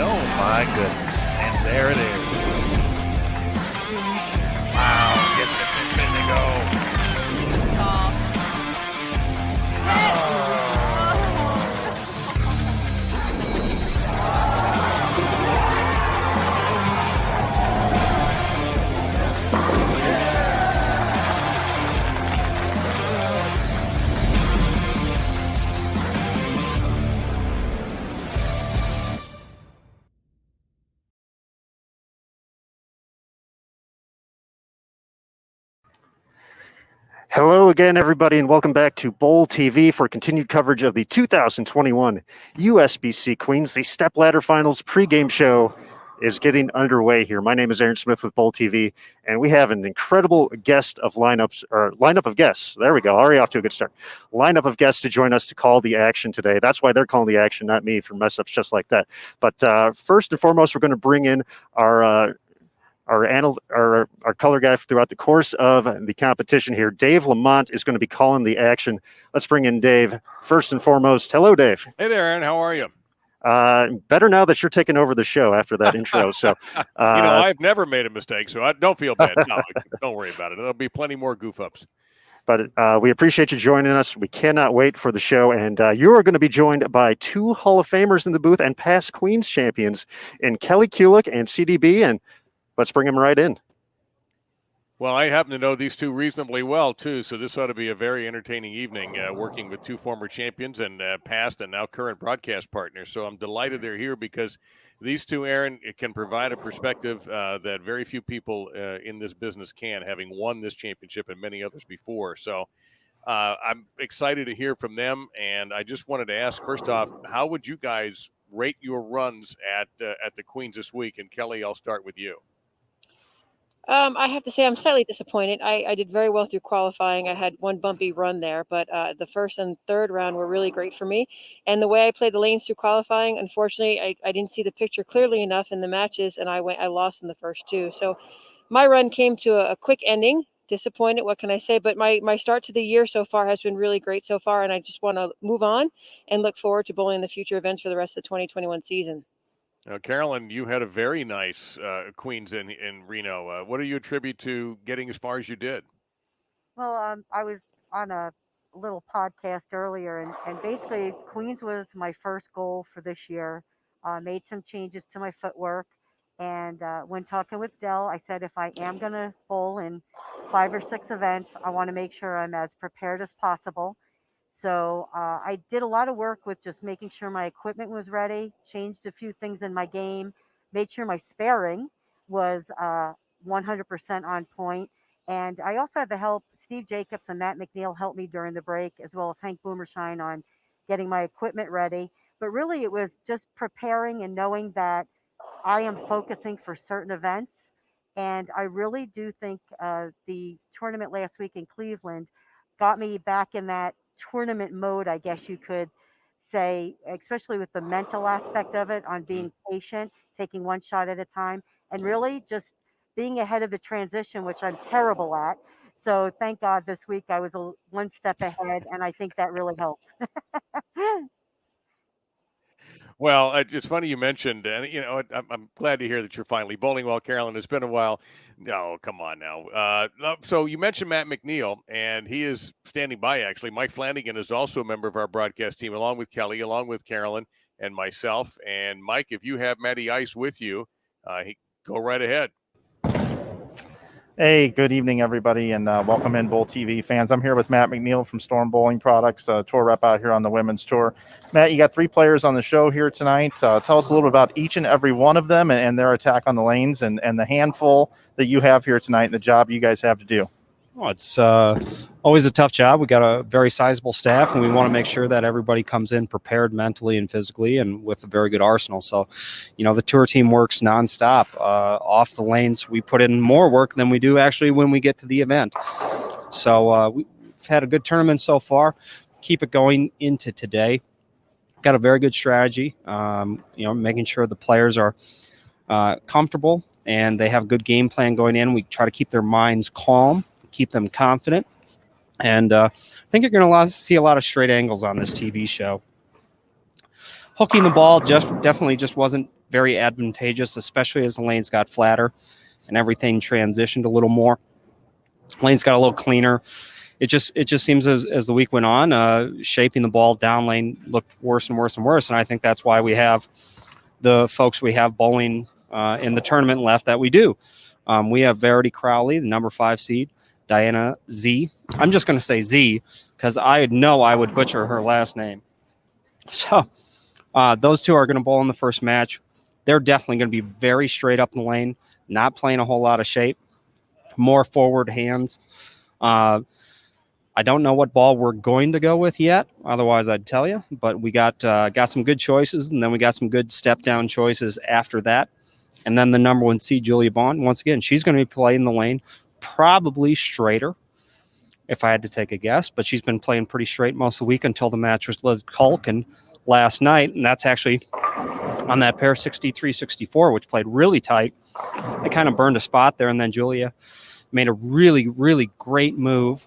Oh, my goodness. And there it is. Wow, get the pin to go. Hello again, everybody, and welcome back to Bowl TV for continued coverage of the 2021 USBC Queens. The Stepladder Finals pregame show is getting underway here. My name is Aaron Smith with Bowl TV, and we have an incredible lineup of guests. There we go. Already off to a good start. Lineup of guests to join us to call the action today. That's why they're calling the action, not me, for mess ups just like that. But first and foremost, we're going to bring in our color guy throughout the course of the competition here. Dave Lamont is going to be calling the action. Let's bring in Dave. First and foremost, hello, Dave. Hey there, Aaron. How are you? Better now that you're taking over the show after that intro. So, I've never made a mistake, so I don't feel bad. No, don't worry about it. There'll be plenty more goof ups. But we appreciate you joining us. We cannot wait for the show. And you are going to be joined by two Hall of Famers in the booth and past Queens champions in Kelly Kulick and CDB. And let's bring them right in. Well, I happen to know these two reasonably well, too, so this ought to be a very entertaining evening working with two former champions and past and now current broadcast partners. So I'm delighted they're here because these two, Aaron, can provide a perspective that very few people in this business can, having won this championship and many others before. So I'm excited to hear from them, and I just wanted to ask, first off, how would you guys rate your runs at the Queens this week? And Kelly, I'll start with you. I have to say I'm slightly disappointed. I did very well through qualifying. I had one bumpy run there, but the first and third round were really great for me. And the way I played the lanes through qualifying, unfortunately, I didn't see the picture clearly enough in the matches, and I lost in the first two. So my run came to a quick ending. Disappointed, what can I say? But my start to the year so far has been really great so far, and I just want to move on and look forward to bowling the future events for the rest of the 2021 season. Carolyn, you had a very nice Queens in Reno. What do you attribute to getting as far as you did? Well, I was on a little podcast earlier, and basically Queens was my first goal for this year. Made some changes to my footwork, and when talking with Dell, I said if I am going to bowl in 5 or 6 events, I want to make sure I'm as prepared as possible. So I did a lot of work with just making sure my equipment was ready, changed a few things in my game, made sure my sparing was 100% on point. And I also had the help, Steve Jacobs and Matt McNeil helped me during the break, as well as Hank Boomershine on getting my equipment ready. But really it was just preparing and knowing that I am focusing for certain events. And I really do think the tournament last week in Cleveland got me back in that tournament mode, I guess you could say, especially with the mental aspect of it, on being patient, taking one shot at a time, and really just being ahead of the transition, which I'm terrible at. So thank God this week I was one step ahead, and I think that really helped. Well, it's funny you mentioned, and I'm glad to hear that you're finally bowling well, Carolyn. It's been a while. No, come on now. So you mentioned Matt McNeil, and he is standing by, actually. Mike Flanagan is also a member of our broadcast team, along with Kelly, along with Carolyn and myself. And Mike, if you have Matty Ice with you, go right ahead. Hey, good evening, everybody, and welcome in, Bowl TV fans. I'm here with Matt McNeil from Storm Bowling Products, tour rep out here on the women's tour. Matt, you got 3 players on the show here tonight. Tell us a little bit about each and every one of them and their attack on the lanes and the handful that you have here tonight and the job you guys have to do. Well, it's always a tough job. We got a very sizable staff, and we want to make sure that everybody comes in prepared mentally and physically and with a very good arsenal. So, the tour team works nonstop. Off the lanes, we put in more work than we do actually when we get to the event. So we've had a good tournament so far. Keep it going into today. Got a very good strategy, making sure the players are comfortable and they have a good game plan going in. We try to keep their minds calm, keep them confident. And I think you're going to see a lot of straight angles on this TV show. hooking the ball definitely wasn't very advantageous, especially as the lanes got flatter and everything transitioned a little more. Lanes got a little cleaner. It just seems as the week went on, shaping the ball down lane looked worse and worse and worse. And I think that's why we have the folks we have bowling in the tournament left that we do. We have Verity Crowley, the number 5 seed, Diana Z. I'm just going to say Z because I know I would butcher her last name. So those two are going to bowl in the first match. They're definitely going to be very straight up in the lane, not playing a whole lot of shape, more forward hands. I don't know what ball we're going to go with yet. Otherwise, I'd tell you. But we got some good choices, and then we got some good step-down choices after that. And then the number 1 seed, Julia Bond, once again, she's going to be playing the lane, probably straighter, if I had to take a guess. But she's been playing pretty straight most of the week until the match was Liz Culkin last night. And that's actually on that pair 63-64, which played really tight. They kind of burned a spot there, and then Julia made a really, really great move.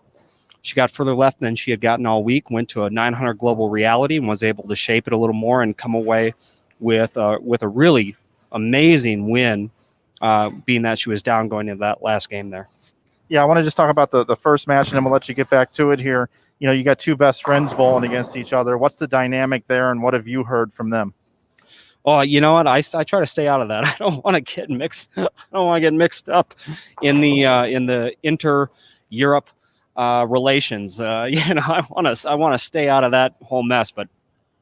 She got further left than she had gotten all week, went to a 900 global reality and was able to shape it a little more and come away with a really amazing win, being that she was down going into that last game there. Yeah, I want to just talk about the first match, and then we'll let you get back to it here. You know, you got two best friends bowling against each other. What's the dynamic there, and what have you heard from them? Oh, you know what? I try to stay out of that. I don't want to get mixed. I don't want to get mixed up in the inter-Europe relations. I want to stay out of that whole mess. But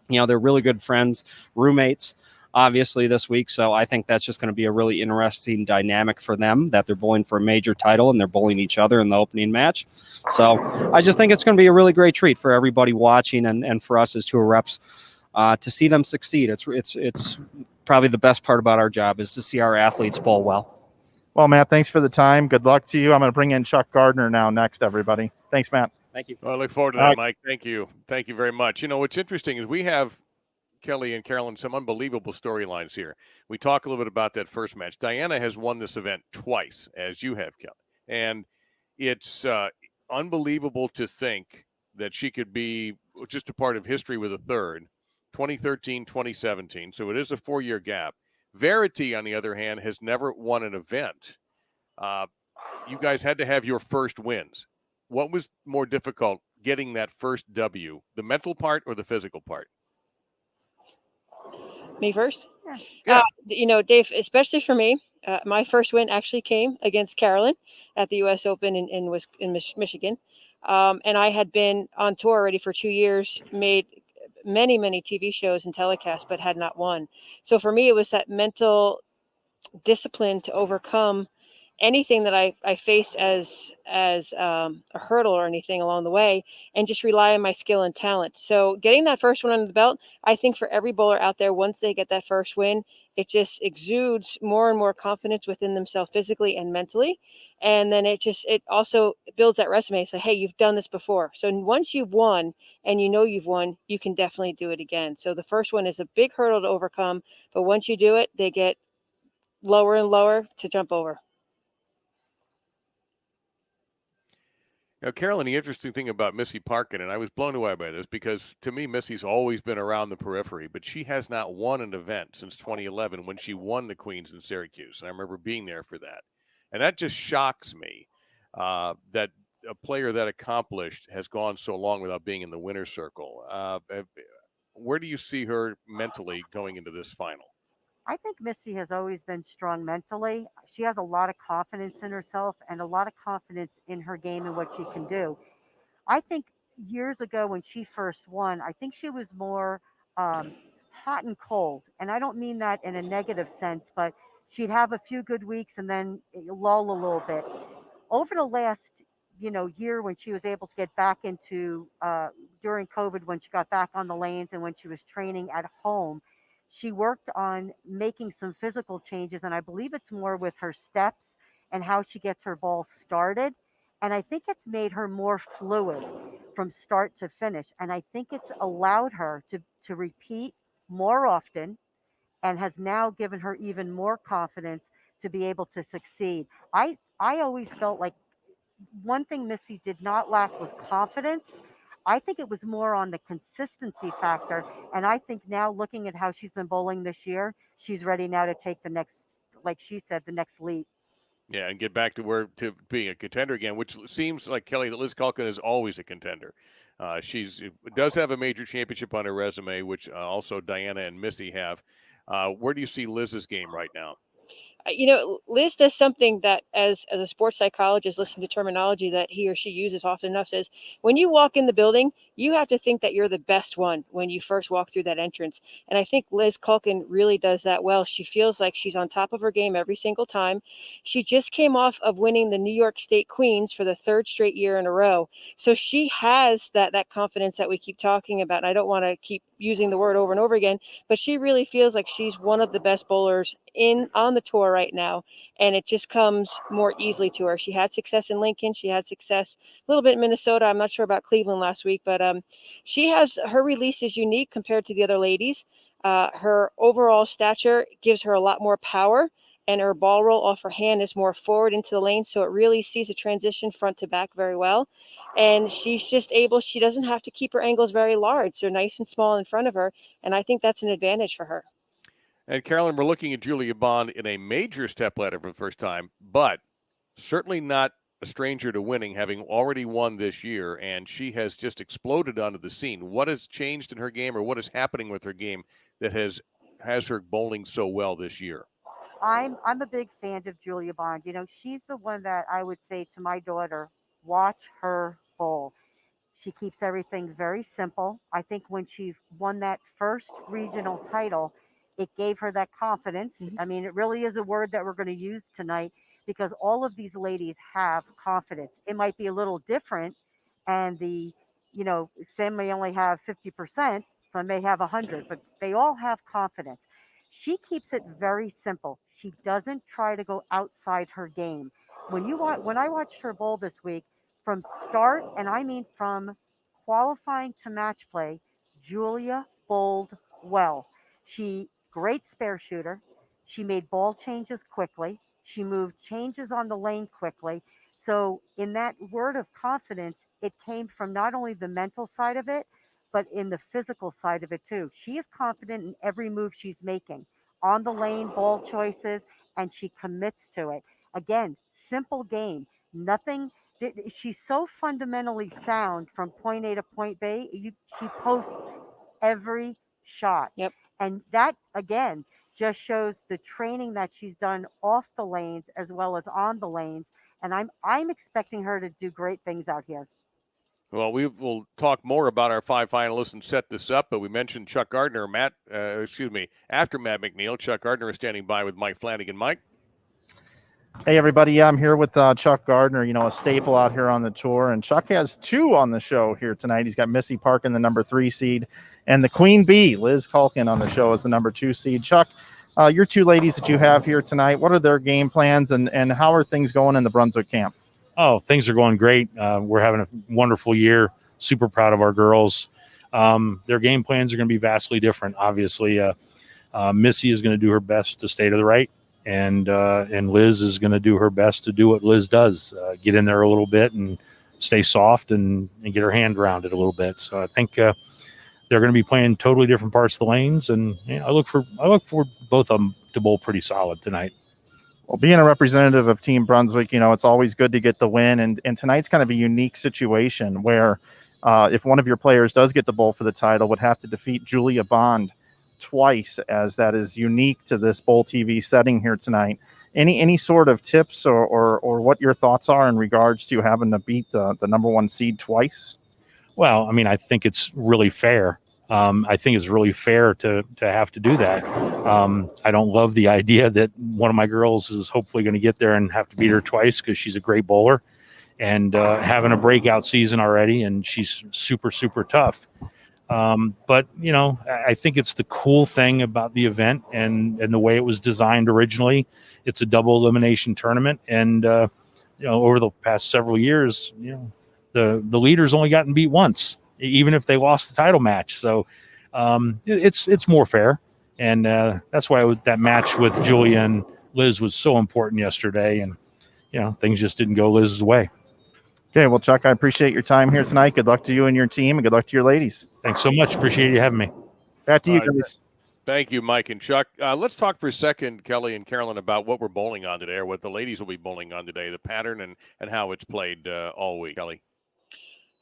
they're really good friends, roommates, obviously this week. So I think that's just going to be a really interesting dynamic for them, that they're bowling for a major title and they're bowling each other in the opening match. So I just think it's going to be a really great treat for everybody watching and for us as tour reps to see them succeed. It's probably the best part about our job is to see our athletes bowl well. Well, Matt, thanks for the time. Good luck to you. I'm going to bring in Chuck Gardner now next, everybody. Thanks, Matt. Thank you. Well, I look forward to that, Mike. Thank you. Thank you very much. What's interesting is we have, Kelly and Carolyn, some unbelievable storylines here. We talk a little bit about that first match. Diana has won this event twice, as you have, Kelly. And it's unbelievable to think that she could be just a part of history with a third, 2013, 2017. So it is a 4-year gap. Verity, on the other hand, has never won an event. You guys had to have your first wins. What was more difficult, getting that first W, the mental part or the physical part? Me first? Yeah. Dave, especially for me, my first win actually came against Carolyn at the U.S. Open in Michigan. And I had been on tour already for 2 years, made many, many TV shows and telecasts, but had not won. So for me, it was that mental discipline to overcome anything that I faced as a hurdle or anything along the way, and just rely on my skill and talent. So getting that first one under the belt, I think for every bowler out there, once they get that first win, it just exudes more and more confidence within themselves physically and mentally. And then it also builds that resume. So, hey, you've done this before. So once you've won and you've won, you can definitely do it again. So the first one is a big hurdle to overcome, but once you do it, they get lower and lower to jump over. Now, Carolyn, the interesting thing about Missy Parkin, and I was blown away by this because to me, Missy's always been around the periphery, but she has not won an event since 2011 when she won the Queens in Syracuse. And I remember being there for that. And that just shocks me that a player that accomplished has gone so long without being in the winner's circle. Where do you see her mentally going into this final? I think Missy has always been strong mentally. She has a lot of confidence in herself and a lot of confidence in her game and what she can do. I think years ago when she first won, I think she was more hot and cold. And I don't mean that in a negative sense, but she'd have a few good weeks and then lull a little bit. Over the last year, when she was able to get back into during COVID, when she got back on the lanes and when she was training at home, she worked on making some physical changes, and I believe it's more with her steps and how she gets her ball started. And I think it's made her more fluid from start to finish. And I think it's allowed her to repeat more often and has now given her even more confidence to be able to succeed. I always felt like one thing Missy did not lack was confidence. I think it was more on the consistency factor. And I think now, looking at how she's been bowling this year, she's ready now to take the next, like she said, the next leap. Yeah, and get back to being a contender again, which seems like, Kelly, that Liz Culkin is always a contender. She does have a major championship on her resume, which also Diana and Missy have. Where do you see Liz's game right now? Liz does something that as a sports psychologist, listening to terminology that he or she uses often enough, says, when you walk in the building, you have to think that you're the best one when you first walk through that entrance. And I think Liz Culkin really does that well. She feels like she's on top of her game every single time. She just came off of winning the New York State Queens for the third straight year in a row. So she has that confidence that we keep talking about. And I don't want to keep using the word over and over again, but she really feels like she's one of the best bowlers on the tour right now, and it just comes more easily to her. She had success in Lincoln. She had success a little bit in Minnesota. I'm not sure about Cleveland last week, but her release is unique compared to the other ladies. Her overall stature gives her a lot more power, and her ball roll off her hand is more forward into the lane, so it really sees a transition front to back very well. And she's just she doesn't have to keep her angles very large. They're nice and small in front of her, and I think that's an advantage for her. And Carolyn, we're looking at Julia Bond in a major stepladder for the first time, but certainly not a stranger to winning, having already won this year, and she has just exploded onto the scene. What has changed in her game, or what is happening with her game that has her bowling so well this year? I'm a big fan of Julia Bond. She's the one that I would say to my daughter, watch her bowl. She keeps everything very simple. I think when she won that first regional title, it gave her that confidence. Mm-hmm. I mean, it really is a word that we're going to use tonight because all of these ladies have confidence. It might be a little different, and some may only have 50%, some may have 100, but they all have confidence. She keeps it very simple. She doesn't try to go outside her game. When I watched her bowl this week, from start, and I mean from qualifying to match play, Julia bowled well. She great spare shooter. She made ball changes quickly. She moved changes on the lane quickly. So in that word of confidence, it came from not only the mental side of it, but in the physical side of it too. She is confident in every move she's making on the lane, ball choices, and she commits to it. Again, simple game. Nothing. She's so fundamentally sound from point A to point B. She posts every shot. Yep. And that, again, just shows the training that she's done off the lanes as well as on the lanes. And I'm expecting her to do great things out here. Well, we will talk more about our 5 finalists and set this up, but we mentioned Chuck Gardner, after Matt McNeil. Chuck Gardner is standing by with Mike Flanagan. Mike? Hey, everybody. Yeah, I'm here with Chuck Gardner, a staple out here on the tour. And Chuck has 2 on the show here tonight. He's got Missy Parkin, the number 3 seed, and the Queen Bee, Liz Culkin, on the show as the number 2 seed. Chuck, your 2 ladies that you have here tonight, what are their game plans, and how are things going in the Brunswick camp? Oh, things are going great. We're having a wonderful year. Super proud of our girls. Their game plans are going to be vastly different. Obviously, Missy is going to do her best to stay to the right, and Liz is going to do her best to do what Liz does, get in there a little bit and stay soft and get her hand around it a little bit. So I think they're going to be playing totally different parts of the lanes, and I look for both of them to bowl pretty solid tonight. Well, being a representative of Team Brunswick, it's always good to get the win. And tonight's kind of a unique situation where if one of your players does get the bowl for the title, would have to defeat Julia Bond twice, as that is unique to this Bowl TV setting here tonight. Any sort of tips or what your thoughts are in regards to having to beat the number 1 seed twice? Well, I mean, I think it's really fair. I think it's really fair to have to do that. I don't love the idea that one of my girls is hopefully going to get there and have to beat her twice because she's a great bowler and having a breakout season already, and she's super, super tough. But, I think it's the cool thing about the event and the way it was designed originally. It's a double elimination tournament. And, over the past several years, the leader's only gotten beat once, even if they lost the title match. So it's more fair. And that's why that match with Julia and Liz was so important yesterday. And, things just didn't go Liz's way. Okay, well, Chuck, I appreciate your time here tonight. Good luck to you and your team, and good luck to your ladies. Thanks so much. Appreciate you having me. Back to you All right. guys. Thank you, Mike and Chuck. Let's talk for a second, Kelly and Carolyn, about what we're bowling on today, or what the ladies will be bowling on today, the pattern and how it's played all week. Kelly.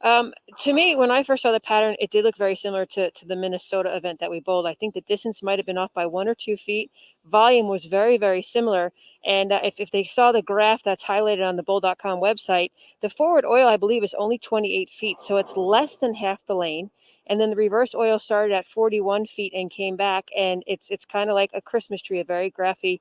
To me, when I first saw the pattern, it did look very similar to the Minnesota event that we bowled. I think the distance might have been off by 1 or 2 feet. Volume was very, very similar. And if they saw the graph that's highlighted on the bowl.com website, the forward oil, I believe, is only 28 feet. So it's less than half the lane. And then the reverse oil started at 41 feet and came back. And it's kind of like a Christmas tree, a very graphy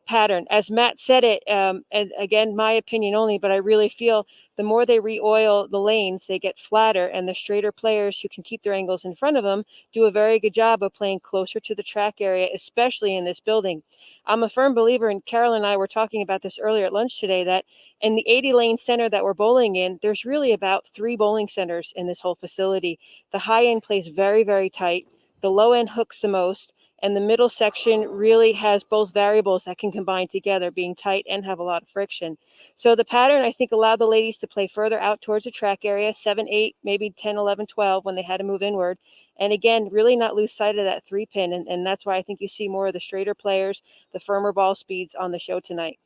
pattern. As Matt said it, and again, my opinion only, but I really feel the more they re-oil the lanes, they get flatter, and the straighter players who can keep their angles in front of them do a very good job of playing closer to the track area, especially in this building. I'm a firm believer, and Carol and I were talking about this earlier at lunch today, that in the 80 lane center that we're bowling in, there's really about 3 bowling centers in this whole facility. The high end plays very, very tight. The low end hooks the most. And the middle section really has both variables that can combine together, being tight and have a lot of friction. So the pattern, I think, allowed the ladies to play further out towards the track area, 7, 8, maybe 10, 11, 12 when they had to move inward. And again, really not lose sight of that 3-pin. And that's why I think you see more of the straighter players, the firmer ball speeds on the show tonight.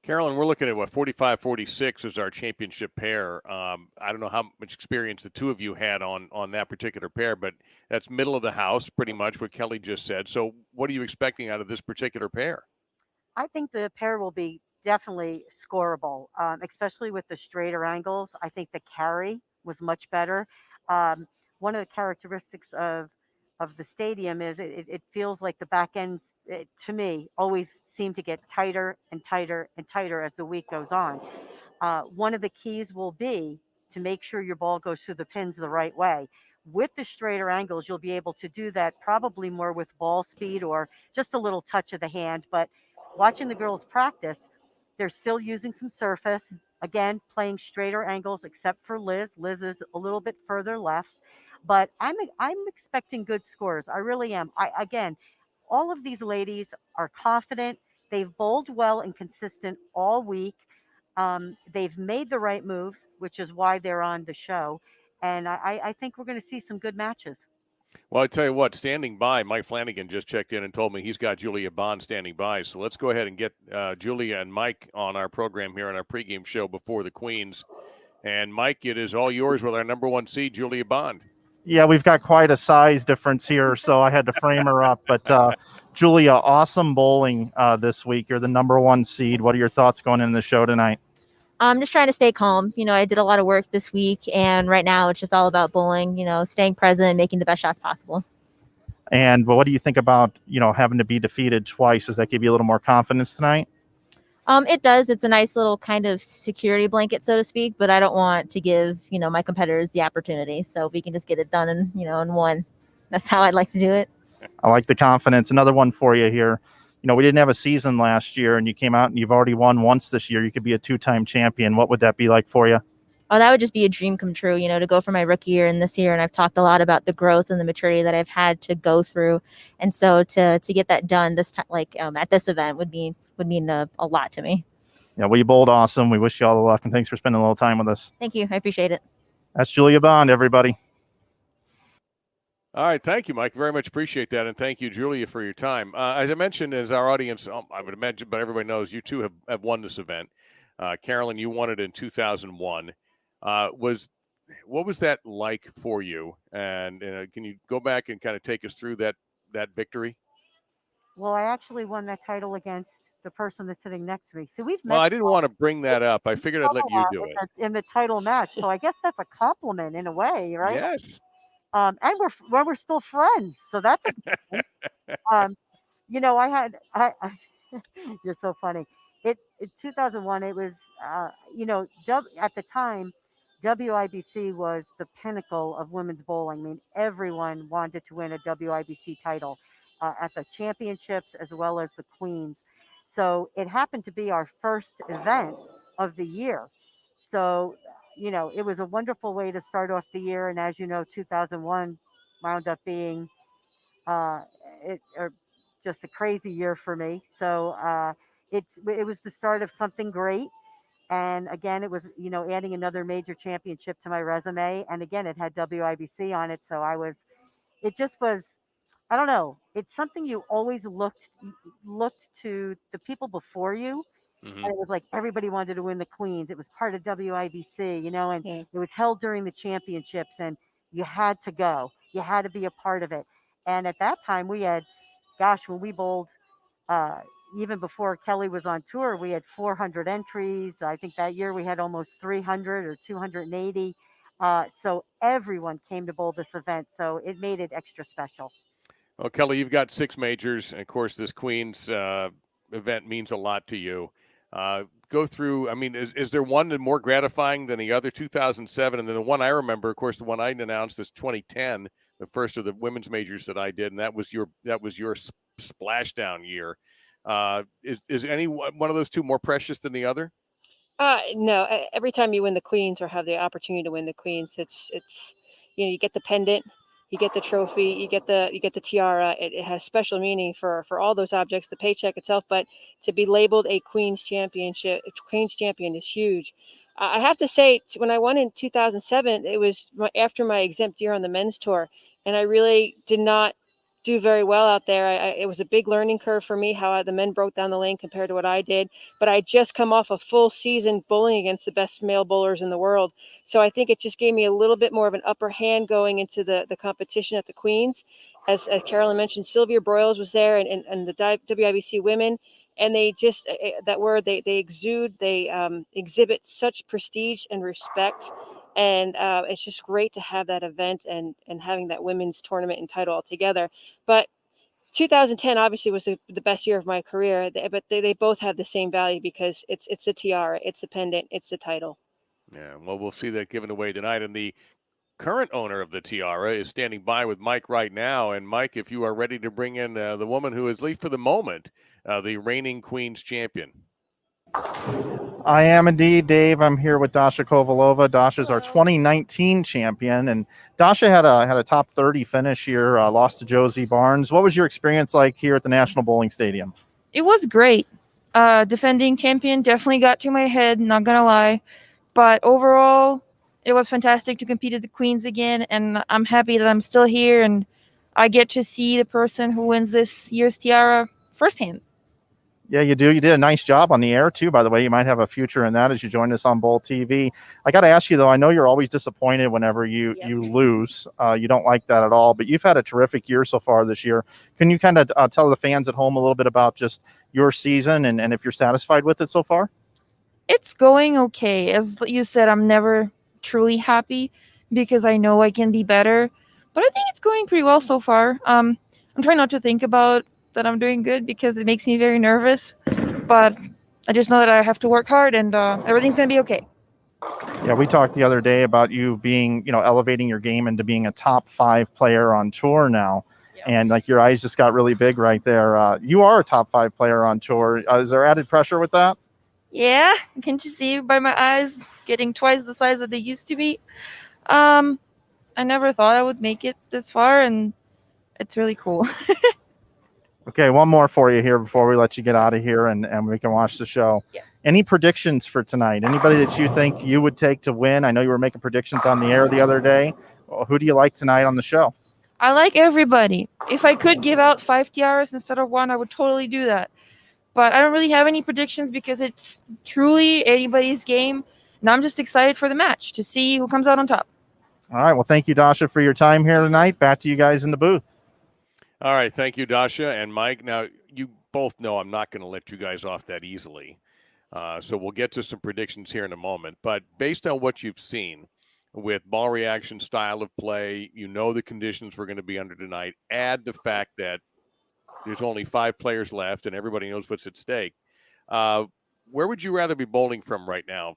Carolyn, we're looking at 45-46 as our championship pair. I don't know how much experience the two of you had on that particular pair, but that's middle of the house, pretty much what Kelly just said. So what are you expecting out of this particular pair? I think the pair will be definitely scoreable, especially with the straighter angles. I think the carry was much better. One of the characteristics of the stadium is it feels like the back ends, to me, always seem to get tighter and tighter and tighter as the week goes on. One of the keys will be to make sure your ball goes through the pins the right way. With the straighter angles, you'll be able to do that probably more with ball speed or just a little touch of the hand. But watching the girls practice, they're still using some surface. Again, playing straighter angles, except for Liz. Liz is a little bit further left. But I'm expecting good scores. I really am. Again, all of these ladies are confident. They've bowled well and consistent all week. They've made the right moves, which is why they're on the show. And I think we're going to see some good matches. Well, I tell you what, standing by, Mike Flanagan just checked in and told me he's got Julia Bond standing by. So let's go ahead and get Julia and Mike on our program here on our pregame show before the Queens. And Mike, it is all yours with our number 1 seed, Julia Bond. Yeah, we've got quite a size difference here, so I had to frame her up. But Julia, awesome bowling this week. You're the number 1 seed. What are your thoughts going into the show tonight? I'm just trying to stay calm. I did a lot of work this week, and right now it's just all about bowling, staying present, making the best shots possible. And what do you think about, having to be defeated twice? Does that give you a little more confidence tonight? It does. It's a nice little kind of security blanket, so to speak, but I don't want to give, my competitors the opportunity. So if we can just get it done in one, that's how I'd like to do it. I like the confidence. Another one for you here. We didn't have a season last year, and you came out and you've already won once this year. You could be a 2-time champion. What would that be like for you? Oh, that would just be a dream come true, to go for my rookie year and this year. And I've talked a lot about the growth and the maturity that I've had to go through. And so to get that done this time, at this event would mean a lot to me. Yeah, well, you bowled awesome. We wish you all the luck, and thanks for spending a little time with us. Thank you. I appreciate it. That's Julia Bond, everybody. All right. Thank you, Mike. Very much appreciate that. And thank you, Julia, for your time. As I mentioned, as our audience, I would imagine, but everybody knows, you two have won this event. Carolyn, you won it in 2001. What was that like for you? And can you go back and kind of take us through that victory? Well, I actually won that title against the person that's sitting next to me. So we've met. Well, I didn't want to bring that up. I figured I'd let you do it. In the title match. So I guess that's a compliment in a way, right? Yes. And we're still friends. So that's I you're so funny. It 2001, it was at the time, WIBC was the pinnacle of women's bowling. I mean, everyone wanted to win a WIBC title at the championships as well as the Queens. So it happened to be our first event of the year. So, it was a wonderful way to start off the year. And as you know, 2001 wound up being just a crazy year for me. So it was the start of something great. And again, it was, adding another major championship to my resume. And again, it had WIBC on it. So it just was, I don't know. It's something you always looked to the people before you. Mhm. And it was like everybody wanted to win the Queens. It was part of WIBC, and Yeah. it was held during the championships, and you had to go. You had to be a part of it. And at that time, we had, gosh, when we bowled, uh, even before Kelly was on tour, we had 400 entries. I think that year we had almost 300 or 280. So everyone came to bowl this event. So it made it extra special. Well, Kelly, you've got 6 majors, and of course, this Queens event means a lot to you. Go through. I mean, is there one more gratifying than the other? 2007, and then the one I remember, of course, the one I announced is 2010, the first of the women's majors that I did, and that was your splashdown year. Is any one of those two more precious than the other? No. Every time you win the Queens or have the opportunity to win the Queens, it's you get the pendant, you get the trophy, you get the tiara. It has special meaning for all those objects, the paycheck itself, but to be labeled a Queens champion is huge. I have to say, when I won in 2007, it was after my exempt year on the men's tour, and I really did not do very well out there. It was a big learning curve for me how the men broke down the lane compared to what I did. But I just come off a full season bowling against the best male bowlers in the world. So I think it just gave me a little bit more of an upper hand going into the competition at the Queens. As Carolyn mentioned, Sylvia Broyles was there and the WIBC women. And they just, that word, they exude, they exhibit such prestige and respect. And it's just great to have that event and having that women's tournament and title all together. But 2010 obviously was the best year of my career, but they both have the same value because it's the tiara, it's the pendant, it's the title. Yeah, well, we'll see that given away tonight. And the current owner of the tiara is standing by with Mike right now. And Mike, if you are ready to bring in the woman who is, at least for the moment, the reigning Queens champion. I am indeed, Dave. I'm here with Dasha Kovalova. Dasha's our 2019 champion, and Dasha had a top 30 finish here. Lost to Josie Barnes. What was your experience like here at the National Bowling Stadium? It was great. Defending champion definitely got to my head, not gonna lie. But overall, it was fantastic to compete at the Queens again, and I'm happy that I'm still here and I get to see the person who wins this year's tiara firsthand. Yeah, you do. You did a nice job on the air, too, by the way. You might have a future in that as you join us on Bowl TV. I got to ask you, though, I know you're always disappointed whenever you lose. You don't like that at all, but you've had a terrific year so far this year. Can you kind of tell the fans at home a little bit about just your season and if you're satisfied with it so far? It's going okay. As you said, I'm never truly happy because I know I can be better, but I think it's going pretty well so far. I'm trying not to think about that I'm doing good because it makes me very nervous, but I just know that I have to work hard and everything's going to be okay. Yeah, we talked the other day about you being, elevating your game into being a top 5 player on tour now. Yeah. And like your eyes just got really big right there. You are a top 5 player on tour. Is there added pressure with that? Yeah, can't you see by my eyes getting twice the size that they used to be? I never thought I would make it this far, and it's really cool. Okay, one more for you here before we let you get out of here and we can watch the show. Yeah. Any predictions for tonight? Anybody that you think you would take to win? I know you were making predictions on the air the other day. Well, who do you like tonight on the show? I like everybody. If I could give out 5 tiaras instead of 1, I would totally do that. But I don't really have any predictions because it's truly anybody's game. And I'm just excited for the match to see who comes out on top. All right. Well, thank you, Dasha, for your time here tonight. Back to you guys in the booth. All right. Thank you, Dasha and Mike. Now, you both know I'm not going to let you guys off that easily. So we'll get to some predictions here in a moment. But based on what you've seen with ball reaction, style of play, the conditions we're going to be under tonight, add the fact that there's only 5 players left and everybody knows what's at stake. Where would you rather be bowling from right now?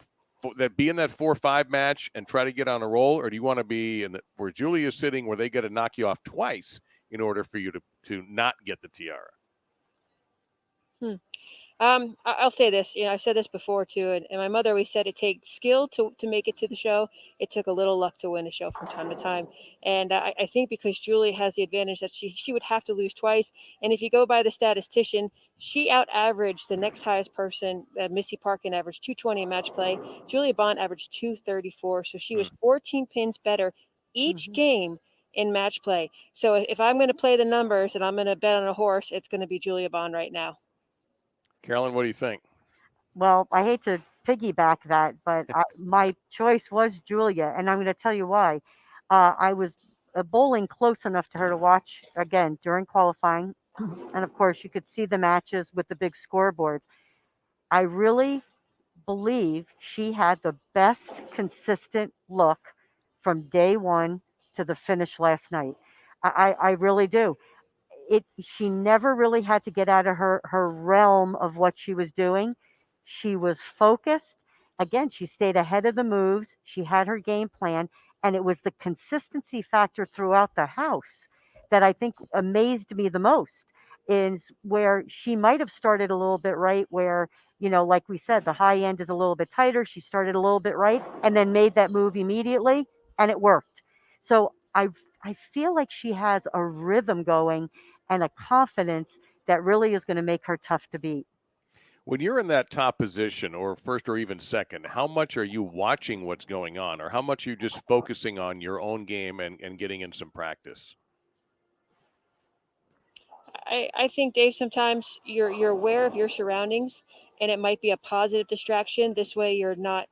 Be in that 4-5 match and try to get on a roll, or do you want to be where Julia's sitting, where they got to knock you off twice in order for you to not get the tiara? I'll say this. I've said this before too, and my mother always said it takes skill to make it to the show. It took a little luck to win a show from time to time, and I think because Julie has the advantage that she would have to lose twice, and if you go by the statistician, she out-averaged the next highest person. Missy Parkin averaged 220 in match play. Julia Bond averaged 234, so she was 14 pins better each game in match play. So if I'm going to play the numbers and I'm going to bet on a horse, it's going to be Julia Bond right now. Carolyn, what do you think? Well, I hate to piggyback that, but my choice was Julia, and I'm going to tell you why. I was bowling close enough to her to watch again during qualifying, and of course, you could see the matches with the big scoreboard. I really believe she had the best consistent look from day one to the finish last night. I really do. She never really had to get out of her realm of what she was doing. She was focused. Again, she stayed ahead of the moves. She had her game plan, and it was the consistency factor throughout the house that I think amazed me the most. Is where she might have started a little bit right, where like we said, the high end is a little bit tighter. She started a little bit right, and then made that move immediately, and it worked. So I feel like she has a rhythm going and a confidence that really is going to make her tough to beat. When you're in that top position, or first or even second, how much are you watching what's going on, or how much are you just focusing on your own game and getting in some practice? I think, Dave, sometimes you're aware of your surroundings, and it might be a positive distraction. This way you're not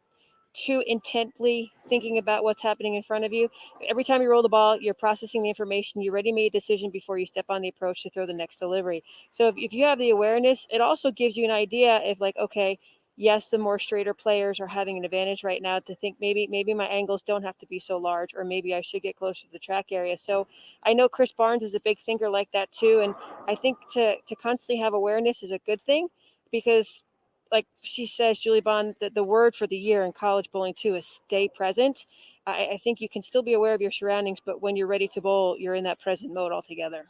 too intently thinking about what's happening in front of you. Every time you roll the ball, you're processing the information. You already made a decision before you step on the approach to throw the next delivery. So if you have the awareness, it also gives you an idea if, like, okay, yes, the more straighter players are having an advantage right now, to think maybe my angles don't have to be so large, or maybe I should get closer to the track area. So I know Chris Barnes is a big thinker like that too, and I think to constantly have awareness is a good thing, because like she says, Julie Bond, that the word for the year in college bowling too is stay present. I think you can still be aware of your surroundings, but when you're ready to bowl, you're in that present mode altogether.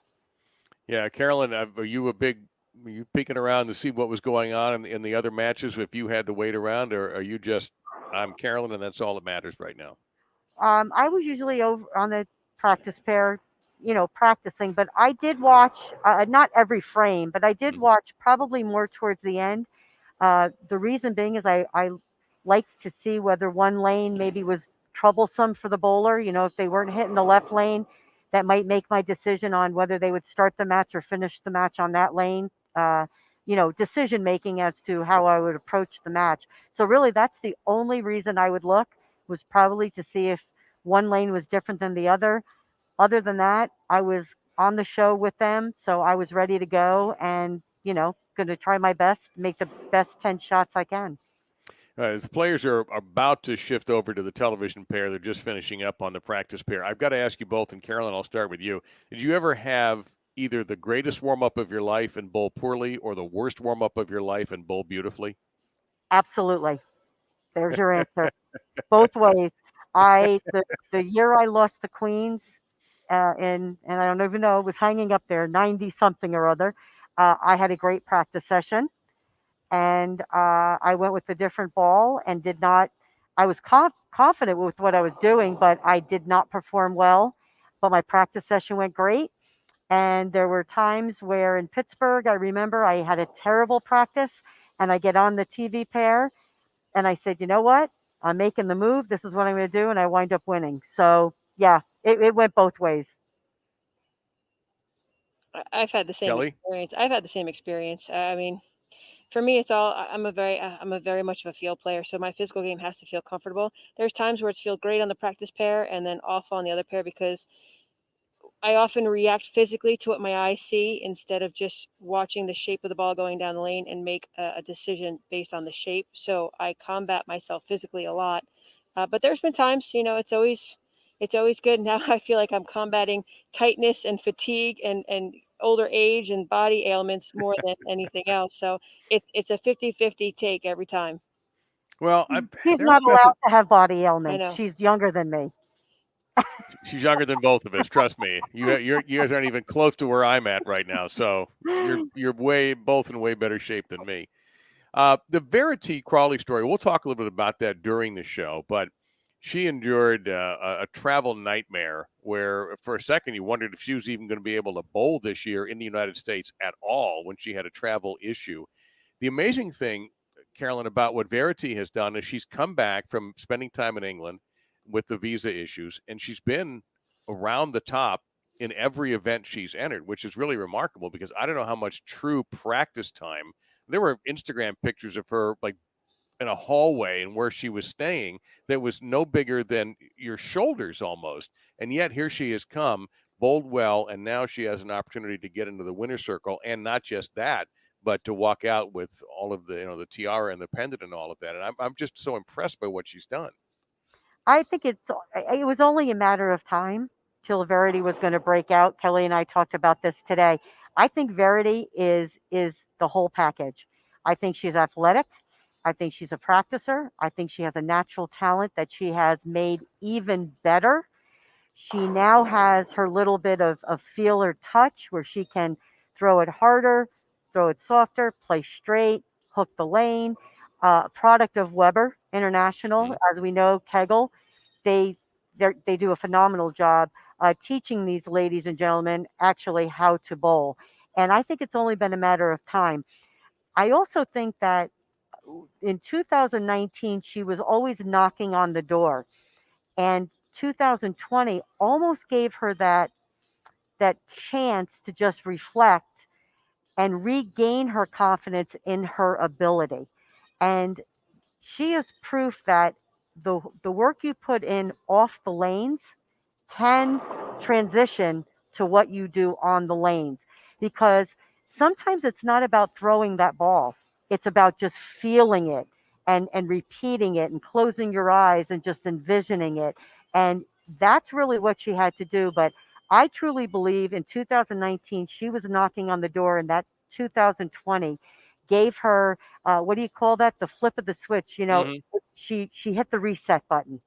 Yeah, Carolyn, were you peeking around to see what was going on in the other matches if you had to wait around, or are you just, I'm Carolyn and that's all that matters right now? I was usually over on the practice pair, practicing, but I did watch, not every frame, but I did watch probably more towards the end. The reason being is I liked to see whether one lane maybe was troublesome for the bowler. If they weren't hitting the left lane, that might make my decision on whether they would start the match or finish the match on that lane. Decision making as to how I would approach the match. So really, that's the only reason I would look, was probably to see if one lane was different than the other. Other than that, I was on the show with them, so I was ready to go, and going to try my best, make the best 10 shots I can. As players are about to shift over to the television pair, they're just finishing up on the practice pair. I've got to ask you both, and Carolyn, I'll start with you. Did you ever have either the greatest warm-up of your life and bowl poorly, or the worst warm-up of your life and bowl beautifully? Absolutely. There's your answer. Both ways. The year I lost the Queens, and I don't even know, it was hanging up there, 90 something or other. I had a great practice session, and I went with a different ball and did not. I was confident with what I was doing, but I did not perform well. But my practice session went great. And there were times where in Pittsburgh, I remember I had a terrible practice, and I get on the TV pair and I said, you know what? I'm making the move. This is what I'm going to do. And I wind up winning. So, yeah, it went both ways. I've had the same experience. I've had the same experience. I mean, for me, it's all, I'm a very much of a field player. So my physical game has to feel comfortable. There's times where it's feel great on the practice pair and then awful on the other pair, because I often react physically to what my eyes see instead of just watching the shape of the ball going down the lane and make a decision based on the shape. So I combat myself physically a lot. But there's been times, it's always good. Now I feel like I'm combating tightness and fatigue and older age and body ailments more than anything else. So it's a 50-50 take every time. Well, she's not allowed to have body ailments. She's younger than me. She's younger than both of us. Trust me. You guys aren't even close to where I'm at right now. So you're both in way better shape than me. The Verity Crawley story, we'll talk a little bit about that during the show, but she endured a travel nightmare where for a second you wondered if she was even going to be able to bowl this year in the United States at all when she had a travel issue. The amazing thing, Carolyn, about what Verity has done is she's come back from spending time in England with the visa issues, and she's been around the top in every event she's entered, which is really remarkable because I don't know how much true practice time. There were Instagram pictures of her like in a hallway and where she was staying that was no bigger than your shoulders almost. And yet here she has come, bowled well, and now she has an opportunity to get into the winner's circle. And not just that, but to walk out with all of the, the tiara and the pendant and all of that. And I'm just so impressed by what she's done. I think it was only a matter of time till Verity was going to break out. Kelly and I talked about this today. I think Verity is the whole package. I think she's athletic. I think she's a practicer. I think she has a natural talent that she has made even better. She now has her little bit of feel or touch where she can throw it harder, throw it softer, play straight, hook the lane. Product of Weber International, as we know, Kegel, they do a phenomenal job teaching these ladies and gentlemen actually how to bowl. And I think it's only been a matter of time. I also think that in 2019, she was always knocking on the door. And 2020 almost gave her that chance to just reflect and regain her confidence in her ability. And she is proof that the work you put in off the lanes can transition to what you do on the lanes. Because sometimes it's not about throwing that ball. It's about just feeling it and repeating it and closing your eyes and just envisioning it. And that's really what she had to do. But I truly believe in 2019, she was knocking on the door, and that 2020 gave her, what do you call that? The flip of the switch. She hit the reset button,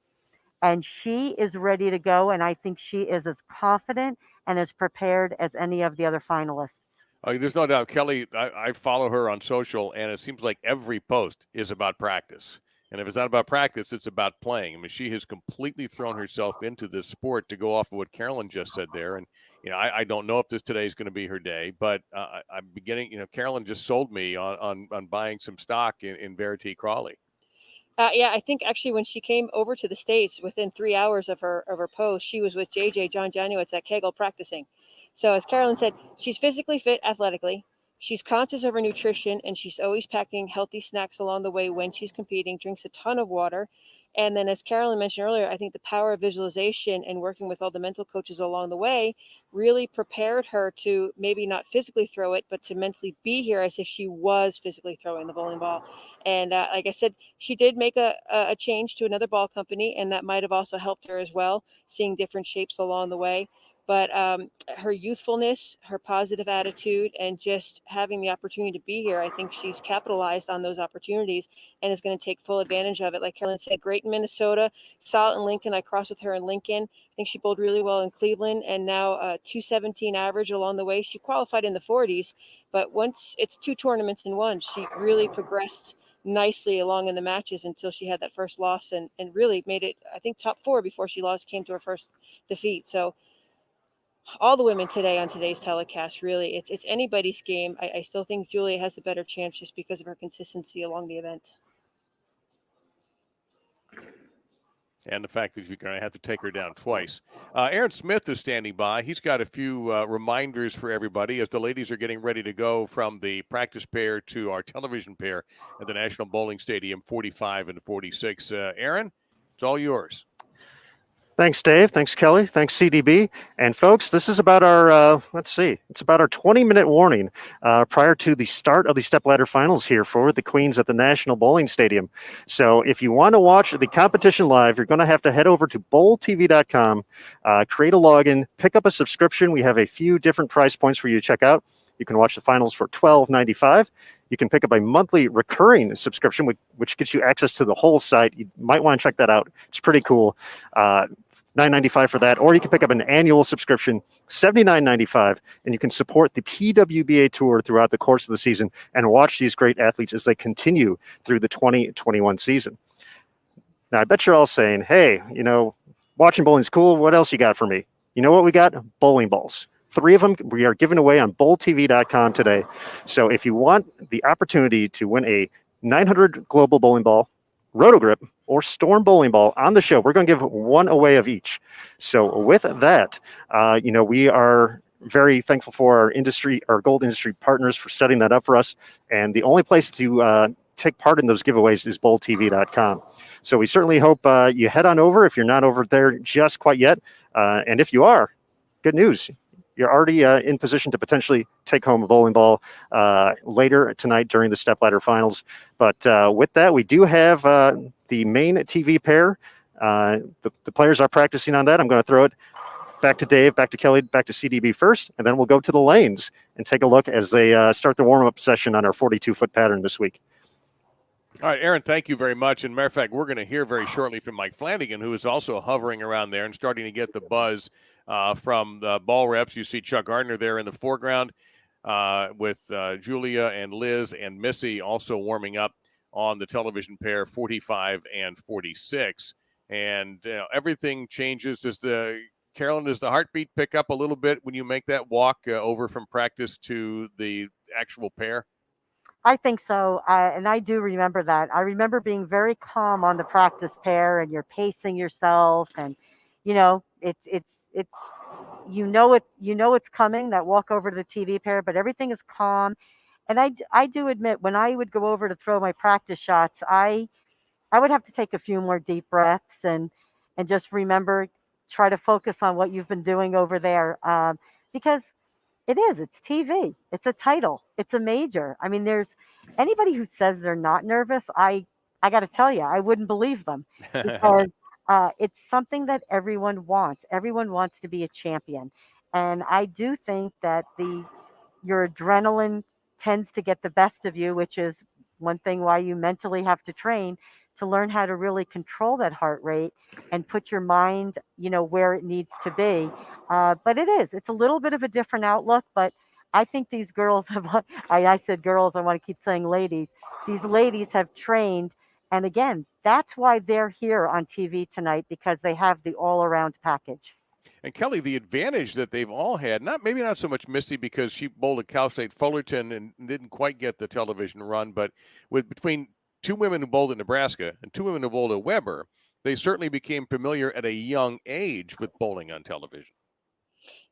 and she is ready to go. And I think she is as confident and as prepared as any of the other finalists. There's no doubt. Kelly, I follow her on social, and it seems like every post is about practice. And if it's not about practice, it's about playing. I mean, she has completely thrown herself into this sport, to go off of what Carolyn just said there. And, I don't know if today is going to be her day, but I'm beginning, Carolyn just sold me on buying some stock in Verity Crawley. Yeah, I think actually when she came over to the States, within 3 hours of her post, she was with JJ John Janowitz at Kegel practicing. So as Carolyn said, she's physically fit athletically. She's conscious of her nutrition, and she's always packing healthy snacks along the way when she's competing, drinks a ton of water. And then as Carolyn mentioned earlier, I think the power of visualization and working with all the mental coaches along the way really prepared her to maybe not physically throw it, but to mentally be here as if she was physically throwing the bowling ball. And like I said, she did make a change to another ball company, and that might have also helped her as well, seeing different shapes along the way. But her youthfulness, her positive attitude, and just having the opportunity to be here, I think she's capitalized on those opportunities and is going to take full advantage of it. Like Carolyn said, great in Minnesota, solid in Lincoln. I crossed with her in Lincoln. I think she bowled really well in Cleveland, and now 217 average along the way. She qualified in the 40s, but once it's 2 tournaments in one, she really progressed nicely along in the matches until she had that first loss and really made it, I think, top 4 before she came to her first defeat. So all the women today on today's telecast, really, it's anybody's game. I still think Julia has a better chance just because of her consistency along the event. And the fact that you're going to have to take her down twice. Aaron Smith is standing by. He's got a few reminders for everybody as the ladies are getting ready to go from the practice pair to our television pair at the National Bowling Stadium, 45 and 46. Aaron, it's all yours. Thanks, Dave. Thanks, Kelly. Thanks, CDB. And folks, this is about our, it's about our 20-minute warning prior to the start of the Stepladder Finals here for the Queens at the National Bowling Stadium. So if you want to watch the competition live, you're going to have to head over to bowltv.com, create a login, pick up a subscription. We have a few different price points for you to check out. You can watch the finals for $12.95. You can pick up a monthly recurring subscription, which gets you access to the whole site. You might want to check that out. It's pretty cool. $9.95 for that, or you can pick up an annual subscription, $79.95, and you can support the PWBA Tour throughout the course of the season and watch these great athletes as they continue through the 2021 season. Now, I bet you're all saying, hey, watching bowling's cool. What else you got for me? You know what we got? Bowling balls. 3 of them we are giving away on bowltv.com today. So if you want the opportunity to win a 900 Global Bowling Ball, Rotogrip, or Storm Bowling Ball on the show, we're going to give one away of each. So with that, we are very thankful for our gold industry partners for setting that up for us. And the only place to take part in those giveaways is bowltv.com. So we certainly hope you head on over if you're not over there just quite yet. And if you are, good news. You're already in position to potentially take home a bowling ball later tonight during the Stepladder finals. But with that, we do have the main TV pair. The players are practicing on that. I'm going to throw it back to Dave, back to Kelly, back to CDB first, and then we'll go to the lanes and take a look as they start the warm-up session on our 42-foot pattern this week. All right, Aaron, thank you very much. And matter of fact, we're going to hear very shortly from Mike Flanagan, who is also hovering around there and starting to get the buzz from the ball reps. You see Chuck Gardner there in the foreground with Julia and Liz and Missy also warming up on the television pair 45 and 46. And everything changes. Carolyn, does the heartbeat pick up a little bit when you make that walk over from practice to the actual pair? I think so, and I do remember that. I remember being very calm on the practice pair, and you're pacing yourself, and it's coming, that walk over to the TV pair, but everything is calm. And I do admit, when I would go over to throw my practice shots, I would have to take a few more deep breaths and just remember, try to focus on what you've been doing over there, because it's TV. It's a title. It's a major. I mean, there's anybody who says they're not nervous, I got to tell you, I wouldn't believe them, because it's something that everyone wants. Everyone wants to be a champion. And I do think that your adrenaline tends to get the best of you, which is one thing why you mentally have to train to learn how to really control that heart rate and put your mind, where it needs to be. But it's a little bit of a different outlook, but I think these girls I said girls, I want to keep saying ladies. These ladies have trained. And again, that's why they're here on TV tonight, because they have the all-around package. And Kelly, the advantage that they've all had, maybe not so much Missy because she bowled at Cal State Fullerton and didn't quite get the television run, but between 2 women who bowled at Nebraska and 2 women who bowled at Weber, they certainly became familiar at a young age with bowling on television.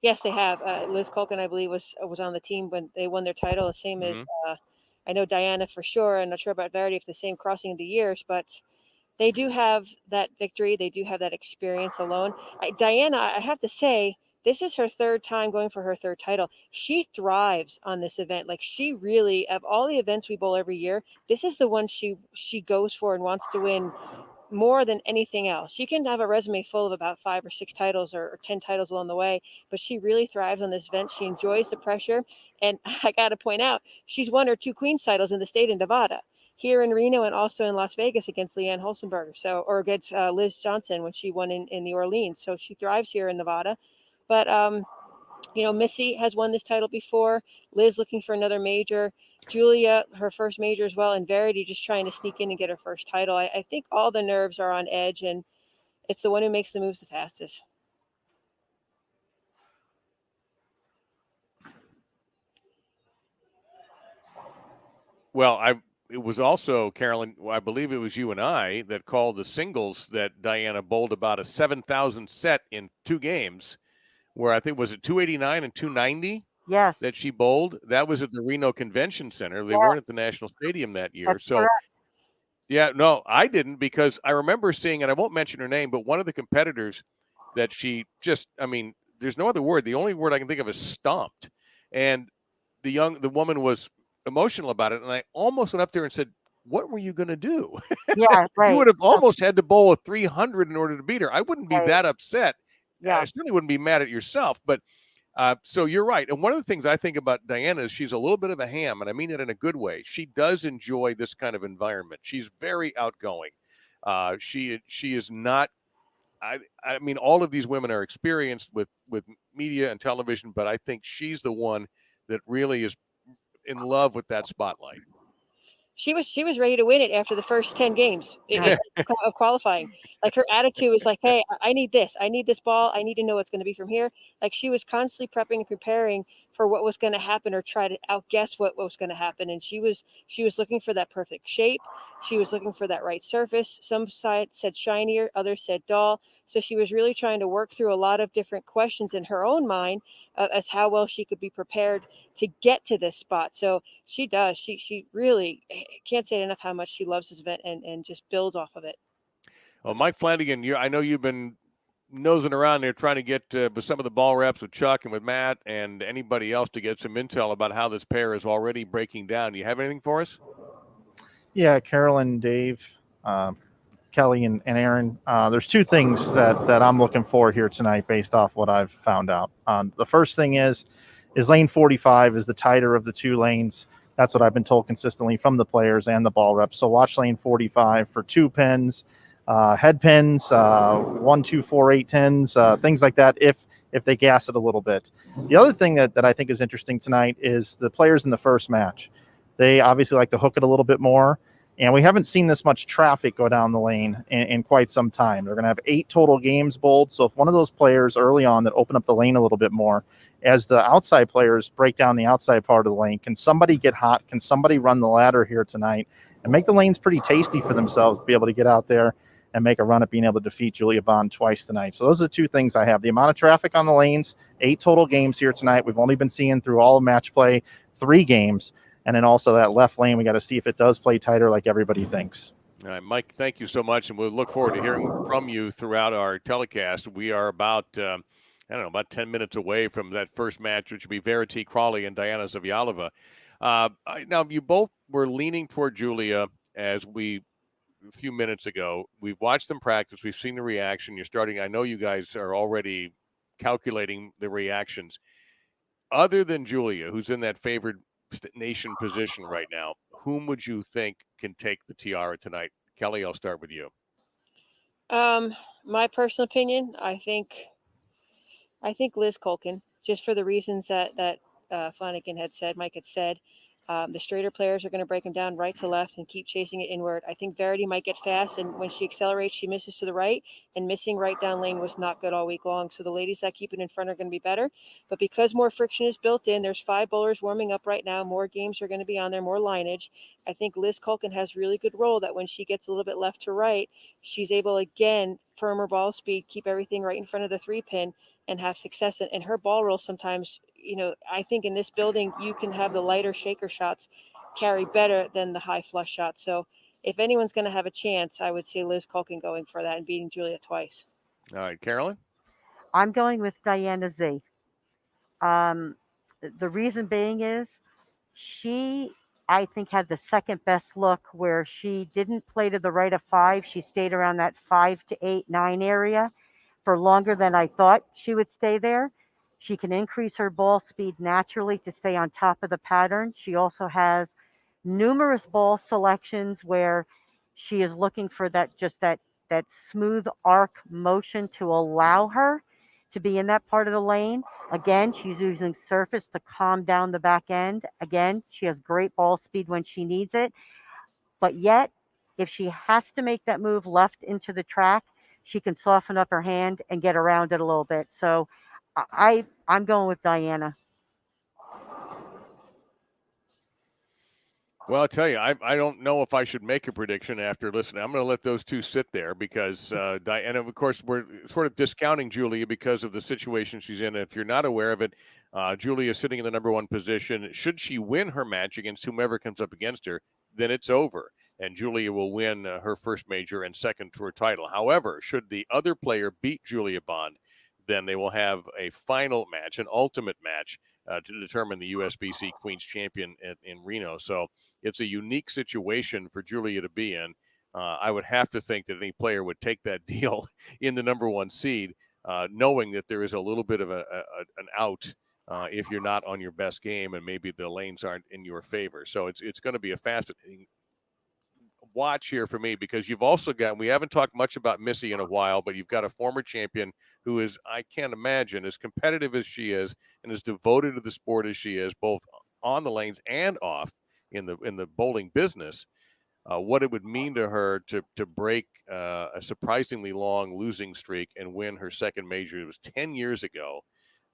Yes, they have. Liz Culkin, I believe, was on the team when they won their title, the same as I know Diana for sure. I'm not sure about Verity if the same crossing of the years, but they do have that victory. They do have that experience alone. Diana, I have to say, this is her 3rd time going for her 3rd title. She thrives on this event. Like, she really, of all the events we bowl every year, this is the one she goes for and wants to win more than anything else. She can have a resume full of about 5 or 6 titles or 10 titles along the way, but she really thrives on this event. She enjoys the pressure. And I got to point out, she's won her 2 Queens titles in the state of Nevada, here in Reno and also in Las Vegas against Leanne Holstenberger, or against Liz Johnson when she won in New Orleans. So she thrives here in Nevada. But, Missy has won this title before. Liz looking for another major. Julia, her first major as well. And Verity just trying to sneak in and get her first title. I think all the nerves are on edge, and it's the one who makes the moves the fastest. Well, it was also, Carolyn, I believe it was you and I that called the singles that Diana bowled about a 7,000 set in 2 games, where I think was it 289 and 290? Yes. That she bowled. That was at the Reno Convention Center. They weren't at the National Stadium that year. That's so correct. Yeah, no, I didn't, because I remember seeing, and I won't mention her name, but one of the competitors that she just, there's no other word. The only word I can think of is stomped. And the woman was emotional about it. And I almost went up there and said, what were you going to do? Yeah, right. You would have almost had to bowl a 300 in order to beat her. I wouldn't be Right. that upset. Yeah. I certainly wouldn't be mad at yourself, but so you're right. And one of the things I think about Diana is she's a little bit of a ham, and I mean it in a good way. She does enjoy this kind of environment. She's very outgoing. She is not, I mean, all of these women are experienced with media and television, but I think she's the one that really is in love with that spotlight. She was ready to win it after the first 10 games of qualifying. Like, her attitude was like, hey, I need this ball, I need to know what's going to be from here. Like, she was constantly prepping and preparing for what was going to happen, or try to outguess what was going to happen. And she was looking for that perfect shape. She was looking for that right surface. Some side said shinier, others said dull. So she was really trying to work through a lot of different questions in her own mind as how well she could be prepared to get to this spot. So she does. She really can't say enough how much she loves this event and just builds off of it. Well, Mike Flanagan, I know you've been nosing around there trying to get with some of the ball reps with Chuck and with Matt and anybody else to get some intel about how this pair is already breaking down. Do you have anything for us? Yeah, Carolyn, Dave, Kelly, and Aaron. There's two things that I'm looking for here tonight based off what I've found out. The first thing is lane 45 is the tighter of the two lanes. That's what I've been told consistently from the players and the ball reps. So watch lane 45 for 2 pins, head pins, 1, 2, 4, 8, 10s, things like that if they gas it a little bit. The other thing that I think is interesting tonight is the players in the first match. They obviously like to hook it a little bit more, and we haven't seen this much traffic go down the lane in quite some time. They're going to have 8 total games bowled, so if one of those players early on that open up the lane a little bit more, as the outside players break down the outside part of the lane, can somebody get hot? Can somebody run the ladder here tonight and make the lanes pretty tasty for themselves to be able to get out there and make a run at being able to defeat Julia Bond twice tonight? So those are the two things I have. The amount of traffic on the lanes, 8 total games here tonight. We've only been seeing through all of match play 3 games. And then also that left lane, we got to see if it does play tighter like everybody thinks. All right, Mike, thank you so much. And we'll look forward to hearing from you throughout our telecast. We are about, about 10 minutes away from that first match, which will be Verity Crawley and Diana Zavialova. Now, you both were leaning toward Julia a few minutes ago. We've watched them practice. We've seen the reaction. I know you guys are already calculating the reactions. Other than Julia, who's in that favored nation position right now, whom would you think can take the tiara tonight? Kelly, I'll start with you. My personal opinion, I think Liz Colkin, just for the reasons that Flanagan had said, Mike had said. The straighter players are going to break them down right to left and keep chasing it inward. I think Verity might get fast, and when she accelerates, she misses to the right, and missing right down lane was not good all week long. So the ladies that keep it in front are going to be better. But because more friction is built in, there's 5 bowlers warming up right now. More games are going to be on there, more lineage. I think Liz Colkin has really good role that when she gets a little bit left to right, she's able, again, firmer ball speed, keep everything right in front of the 3-pin, and have success. And her ball roll sometimes, I think in this building, you can have the lighter shaker shots carry better than the high flush shots. So if anyone's going to have a chance, I would say Liz Colkin going for that and beating Julia twice. All right, Carolyn? I'm going with Diana Z. The reason being is she, I think, had the second best look where she didn't play to the right of 5. She stayed around that 5 to 8, 9 area for longer than I thought she would stay there. She can increase her ball speed naturally to stay on top of the pattern. She also has numerous ball selections where she is looking for that smooth arc motion to allow her to be in that part of the lane. Again, she's using surface to calm down the back end. Again, she has great ball speed when she needs it. But yet, if she has to make that move left into the track, she can soften up her hand and get around it a little bit. So I'm going with Diana. Well, I'll tell you, I don't know if I should make a prediction after listening. I'm going to let those two sit there because Diana, of course, we're sort of discounting Julia because of the situation she's in. If you're not aware of it, Julia is sitting in the number 1 position. Should she win her match against whomever comes up against her, then it's over. And Julia will win her first major and second tour title. However, should the other player beat Julia Bond, then they will have a final match, an ultimate match, to determine the USBC Queen's Champion in Reno. So it's a unique situation for Julia to be in. I would have to think that any player would take that deal in the number 1 seed, knowing that there is a little bit of an out if you're not on your best game and maybe the lanes aren't in your favor. So it's going to be a fascinating watch here for me, because you've also got, we haven't talked much about Missy in a while, but you've got a former champion who is, I can't imagine, as competitive as she is and as devoted to the sport as she is, both on the lanes and off in the bowling business. What it would mean to her to break a surprisingly long losing streak and win her second major. It was 10 years ago.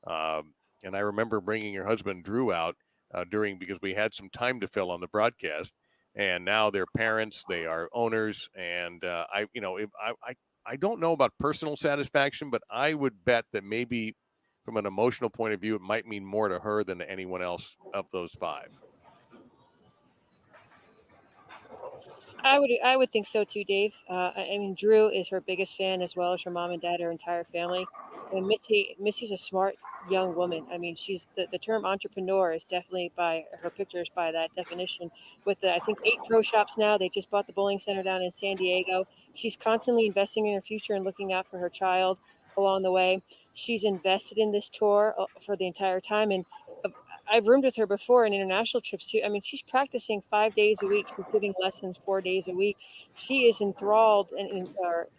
And I remember bringing her husband Drew out because we had some time to fill on the broadcast. And now they're parents, they are owners, and I don't know about personal satisfaction, but I would bet that maybe from an emotional point of view, it might mean more to her than to anyone else of those five. I would think so too, Dave. I mean, Drew is her biggest fan, as well as her mom and dad, her entire family. And Missy's a smart young woman. I mean, she's the term entrepreneur is definitely, by her pictures, by that definition. With I think 8 pro shops now. They just bought the bowling center down in San Diego. She's constantly investing in her future and looking out for her child along the way. She's invested in this tour for the entire time, and I've roomed with her before in international trips too. I mean, she's practicing 5 days a week. She's giving lessons 4 days a week. She is enthralled and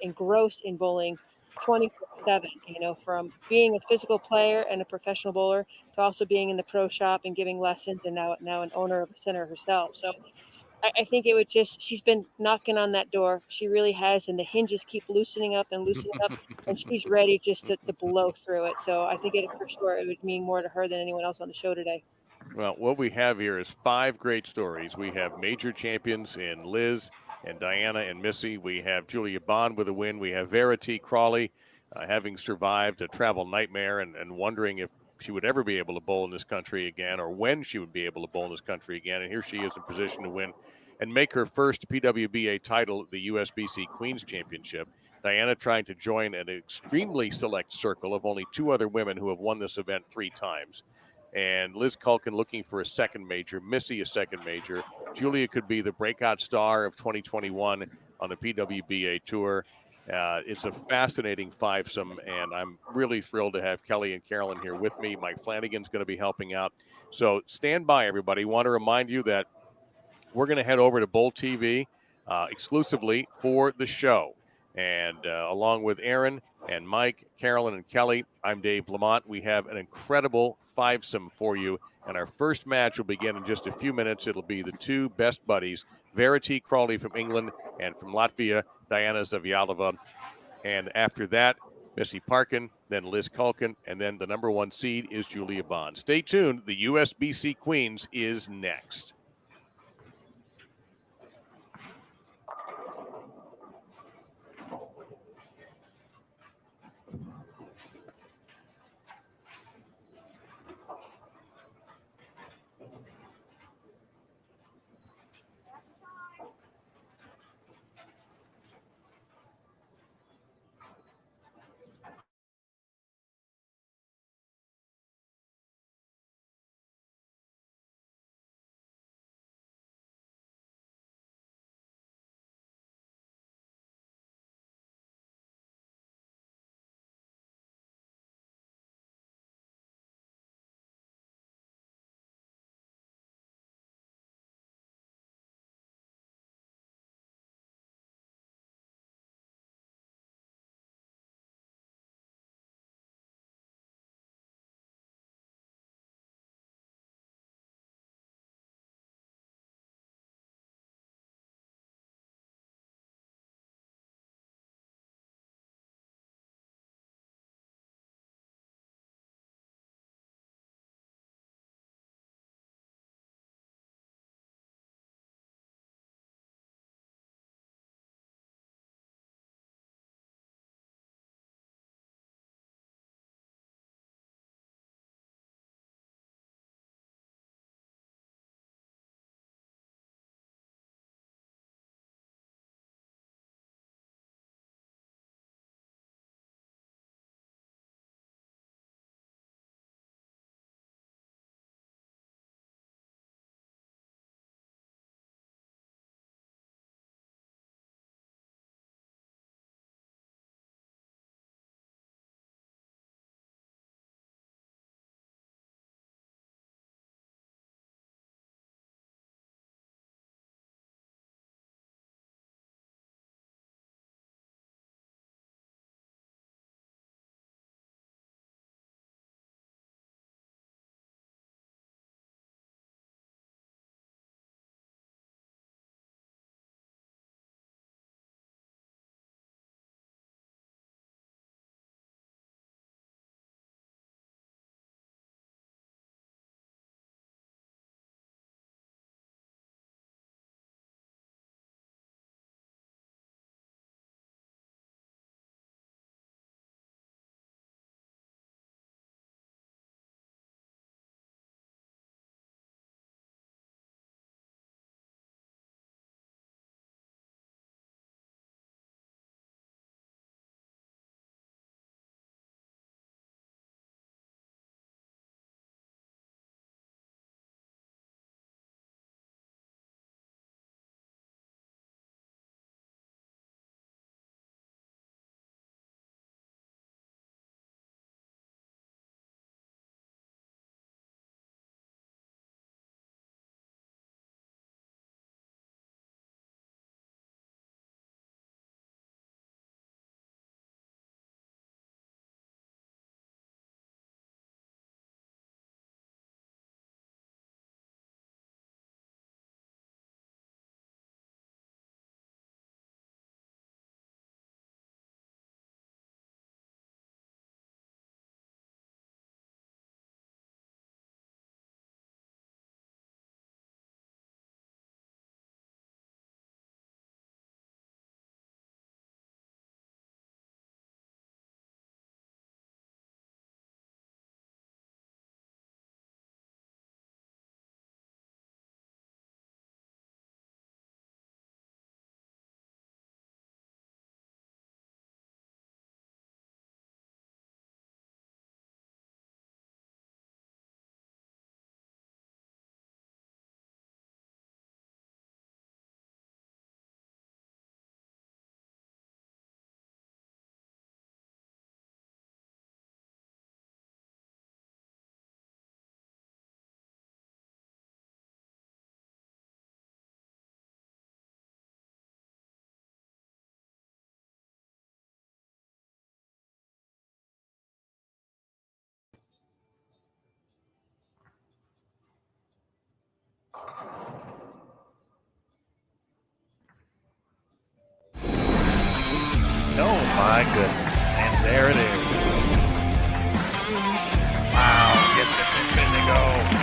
engrossed in bowling 24/7. You know, from being a physical player and a professional bowler to also being in the pro shop and giving lessons, and now an owner of a center herself. So I think it would just, she's been knocking on that door. She really has, and the hinges keep loosening up and loosening up, and she's ready just to blow through it. So I think for sure it would mean more to her than anyone else on the show today. Well, what we have here is 5 great stories. We have major champions in Liz and Diana and Missy. We have Julia Bond with a win. We have Verity Crawley having survived a travel nightmare and wondering if she would ever be able to bowl in this country again, or when she would be able to bowl in this country again. And here she is in position to win and make her first PWBA title, the USBC Queens Championship. Diana trying to join an extremely select circle of only 2 other women who have won this event 3 times. And Liz Culkin looking for a second major, Missy a second major. Julia could be the breakout star of 2021 on the PWBA Tour. It's a fascinating fivesome, and I'm really thrilled to have Kelly and Carolyn here with me. Mike Flanagan's going to be helping out. So stand by, everybody. Want to remind you that we're going to head over to Bowl TV exclusively for the show. And along with Aaron and Mike, Carolyn, and Kelly, I'm Dave Lamont. We have an incredible fivesome for you. And our first match will begin in just a few minutes. It'll be the 2 best buddies, Verity Crawley from England, and from Latvia, Diana Zavjalova. And after that, Missy Parkin, then Liz Culkin, and then the number 1 seed is Julia Bond. Stay tuned. The USBC Queens is next. My goodness. And there it is. Wow. Gets it to spin to go.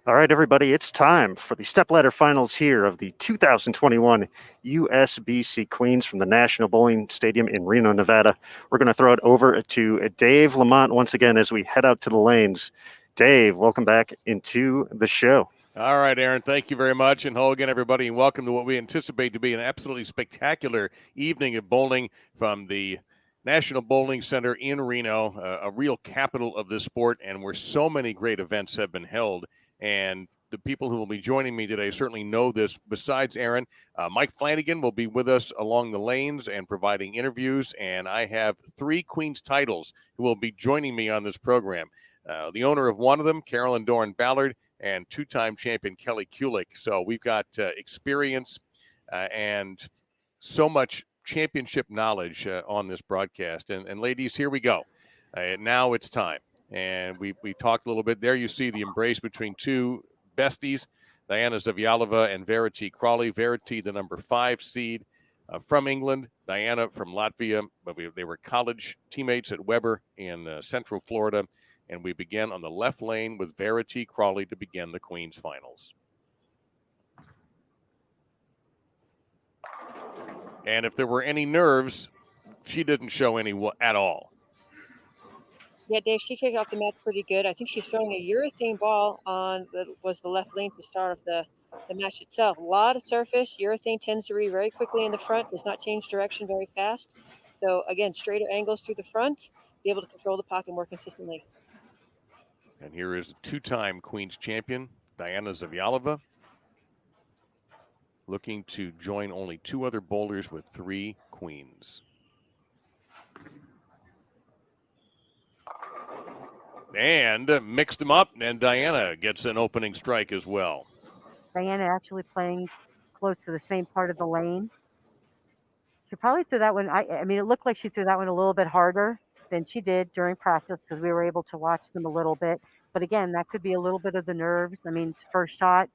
All right, everybody, it's time for the stepladder finals here of the 2021 USBC Queens from the National Bowling Stadium in Reno, Nevada. We're going to throw it over to Dave Lamont once again as we head out to the lanes. Dave, welcome back into the show. All right, Aaron, thank you very much. And hello again, everybody, and welcome to what we anticipate to be an absolutely spectacular evening of bowling from the National Bowling Center in Reno, a real capital of this sport, and where so many great events have been held. And the people who will be joining me today certainly know this. Besides Aaron, Mike Flanagan will be with us along the lanes and providing interviews. And I have 3 Queen's titles who will be joining me on this program. The owner of one of them, Carolyn Doran Ballard, and 2-time champion Kelly Kulik. So we've got experience and so much championship knowledge on this broadcast. And ladies, here we go. Now it's time. And we talked a little bit. There you see the embrace between 2 besties, Diana Zavjalova and Verity Crawley. Verity, the number 5 seed from England. Diana from Latvia. But they were college teammates at Weber in Central Florida. And we begin on the left lane with Verity Crawley to begin the Queen's finals. And if there were any nerves, she didn't show any at all. Yeah, Dave, she kicked off the match pretty good. I think she's throwing a urethane ball on the left lane to start off the match itself. A lot of surface. Urethane tends to read very quickly in the front, does not change direction very fast. So, again, straighter angles through the front, be able to control the pocket more consistently. And here is a 2-time Queen's champion, Diana Zavjalova, looking to join only 2 other bowlers with 3 Queens. And mixed them up, and Diana gets an opening strike as well. Diana actually playing close to the same part of the lane. She probably threw that one. I mean, it looked like she threw that one a little bit harder than she did during practice because we were able to watch them a little bit. But again, that could be a little bit of the nerves. I mean, first shot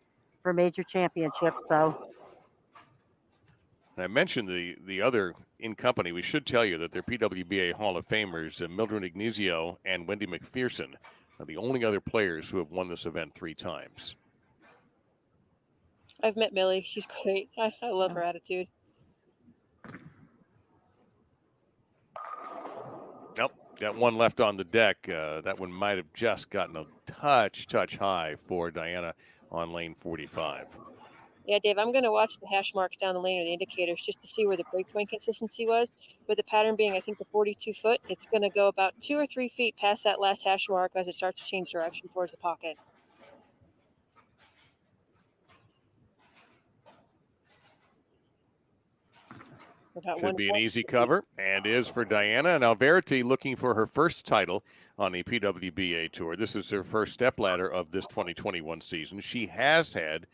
for a major championship. So I mentioned the other in company. We should tell you that they're PWBA Hall of Famers, Mildred Ignizio and Wendy McPherson are the only other players who have won this event 3 times. I've met Millie. She's great. I love her attitude. Nope, got one left on the deck. That one might have just gotten a touch high for Diana on lane 45. Yeah, Dave, I'm going to watch the hash marks down the lane or the indicators just to see where the breakpoint consistency was. With the pattern being, I think, the 42 foot, it's going to go about 2 or 3 feet past that last hash mark as it starts to change direction towards the pocket. Should be an easy cover, and is for Diana. Now, Verity looking for her first title on the PWBA Tour. This is her first stepladder of this 2021 season. She has had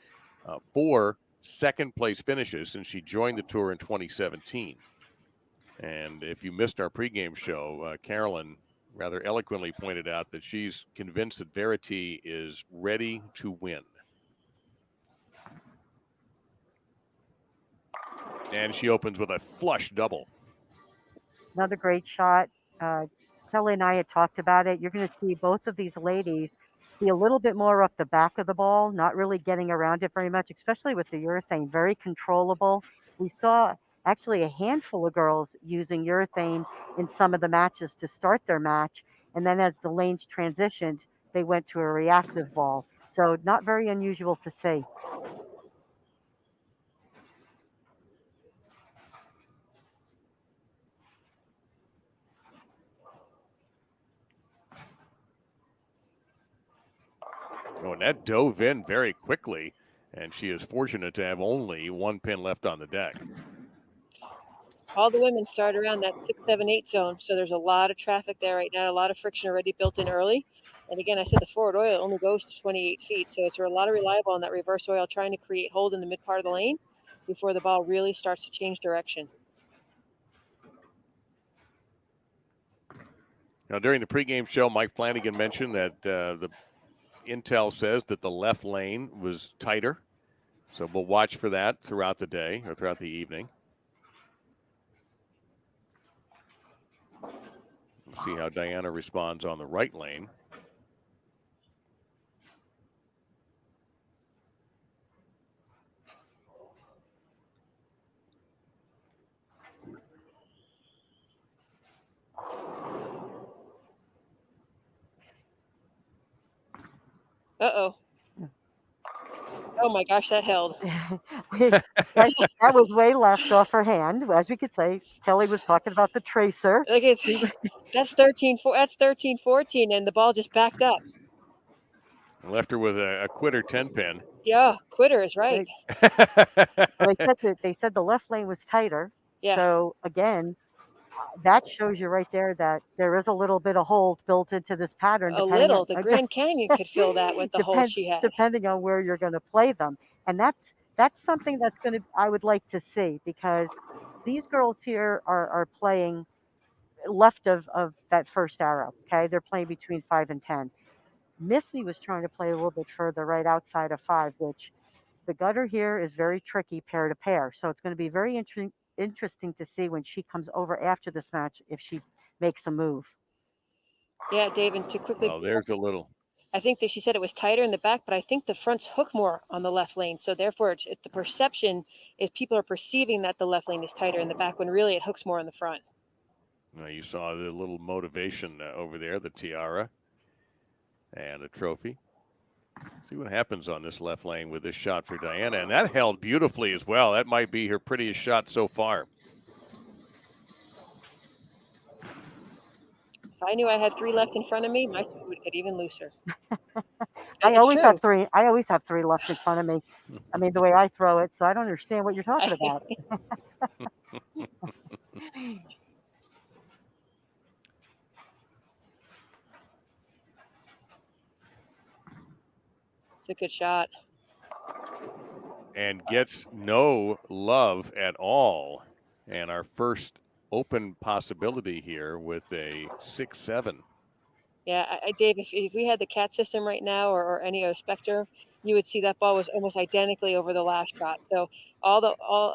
4 second-place finishes since she joined the tour in 2017. And if you missed our pregame show, Carolyn rather eloquently pointed out that she's convinced that Verity is ready to win. And she opens with a flush double. another great shot. Kelly and I had talked about it. You're going to see both of these ladies be a little bit more up the back of the ball, not really getting around it very much, especially with the urethane, very controllable. We saw actually a handful of girls using urethane in some of the matches to start their match. And then as the lanes transitioned, they went to a reactive ball. So not very unusual to see. Oh, and that dove in very quickly, and she is fortunate to have only 1 pin left on the deck. All the women start around that 6, 7, 8 zone. So there's a lot of traffic there right now, a lot of friction already built in early. And again, I said the forward oil only goes to 28 feet. So it's a lot of reliable on that reverse oil trying to create hold in the mid part of the lane before the ball really starts to change direction. Now, during the pregame show, Mike Flanagan mentioned that the intel says that the left lane was tighter. So we'll watch for that throughout the day or throughout the evening. We'll see how Diana responds on the right lane. Uh-oh. Oh my gosh, that held. that was way left off her hand. As we could say, Kelly was talking about the tracer. Look, that's 13-14, and the ball just backed up. Left her with a quitter 10-pin. Yeah, quitter is right. They said the left lane was tighter. Yeah. So again, that shows you right there that there is a little bit of hold built into this pattern. A little. The Grand Canyon could fill that with the hold she had. Depending on where you're going to play them. And that's something that's I would like to see, because these girls here are playing left of that first arrow. Okay. They're playing between 5 and 10. Missy was trying to play a little bit further right outside of 5, which the gutter here is very tricky pair to pair. So it's going to be very interesting to see when she comes over after this match if she makes a move. Yeah, Dave, and to quickly. Oh, there's a little. I think that she said it was tighter in the back, but I think the fronts hook more on the left lane. So therefore, the perception is people are perceiving that the left lane is tighter in the back when really it hooks more in the front. Now you saw the little motivation over there, the tiara and a trophy. See what happens on this left lane with this shot for Diana. And that held beautifully as well. That might be her prettiest shot so far. If I knew I had 3 left in front of me, my swing would get even looser. I always have 3. I always have 3 left in front of me. I mean, the way I throw it, so I don't understand what you're talking about. It's a good shot. And gets no love at all. And our first open possibility here with a 6-7. Yeah, Dave, if we had the CAT system right now or any other Spectre, you would see that ball was almost identically over the last shot. So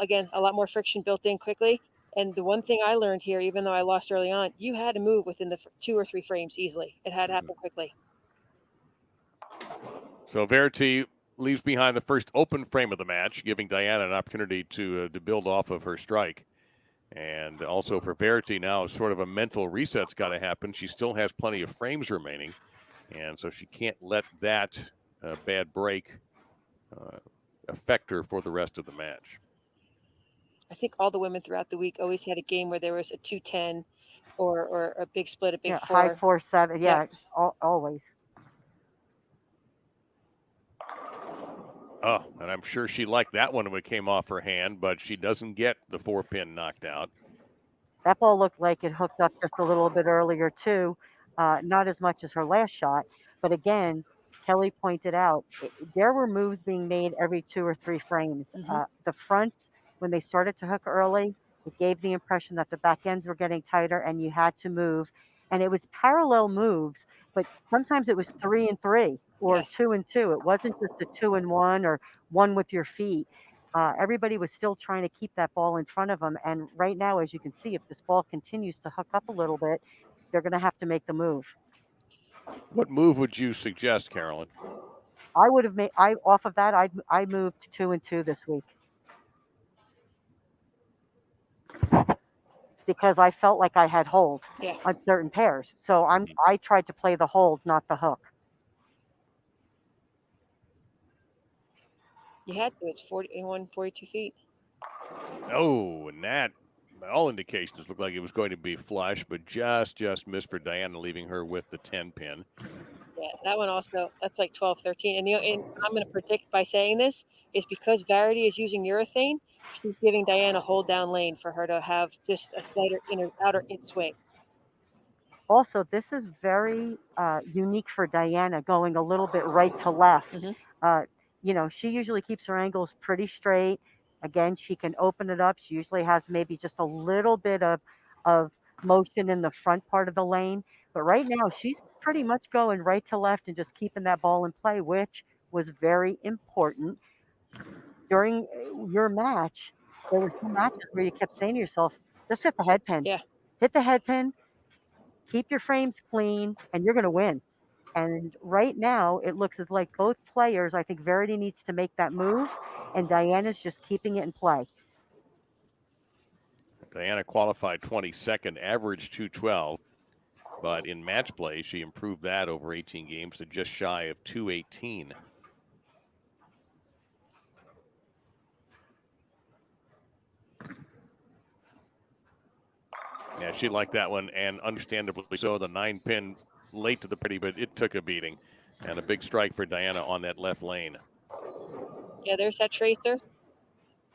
again, a lot more friction built in quickly. And the one thing I learned here, even though I lost early on, you had to move within the 2 or 3 frames easily. It had to happen quickly. So Verity leaves behind the first open frame of the match, giving Diana an opportunity to build off of her strike. And also for Verity now, sort of a mental reset's got to happen. She still has plenty of frames remaining, and so she can't let that bad break affect her for the rest of the match. I think all the women throughout the week always had a game where there was a 2-10 or a big split, a big 4. High 4-7. Yeah, always. Oh, and I'm sure she liked that one when it came off her hand, but she doesn't get the 4-pin knocked out. That ball looked like it hooked up just a little bit earlier, too. Not as much as her last shot. But again, Kelly pointed out, there were moves being made every 2 or 3 frames. Mm-hmm. The fronts, when they started to hook early, it gave the impression that the back ends were getting tighter and you had to move. And it was parallel moves, but sometimes it was 3 and 3 or 2 and 2. It wasn't just a 2 and 1 or 1 with your feet. Everybody was still trying to keep that ball in front of them. And right now, as you can see, if this ball continues to hook up a little bit, they're going to have to make the move. What move would you suggest, Carolyn? I would have off of that, I moved to 2 and 2 this week. Because I felt like I had hold on certain pairs. So I tried to play the hold, not the hook. You had to. It's 42 feet. Oh, and that, by all indications, looked like it was going to be flush, but just missed for Diana, leaving her with the 10-pin. Yeah, that one also, that's like 12, 13. And I'm going to predict by saying this is because Verity is using urethane, she's giving Diana hold down lane for her to have just a slighter outer swing. Also, this is very unique for Diana, going a little bit right to left. She usually keeps her angles pretty straight. Again, she can open it up. She usually has maybe just a little bit of motion in the front part of the lane. But right now, she's pretty much going right to left and just keeping that ball in play, which was very important. During your match, there were some matches where you kept saying to yourself, just hit the head pin. Yeah. Hit the head pin, keep your frames clean, and you're going to win. And right now, it looks as like both players, I think Verity needs to make that move, and Diana's just keeping it in play. Diana qualified 22nd, average 212, but in match play, she improved that over 18 games to just shy of 218. Yeah, she liked that one, and understandably so. The 9-pin late to the party, but it took a beating. And a big strike for Diana on that left lane. Yeah, there's that tracer.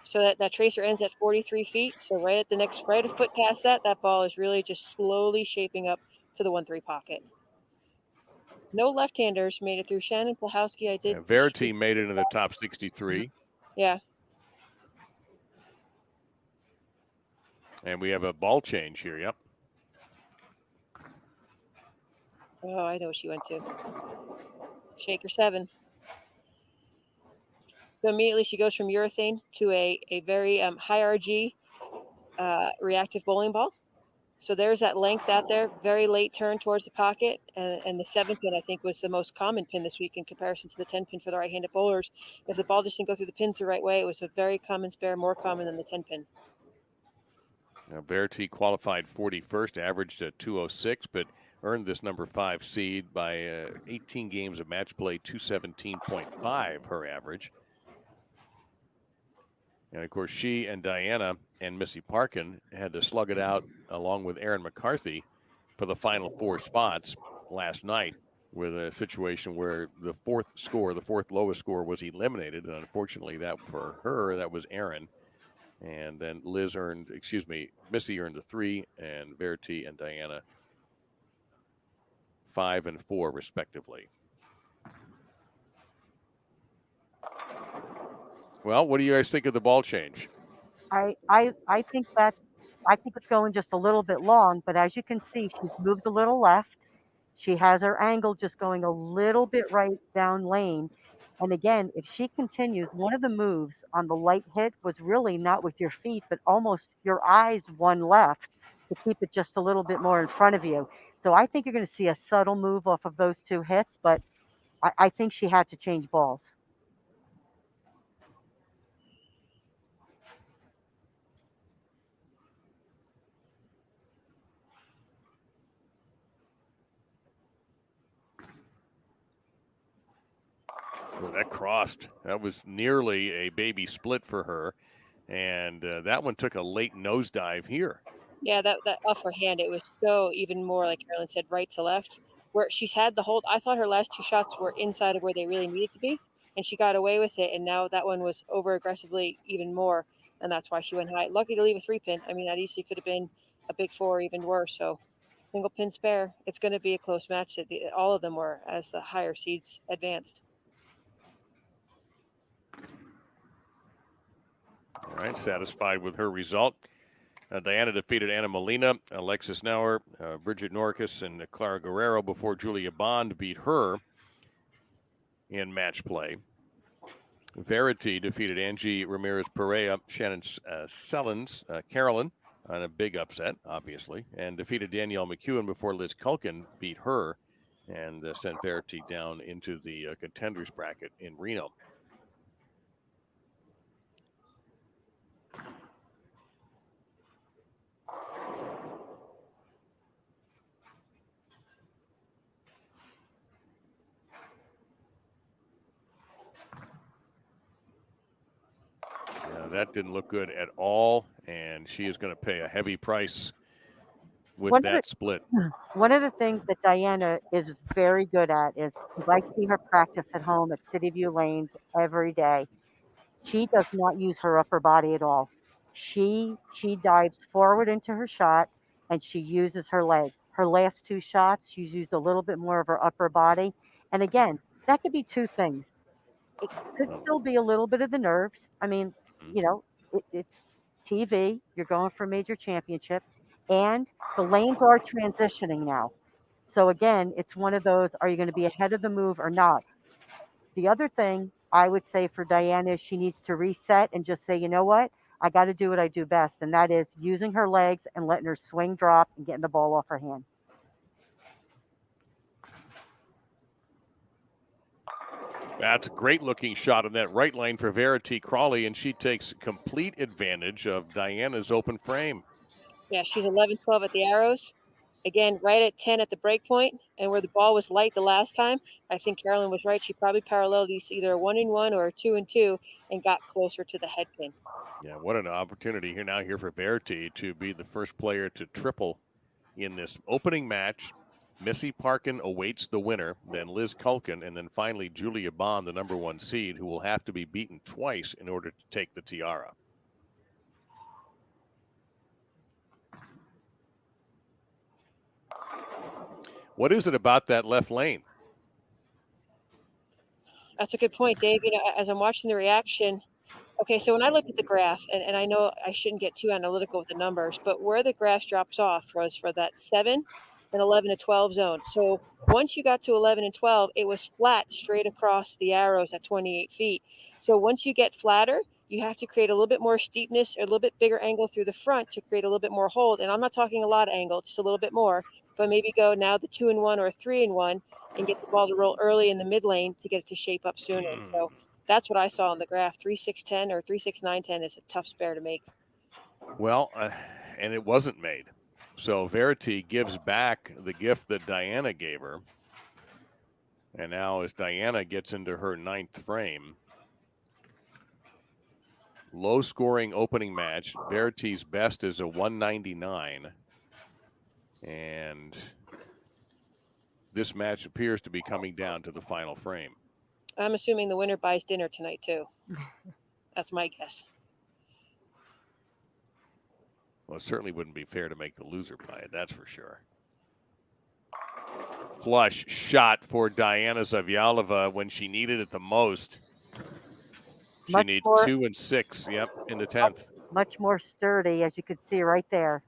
So that tracer ends at 43 feet. So right a foot past that ball is really just slowly shaping up to the 1-3 pocket. No left-handers made it through. Shannon Plahowski, Verity made it in the top 63. Yeah. And we have a ball change here. Yep. Oh, I know what she went to. Shaker 7. So immediately she goes from urethane to a very high RG reactive bowling ball. So there's that length out there, very late turn towards the pocket. And the 7 pin, I think, was the most common pin this week in comparison to the 10 pin for the right-handed bowlers. If the ball just didn't go through the pins the right way, it was a very common spare, more common than the 10 pin. Now, Verity qualified 41st, averaged at 206, but earned this number 5 seed by 18 games of match play, 217.5 her average. And of course, she and Diana and Missy Parkin had to slug it out along with Erin McCarthy for the final 4 spots last night, with a situation where the fourth lowest score was eliminated. And unfortunately, that for her, that was Erin. And then Missy earned a 3, and Verity and Diana 5 and 4 respectively. Well, what do you guys think of the ball change? I think it's going just a little bit long, but as you can see, she's moved a little left. She has her angle just going a little bit right down lane. And again, if she continues, one of the moves on the light hit was really not with your feet, but almost your eyes one left to keep it just a little bit more in front of you. So I think you're going to see a subtle move off of those 2 hits, but I think she had to change balls. Oh, that crossed. That was nearly a baby split for her. And that one took a late nosedive here. Yeah, that off her hand, it was so even more, like Carolyn said, right to left, where she's had the hold. I thought her last 2 shots were inside of where they really needed to be, and she got away with it. And now that one was over aggressively even more, and that's why she went high. Lucky to leave a 3 pin. I mean, that easily could have been a big 4 or even worse. So single pin spare. It's going to be a close match. All of them were as the higher seeds advanced. All right, satisfied with her result. Diana defeated Anna Molina, Alexis Nauer, Bridget Norcus, and Clara Guerrero before Julia Bond beat her in match play. Verity defeated Angie Ramirez-Perea, Shannon Sellens, Carolyn on a big upset, obviously, and defeated Danielle McEwen before Liz Culkin beat her and sent Verity down into the contenders bracket in Reno. That didn't look good at all, and she is going to pay a heavy price with One of that split. One of the things that Diana is very good at is, because I see her practice at home at City View Lanes every day. She does not use her upper body at all. She dives forward into her shot and she uses her legs. Her last two shots, she's used a little bit more of her upper body. And again, that could be two things. It could still be a little bit of the nerves. I mean, you know, it's TV. You're going for a major championship, and the lanes are transitioning now. So again, it's one of those: are you going to be ahead of the move or not? The other thing I would say for Diana is she needs to reset and just say, you know what? I got to do what I do best, and that is using her legs and letting her swing drop and getting the ball off her hand. That's a great looking shot in that right lane for Verity Crawley, and she takes complete advantage of Diana's open frame. Yeah, she's 11-12 at the arrows. Again, right at 10 at the break point, and where the ball was light the last time, I think Carolyn was right. She probably paralleled either a 1-1 or a 2-2 and got closer to the head pin. Yeah, what an opportunity here for Verity to be the first player to triple in this opening match. Missy Parkin awaits the winner, then Liz Culkin, and then finally Julia Bond, the number 1 seed, who will have to be beaten twice in order to take the tiara. What is it about that left lane? That's a good point, Dave. You know, as I'm watching the reaction, okay, so when I looked at the graph, and I know I shouldn't get too analytical with the numbers, but where the graph drops off was for that 7 and 11 to 12 zone. So once you got to 11 and 12, it was flat straight across the arrows at 28 feet. So once you get flatter, you have to create a little bit more steepness or a little bit bigger angle through the front to create a little bit more hold. And I'm not talking a lot of angle, just a little bit more, but maybe go now the 2-1 or 3-1 and get the ball to roll early in the mid lane to get it to shape up sooner. So that's what I saw on the graph. 3-6-10 or 3-6-9-10 is a tough spare to make. Well, and it wasn't made. So Verity gives back the gift that Diana gave her. And now as Diana gets into her 9th frame, low scoring opening match. Verity's best is a 199. And this match appears to be coming down to the final frame. I'm assuming the winner buys dinner tonight too. That's my guess. Well, it certainly wouldn't be fair to make the loser buy it, that's for sure. Flush shot for Diana Zavjalova when she needed it the most. She needs 2 and 6, yep, in the 10th. Much more sturdy, as you could see right there.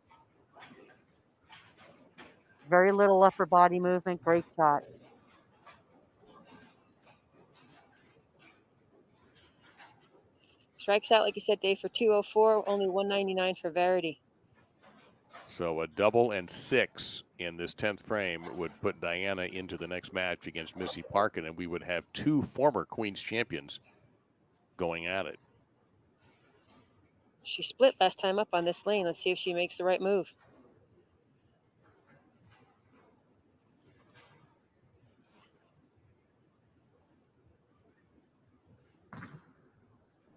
Very little upper body movement, great shot. Strikes out, like you said, Dave, for 204, only 199 for Verity. So a double and 6 in this 10th frame would put Diana into the next match against Missy Parkin, and we would have 2 former Queens champions going at it. She split last time up on this lane. Let's see if she makes the right move.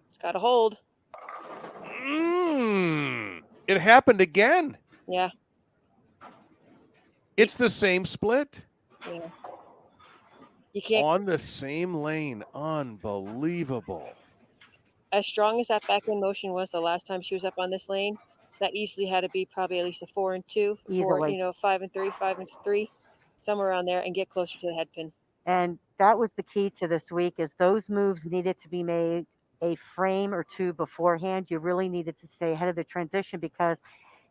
It's got a hold. It happened again. Yeah. It's the same split. Yeah. You can't. On the same lane. Unbelievable. As strong as that backhand motion was the last time she was up on this lane, that easily had to be probably at least a 4 and 2, or 5 and 3, 5 and 3, somewhere around there, and get closer to the head pin. And that was the key to this week, is those moves needed to be made a frame or two beforehand. You really needed to stay ahead of the transition because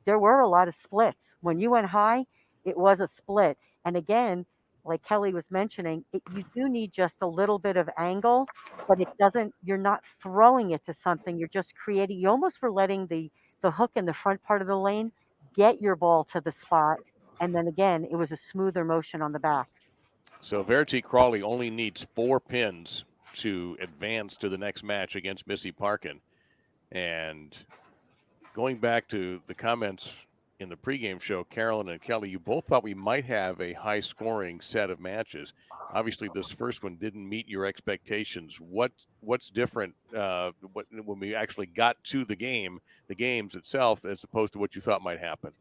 there were a lot of splits. When you went high, it was a split. And again, like Kelly was mentioning, you do need just a little bit of angle, but it doesn't, you're not throwing it to something. You're just creating, you almost were letting the hook in the front part of the lane get your ball to the spot. And then again, it was a smoother motion on the back. So Verity Crawley only needs 4 pins to advance to the next match against Missy Parkin. And going back to the comments in the pregame show, Carolyn and Kelly, you both thought we might have a high-scoring set of matches. Obviously, this first one didn't meet your expectations. What's different when we actually got to the games itself, as opposed to what you thought might happen?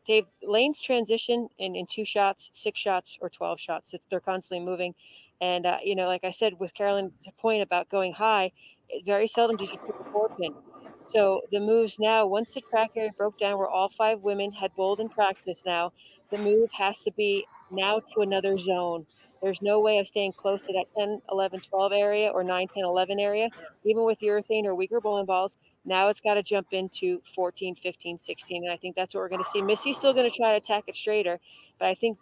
Dave, lanes transition in 2 shots, 6 shots, or 12 shots. They're constantly moving. And, like I said, with Carolyn's point about going high, very seldom did you take a 4-pin. So the moves now, once the track area broke down where all 5 women had bowled in practice now, the move has to be now to another zone. There's no way of staying close to that 10, 11, 12 area or 9, 10, 11 area, even with urethane or weaker bowling balls. Now it's got to jump into 14, 15, 16. And I think that's what we're going to see. Missy's still going to try to attack it straighter, but I think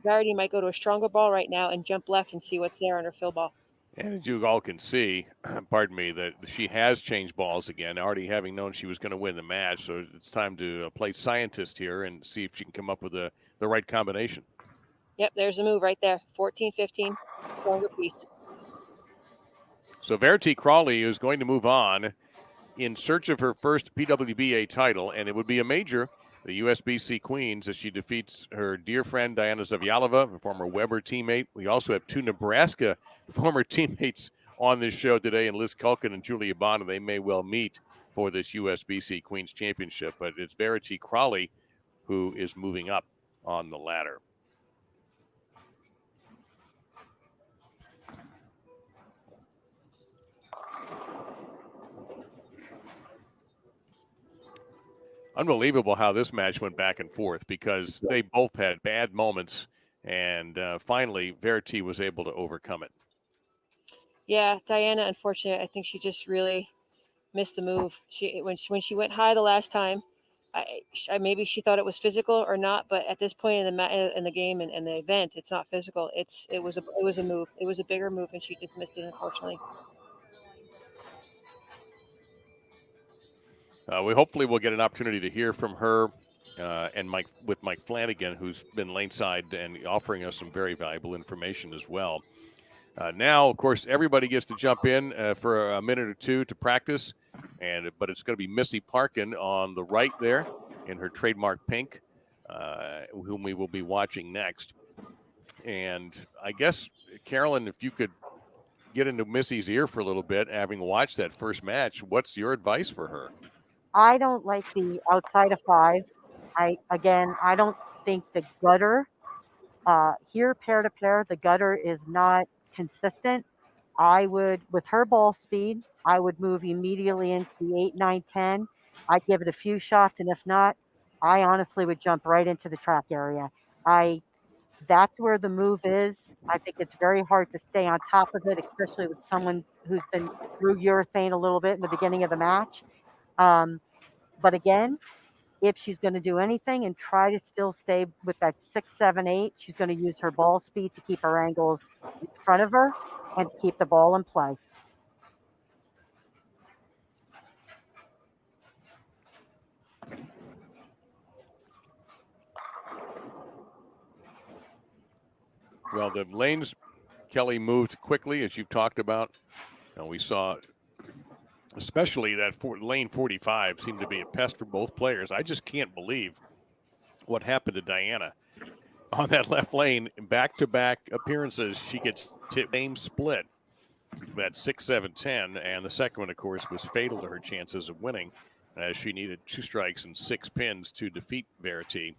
Verity might go to a stronger ball right now and jump left and see what's there on her fill ball. And as you all can see, pardon me, that she has changed balls again, already having known she was going to win the match. So it's time to play scientist here and see if she can come up with the right combination. Yep, there's a move right there. 14, 15, stronger piece. So Verity Crawley is going to move on in search of her first PWBA title, and it would be a major, the USBC Queens, as she defeats her dear friend Diana Zavyalova, a former Weber teammate. We also have 2 Nebraska former teammates on this show today, and Liz Culkin and Julia Bond, and they may well meet for this USBC Queens Championship. But it's Verity Crawley who is moving up on the ladder. Unbelievable how this match went back and forth because they both had bad moments, and finally Verity was able to overcome it. Yeah, Diana, unfortunately, I think she just really missed the move. When she went high the last time, I maybe she thought it was physical or not, but at this point in the game and the event, it's not physical. It was a move. It was a bigger move, and she just missed it, unfortunately. We hopefully will get an opportunity to hear from her and Mike Flanagan, who's been laneside and offering us some very valuable information as well. Now, of course, everybody gets to jump in for a minute or two to practice, but it's going to be Missy Parkin on the right there in her trademark pink, whom we will be watching next. And I guess, Carolyn, if you could get into Missy's ear for a little bit, having watched that first match, what's your advice for her? I don't like the outside of 5. I don't think the gutter here pair to pair, the gutter is not consistent. I would, with her ball speed, I would move immediately into the 8, 9, 10. I'd give it a few shots, and if not, I honestly would jump right into the track area. That's where the move is. I think it's very hard to stay on top of it, especially with someone who's been through urethane a little bit in the beginning of the match. But again, if she's going to do anything and try to still stay with that 6, 7, 8, she's going to use her ball speed to keep her angles in front of her and to keep the ball in play. Well, the lanes, Kelly, moved quickly, as you've talked about. We saw especially that lane 45 seemed to be a pest for both players. I just can't believe what happened to Diana on that left lane. Back-to-back appearances, she gets same split. That 6, 7, 10, and the second one, of course, was fatal to her chances of winning, as she needed 2 strikes and 6 pins to defeat Verity,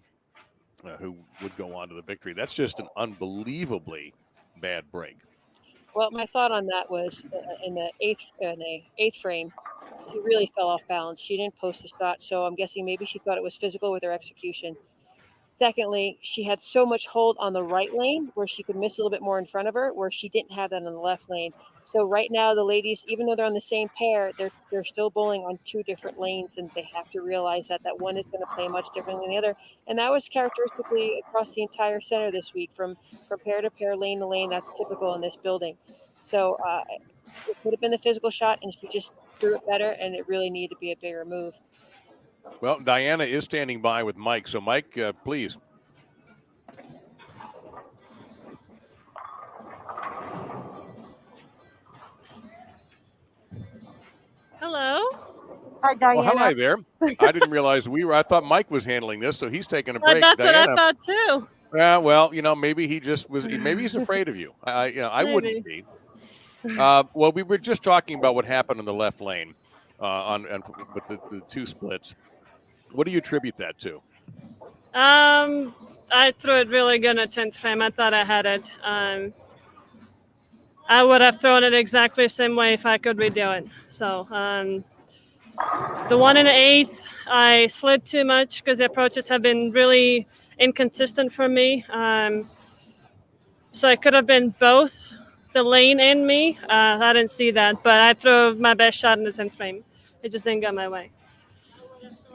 who would go on to the victory. That's just an unbelievably bad break. Well, my thought on that was in the eighth frame, she really fell off balance. She didn't post a shot, so I'm guessing maybe she thought it was physical with her execution. Secondly, she had so much hold on the right lane where she could miss a little bit more in front of her, where she didn't have that on the left lane. So right now, the ladies, even though they're on the same pair, they're still bowling on 2 different lanes, and they have to realize that one is going to play much differently than the other. And that was characteristically across the entire center this week, from pair to pair, lane to lane. That's typical in this building. So it could have been the physical shot, and she just threw it better, and it really needed to be a bigger move. Well, Diana is standing by with Mike. So, Mike, please. Hello. Hi, Diana. Well, hi there. I didn't realize I thought Mike was handling this, so he's taking a break. That's Diana, what I thought too. Yeah, well, maybe he just was. Maybe he's afraid of you. I wouldn't be. Well, we were just talking about what happened in the left lane with the 2 splits. What do you attribute that to? I threw it really good in the 10th frame. I thought I had it. I would have thrown it exactly the same way if I could redo it. So the one in the 8th, I slid too much because the approaches have been really inconsistent for me. So it could have been both the lane and me. I didn't see that, but I threw my best shot in the 10th frame. It just didn't go my way.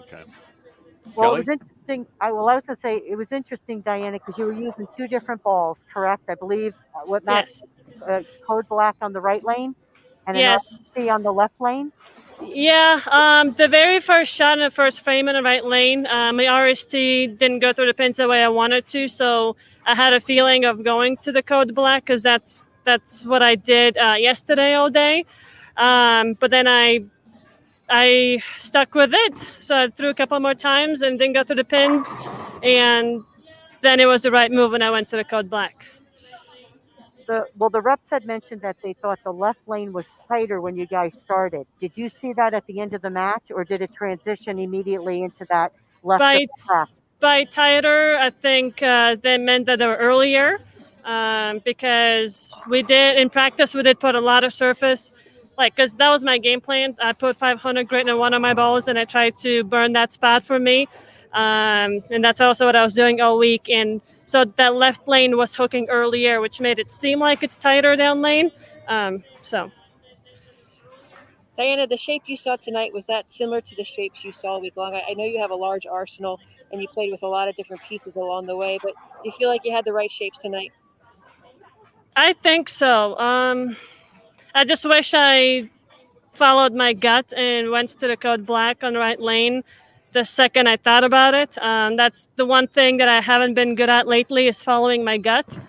Okay. Well, Kelly? it was interesting. I was going to say it was interesting, Diana, because you were using two different balls, correct? I believe what Matt Yes. code black on the right lane, and an Yes. RC on the left lane. Yeah, the very first shot in the first frame in the right lane, my RST didn't go through the pins the way I wanted to, so I had a feeling of going to the code black because that's what I did yesterday all day. But then I stuck with it, so I threw a couple more times and didn't go through the pins, and then it was the right move when I went to the code black. The reps had mentioned that they thought the left lane was tighter when you guys started. Did you see that at the end of the match, or did it transition immediately into that left of By the track? by tighter, I think they meant that they were earlier because we did in practice we did put a lot of surface, like because that was my game plan. I put 500 grit in one of my balls and I tried to burn that spot for me, and that's also what I was doing all week. And so that left lane was hooking earlier, which made it seem like it's tighter down lane. So. Diana, the shape you saw tonight, was that similar to the shapes you saw week long? I know you have a large arsenal and you played with a lot of different pieces along the way, but do you feel like you had the right shapes tonight? I think so. I just wish I followed my gut and went to the code black on the right lane the second I thought about it. That's the one thing that I haven't been good at lately is following my gut.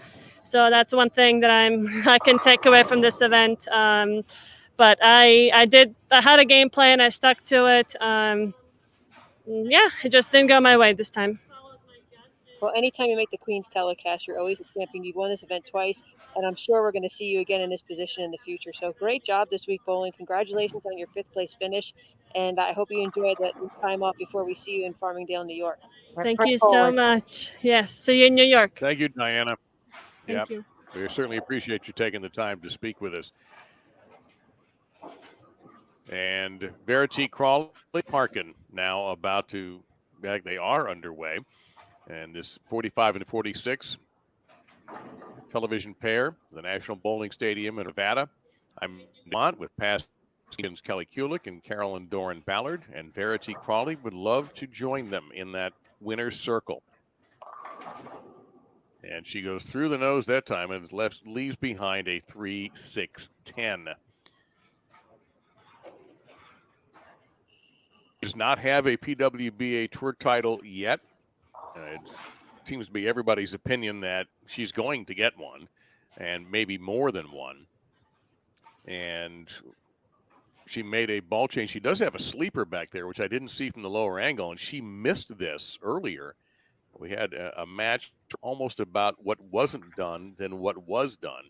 So that's one thing that I can take away from this event. But I had a game plan. I stuck to it. Yeah, it just didn't go my way this time. Well, anytime you make the Queen's telecast, you're always a champion. You've won this event twice, and I'm sure we're going to see you again in this position in the future. So great job this week, bowling. Congratulations on your 5th place finish, and I hope you enjoy the time off before we see you in Farmingdale, New York. Thank you so much. Yes, see you in New York. Thank you, Diana. Thank you. We certainly appreciate you taking the time to speak with us. And Verity Crawley Parkin now about to, they are underway. And this 45 and 46 television pair, the National Bowling Stadium in Nevada. I'm on with past champions Kelly Kulick and Carolyn Doran Ballard, and Verity Crawley would love to join them in that winner's circle. And she goes through the nose that time and leaves behind a 3-6-10. Does not have a PWBA Tour title yet. It seems to be everybody's opinion that she's going to get one, and maybe more than one. And she made a ball change. She does have a sleeper back there, which I didn't see from the lower angle, and she missed this earlier. We had a match almost about what wasn't done than what was done.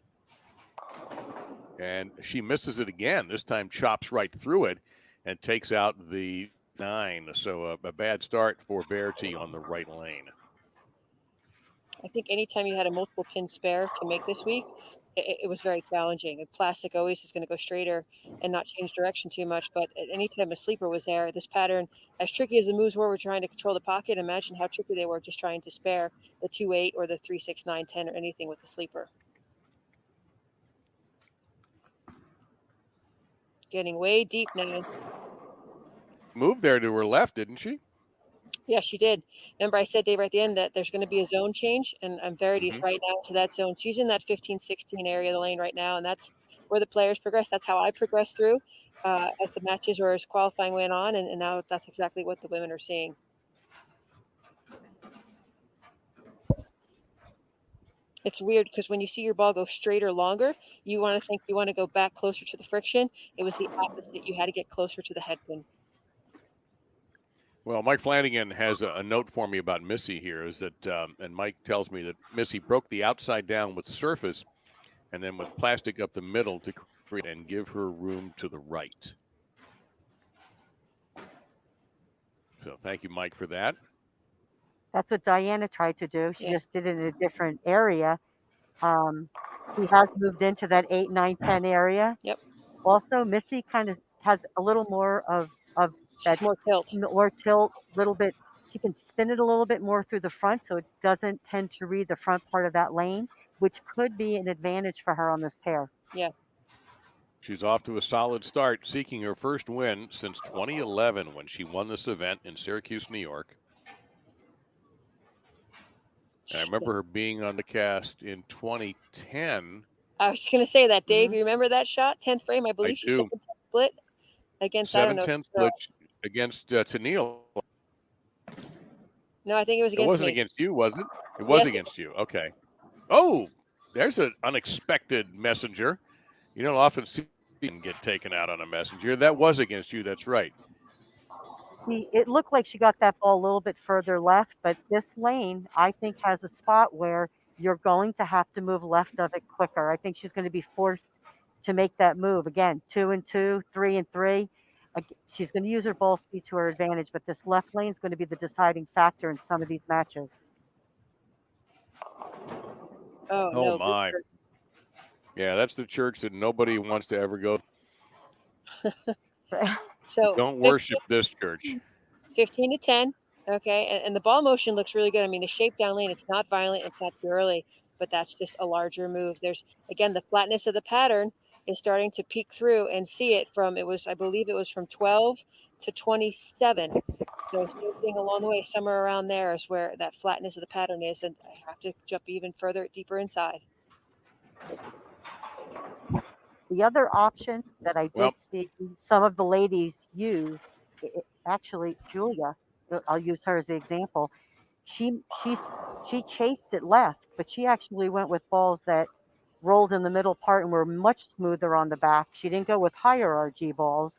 And she misses it again. This time chops right through it and takes out the 9. So a bad start for Verity on the right lane. I think anytime you had a multiple pin spare to make this week, it was very challenging. And plastic always is going to go straighter and not change direction too much. But at any time a sleeper was there, this pattern, as tricky as the moves were trying to control the pocket, imagine how tricky they were just trying to spare the 2-8 or the 3-6-9-10 or anything with the sleeper. Getting way deep now. Moved there to her left, didn't she? Yeah, she did. Remember, I said, Dave, right at the end that there's going to be a zone change, and Verity's right now to that zone. She's in that 15-16 area of the lane right now, and that's where the players progress. That's how I progressed through as the matches or as qualifying went on, and now that's exactly what the women are seeing. It's weird because when you see your ball go straighter longer, you want to think you want to go back closer to the friction. It was the opposite. You had to get closer to the head pin. Well, Mike Flanagan has a note for me about Missy here is that, and Mike tells me that Missy broke the outside down with surface and then with plastic up the middle to create and give her room to the right. So thank you, Mike, for that. That's what Diana tried to do. She Yeah. just did it in a different area. He has moved into that 8, 9, 10 area. Yep. Also, Missy kind of has a little more of that She's more tilt. or tilt, little bit. She can spin it a little bit more through the front, so it doesn't tend to read the front part of that lane, which could be an advantage for her on this pair. Yeah. She's off to a solid start, seeking her first win since 2011 when she won this event in Syracuse, New York. And I remember her being on the cast in 2010. I was going to say that, Dave. You remember that shot? 10th frame, I believe. She 7-10 split against, I don't know. 7-10 split against Tennille. No, I think it was against It wasn't me. against you, was it? It was Yes. against you. Okay. Oh, there's an unexpected messenger. You don't often see him get taken out on a messenger. That was against you. That's right. It looked like she got that ball a little bit further left, but this lane, I think, has a spot where you're going to have to move left of it quicker. I think she's going to be forced to make that move. Again, 2 and 2, 3 and 3. She's going to use her ball speed to her advantage, but this left lane is going to be the deciding factor in some of these matches. Oh, Oh, no. my. Yeah, that's the church that nobody wants to ever go. So Don't worship this church. 15 to 10. Okay. And the ball motion looks really good. I mean, the shape down lane, it's not violent, it's not too early, but that's just a larger move. There's, again, the flatness of the pattern is starting to peek through and see it from, I believe it was from 12 to 27. So same thing along the way, somewhere around there is where that flatness of the pattern is. And I have to jump even further, deeper inside. The other option that I did see some of the ladies use, actually Julia, I'll use her as the example. She chased it left, but she actually went with balls that rolled in the middle part and were much smoother on the back. She didn't go with higher RG balls.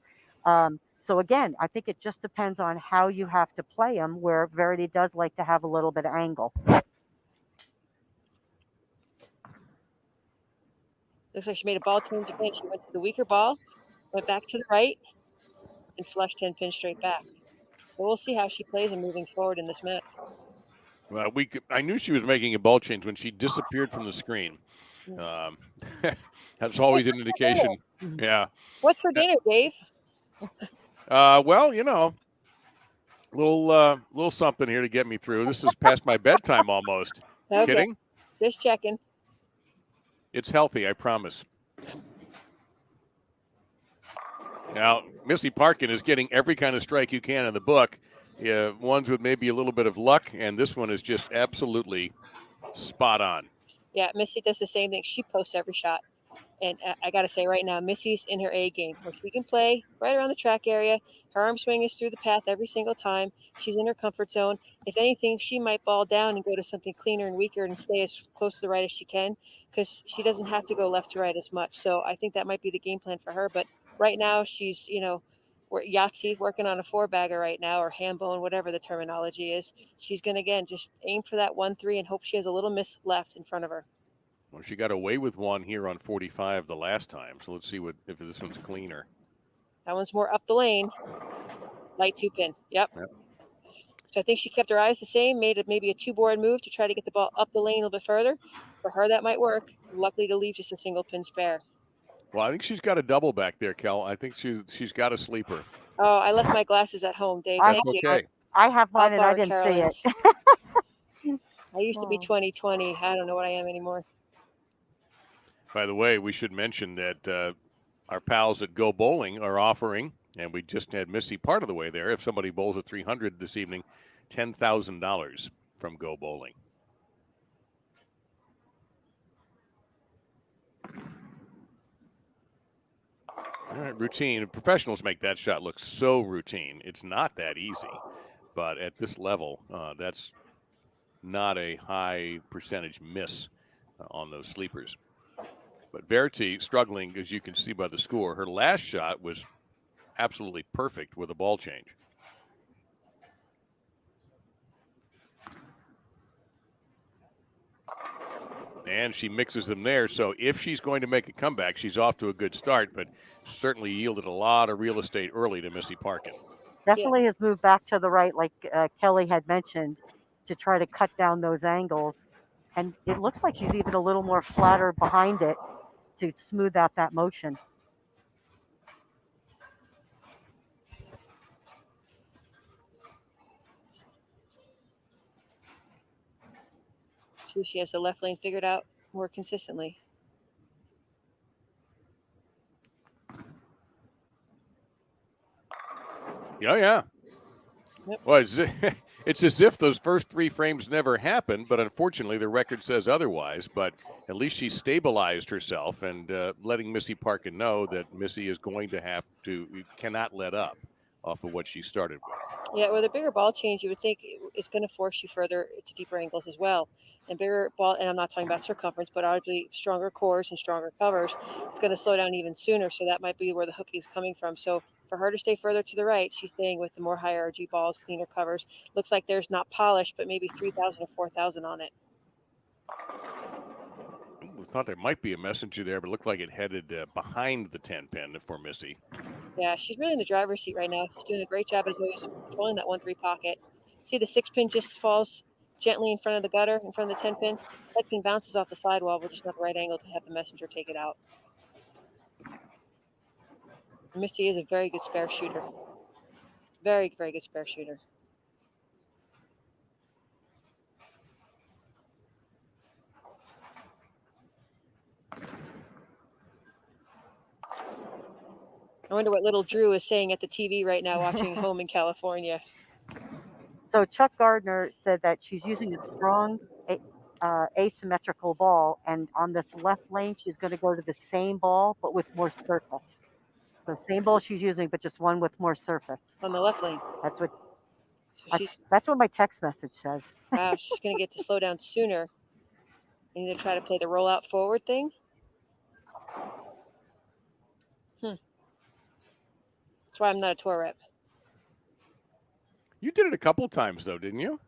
So again, I think it just depends on how you have to play them, where Verity does like to have a little bit of angle. Looks like she made a ball change again. She went to the weaker ball, went back to the right, and flushed 10 pins straight back. So we'll see how she plays and moving forward in this match. Well, I knew she was making a ball change when she disappeared from the screen. That's always an indication. Yeah. What's for dinner, Dave? Well, you know, little something here to get me through. This is past my bedtime almost. Okay. Kidding? Just checking. It's healthy, I promise. Now, Missy Parkin is getting every kind of strike you can in the book. Ones with maybe a little bit of luck, and this one is just absolutely spot on. Yeah, Missy does the same thing. She posts every shot. And I got to say right now, Missy's in her A game, where she can play right around the track area. Her arm swing is through the path every single time. She's in her comfort zone. If anything, she might ball down and go to something cleaner and weaker and stay as close to the right as she can, because she doesn't have to go left to right as much. So I think that might be the game plan for her. But right now, she's, we're Yahtzee, working on a 4-bagger right now, or hambone, whatever the terminology is. She's going to, again, just aim for that 1-3 and hope she has a little miss left in front of her. Well, she got away with one here on 45 the last time, so let's see if this one's cleaner. That one's more up the lane. Light 2-pin. Yep. So I think she kept her eyes the same, made maybe a 2-board move to try to get the ball up the lane a little bit further. For her, that might work. Luckily to leave just a single pin spare. Well, I think she's got a double back there, Kel. I think she's got a sleeper. Oh, I left my glasses at home, Dave. That's Thank okay. you. I have mine and I borrow didn't see Carolyn's. it. I used to be 20/20. I don't know what I am anymore. By the way, we should mention that our pals at Go Bowling are offering, and we just had Missy part of the way there, if somebody bowls a 300 this evening, $10,000 from Go Bowling. All right, routine. Professionals make that shot look so routine. It's not that easy, but at this level, that's not a high percentage miss on those sleepers. But Verity struggling, as you can see by the score. Her last shot was absolutely perfect with a ball change. And she mixes them there. So if she's going to make a comeback, she's off to a good start, but certainly yielded a lot of real estate early to Missy Parkin. Definitely has moved back to the right, like Kelly had mentioned. to try to cut down those angles. And it looks like she's even a little more flatter behind it to smooth out that motion. See if she has the left lane figured out more consistently. Yeah. Yep. Well, it's as if those first 3 frames never happened, but unfortunately the record says otherwise. But at least she stabilized herself and letting Missy Parkin know that Missy is going to cannot let up off of what she started with. Yeah, with a bigger ball change, you would think it's going to force you further to deeper angles as well. And bigger ball, and I'm not talking about circumference, but obviously stronger cores and stronger covers, it's going to slow down even sooner. So that might be where the hooking is coming from. So for her to stay further to the right, she's staying with the more higher RG balls, cleaner covers. Looks like there's not polished, but maybe 3,000 or 4,000 on it. We thought there might be a messenger there, but it looked like it headed behind the 10 pin for Missy. Yeah, she's really in the driver's seat right now. She's doing a great job as always controlling that 1-3 pocket. See the 6 pin just falls gently in front of the gutter, in front of the 10 pin. That pin bounces off the sidewall, but just not the right angle to have the messenger take it out. Missy is a very good spare shooter. Very, very good spare shooter. I wonder what little Drew is saying at the TV right now, watching home in California. So Chuck Gardner said that she's using a strong asymmetrical ball, and on this left lane, she's going to go to the same ball, but with more surface. The same ball she's using, but just one with more surface. On the left lane. That's what. So that's what my text message says. Wow, she's going to get to slow down sooner. You need to try to play the rollout forward thing. That's why I'm not a tour rep. You did it a couple times, though, didn't you?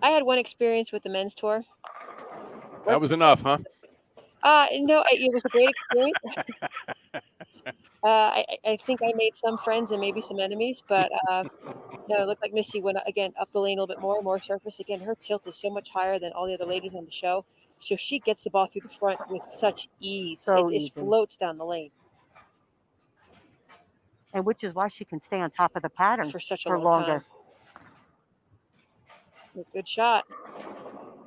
I had one experience with the men's tour. That was enough, huh? No, it was a great experience. I think I made some friends and maybe some enemies, but no, it looked like Missy went again up the lane a little bit more surface. Again, her tilt is so much higher than all the other ladies on the show. So she gets the ball through the front with such ease. It floats down the lane. And which is why she can stay on top of the pattern for such a for long longer. Time. Good shot.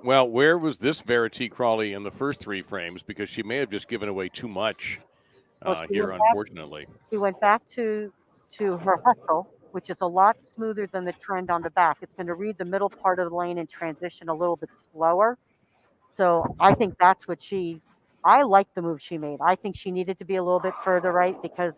Well, where was this Verity Crawley in the first 3 frames? Because she may have just given away too much here, unfortunately. She went back to her hustle, which is a lot smoother than the trend on the back. It's going to read the middle part of the lane and transition a little bit slower. So I think that's what I like the move she made. I think she needed to be a little bit further right, because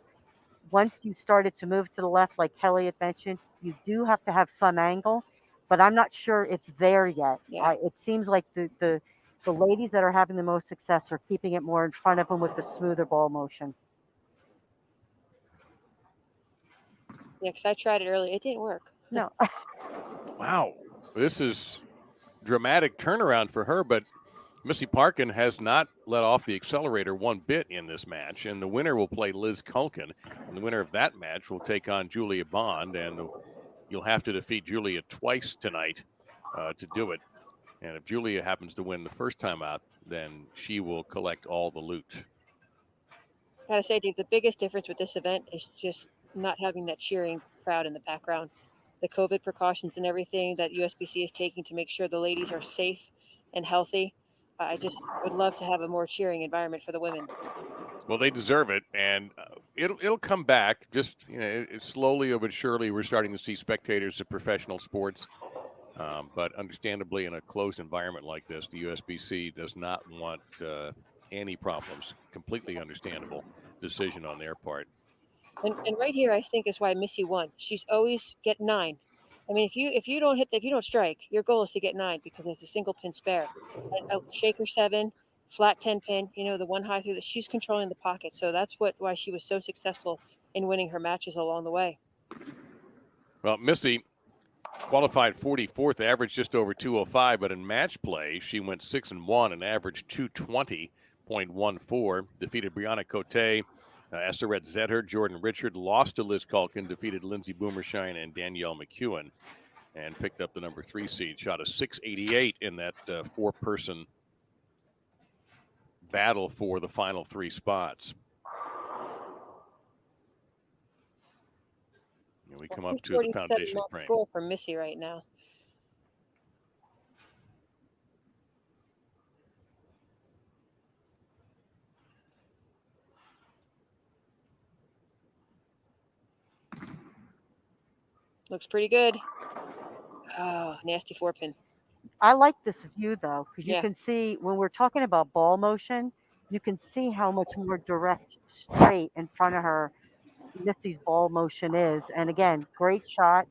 once you started to move to the left, like Kelly had mentioned, you do have to have some angle, but I'm not sure it's there yet. Yeah. It seems like the ladies that are having the most success are keeping it more in front of them with the smoother ball motion. Yeah, because I tried it earlier. It didn't work. No. Wow. This is dramatic turnaround for her, but Missy Parkin has not let off the accelerator one bit in this match, and the winner will play Liz Culkin, and the winner of that match will take on Julia Bond, and you'll have to defeat Julia twice tonight to do it. And if Julia happens to win the first time out, then she will collect all the loot. I gotta say, Dave, the biggest difference with this event is just not having that cheering crowd in the background. The COVID precautions and everything that USBC is taking to make sure the ladies are safe and healthy. I just would love to have a more cheering environment for the women. Well, they deserve it, and it'll come back. Just slowly but surely, we're starting to see spectators of professional sports. But understandably, in a closed environment like this, the USBC does not want any problems. Completely understandable decision on their part. And right here, I think is why Missy won. She's always get 9. I mean, if you don't strike, your goal is to get 9 because it's a single pin spare. A shaker 7, flat 10 pin. The one high through she's controlling the pocket. So that's why she was so successful in winning her matches along the way. Well, Missy qualified 44th, averaged just over 205, but in match play, she went 6-1 and averaged 220.14. Defeated Brianna Cote, Esseret Zedher, Jordan Richard, lost to Liz Culkin, defeated Lindsay Boomershine and Danielle McEwen. and picked up the number 3 seed. Shot a 688 in that 4-person battle for the final 3 spots. And we come up to the foundation frame. Score for Missy right now. Looks pretty good. Oh, nasty 4-pin. I like this view though, because you Yeah. can see when we're talking about ball motion, you can see how much more direct, straight in front of her Missy's ball motion is. And again, great shot.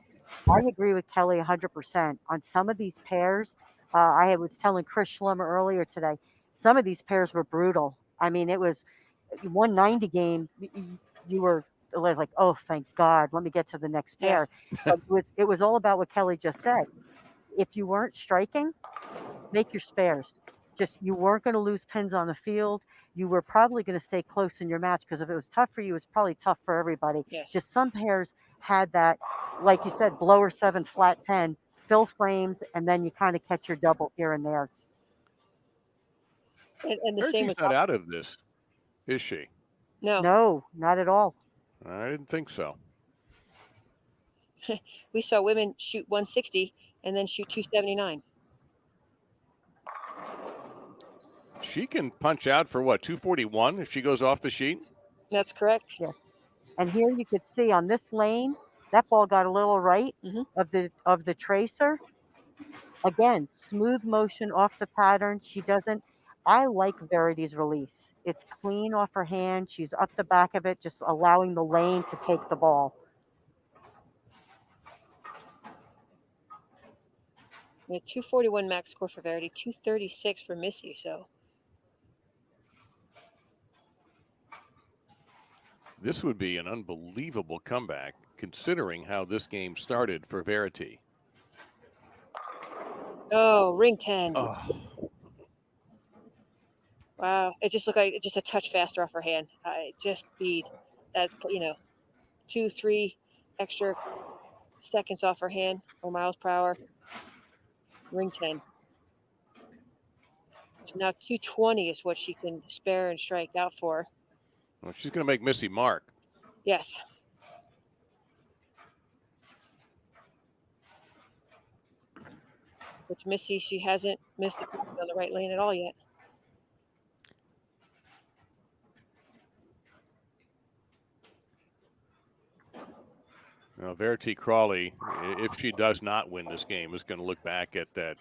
I agree with Kelly 100% on some of these pairs. I was telling Chris Schlemmer earlier today, some of these pairs were brutal. I mean, it was 190 game. You were like, oh, thank God, let me get to the next pair. But it was all about what Kelly just said. If you weren't striking, make your spares. Just you weren't going to lose pins on the field. You were probably going to stay close in your match, because if it was tough for you, it's probably tough for everybody. Yes. Just some pairs had that, like you said, blower 7, flat 10, fill frames, and then you kind of catch your double here and there. And the same She's with not out of this, is she? No, not at all. I didn't think so. We saw women shoot 160 and then shoot 279. She can punch out for what, 241 if she goes off the sheet? That's correct. Yeah. And here you could see on this lane, that ball got a little right of the tracer. Again, smooth motion off the pattern. She doesn't. I like Verity's release. It's clean off her hand. She's up the back of it, just allowing the lane to take the ball. Yeah, 241 max score for Verity, 236 for Missy. So this would be an unbelievable comeback considering how this game started for Verity. Oh, ring 10. Oh. Wow. It just looked like just a touch faster off her hand. Just speed. That's, 2-3 extra seconds off her hand or miles per hour. Ring 10. So now 220 is what she can spare and strike out for. Well, she's going to make Missy mark. Yes. Which Missy, she hasn't missed the on the right lane at all yet. Now, Verity Crawley, if she does not win this game, is going to look back at that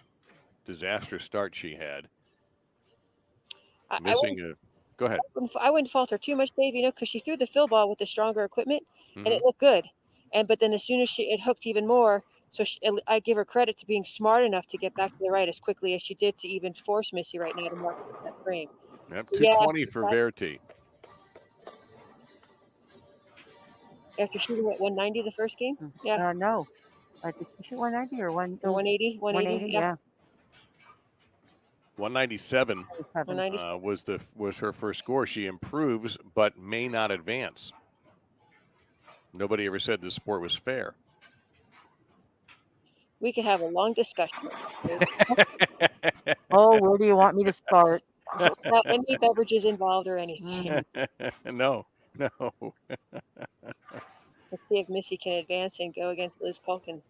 disastrous start she had. Go ahead. I wouldn't fault her too much, Dave, because she threw the fill ball with the stronger equipment, and it looked good. But then as soon as it hooked even more, so I give her credit to being smart enough to get back to the right as quickly as she did to even force Missy right now to mark that frame. Yep, 220 for Verity. After shooting at 190 the first game? Yeah. No. I think she shoot 190 or 180? 180, yeah. 197 was her first score. She improves, but may not advance. Nobody ever said this sport was fair. We could have a long discussion. Oh, where do you want me to start? Without any beverages involved or anything. No. Let's see if Missy can advance and go against Liz Culkin.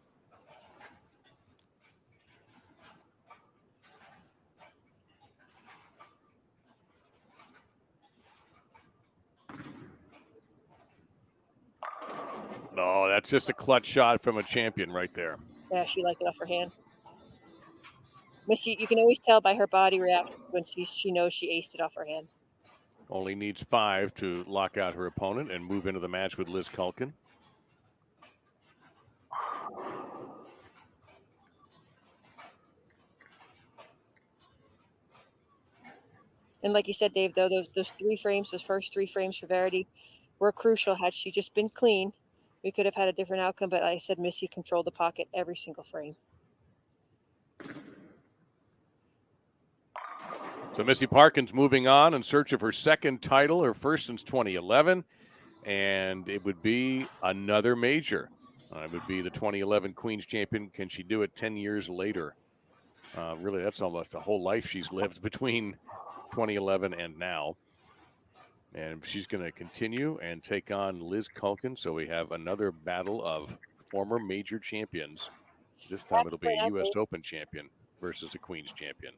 No, that's just a clutch shot from a champion right there. Yeah, she liked it off her hand. Missy, you can always tell by her body reaction when she knows she aced it off her hand. Only needs 5 to lock out her opponent and move into the match with Liz Culkin. And like you said, Dave, though, those 3 frames, those first 3 frames for Verity were crucial. Had she just been clean, we could have had a different outcome. But like I said, Missy controlled the pocket every single frame. So Missy Parkins moving on in search of her second title, her first since 2011, and it would be another major. It would be the 2011 Queens champion. Can she do it 10 years later? Really, that's almost a whole life she's lived between 2011 and now. And she's going to continue and take on Liz Culkin. So we have another battle of former major champions. This time it'll be a U.S. Open champion versus a Queens champion.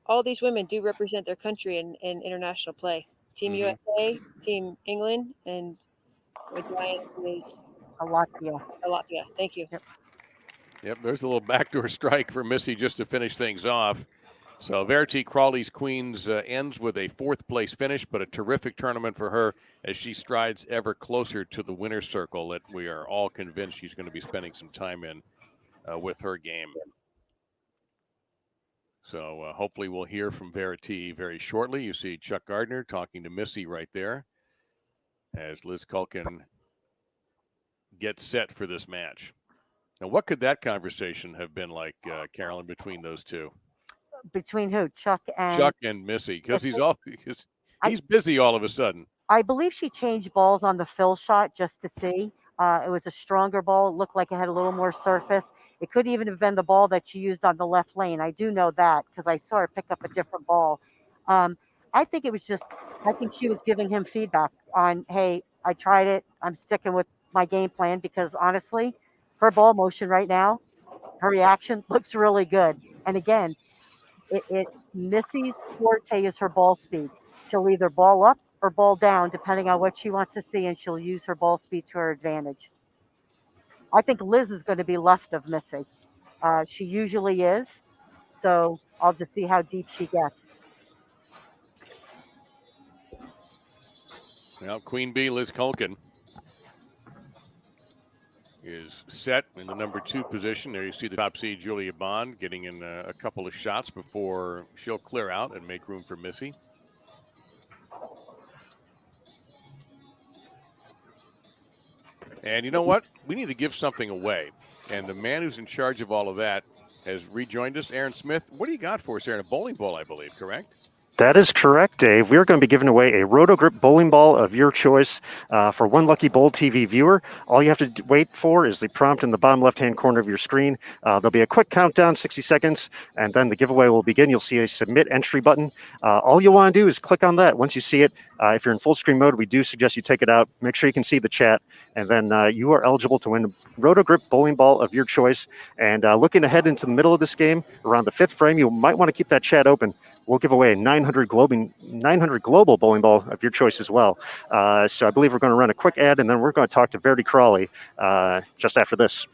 All these women do represent their country in international play. Team USA, Team England, and Diane is Latvia. Latvia. Thank you. Yep, there's a little backdoor strike for Missy just to finish things off. So Verity Crawley's Queens ends with a 4th place finish, but a terrific tournament for her as she strides ever closer to the winner's circle that we are all convinced she's going to be spending some time in with her game. So hopefully we'll hear from Verity very shortly. You see Chuck Gardner talking to Missy right there as Liz Culkin gets set for this match. Now, what could that conversation have been like, Carolyn, between those two? Between who? Chuck and Missy, because he's busy all of a sudden. I believe she changed balls on the fill shot just to see. It was a stronger ball. It looked like it had a little more surface. It could even have been the ball that she used on the left lane. I do know that because I saw her pick up a different ball. I think she was giving him feedback on, hey, I tried it. I'm sticking with my game plan because honestly, her ball motion right now, her reaction looks really good. And again, Missy's forte is her ball speed. She'll either ball up or ball down, depending on what she wants to see, and she'll use her ball speed to her advantage. I think Liz is going to be left of Missy. She usually is, so I'll just see how deep she gets. Now, Queen Bee, Liz Culkin, is set in the number 2 position. There you see the top seed, Julia Bond, getting in a couple of shots before she'll clear out and make room for Missy. And you know what? We need to give something away. And the man who's in charge of all of that has rejoined us, Aaron Smith. What do you got for us, Aaron? A bowling ball, I believe, correct? That is correct, Dave. We're going to be giving away a Roto-Grip bowling ball of your choice for one lucky Bowl TV viewer. All you have to wait for is the prompt in the bottom left-hand corner of your screen. There'll be a quick countdown, 60 seconds, and then the giveaway will begin. You'll see a submit entry button. All you want to do is click on that. Once you see it, if you're in full screen mode, we do suggest you take it out. Make sure you can see the chat, and then you are eligible to win a Roto-Grip bowling ball of your choice. And looking ahead into the middle of this game, around the 5th frame, you might want to keep that chat open. We'll give away a 900 global bowling ball of your choice as well. So I believe we're going to run a quick ad, and then we're going to talk to Verity Crawley just after this.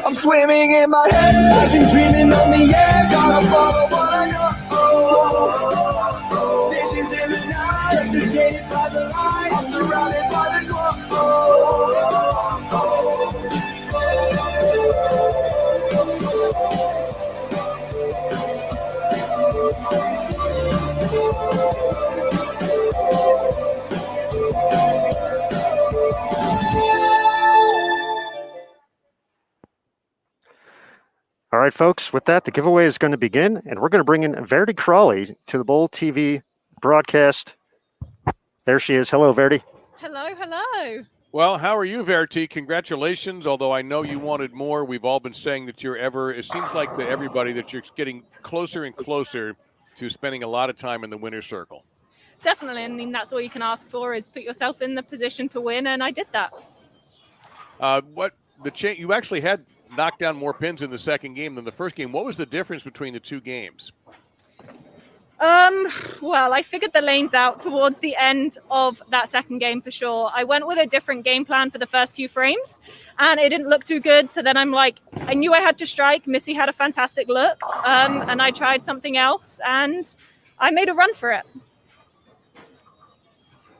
I'm swimming in my head, I've been dreaming on the air, gotta follow what I know. Visions in the night, captivated by the light, I'm surrounded by the glow. All right, folks, with that, the giveaway is going to begin, and we're going to bring in Verity Crawley to the Bowl TV broadcast. There she is. Hello, Verity. Hello. Well, how are you, Verity? Congratulations. Although I know you wanted more, we've all been saying that it seems like to everybody that you're getting closer and closer to spending a lot of time in the winner's circle. Definitely. I mean, that's all you can ask for is put yourself in the position to win, and I did that. You actually had knocked down more pins in the second game than the first game. What was the difference between the two games? Well, I figured the lanes out towards the end of that second game for sure. I went with a different game plan for the first few frames, and it didn't look too good. So then I'm like, I knew I had to strike. Missy had a fantastic look, and I tried something else, and I made a run for it.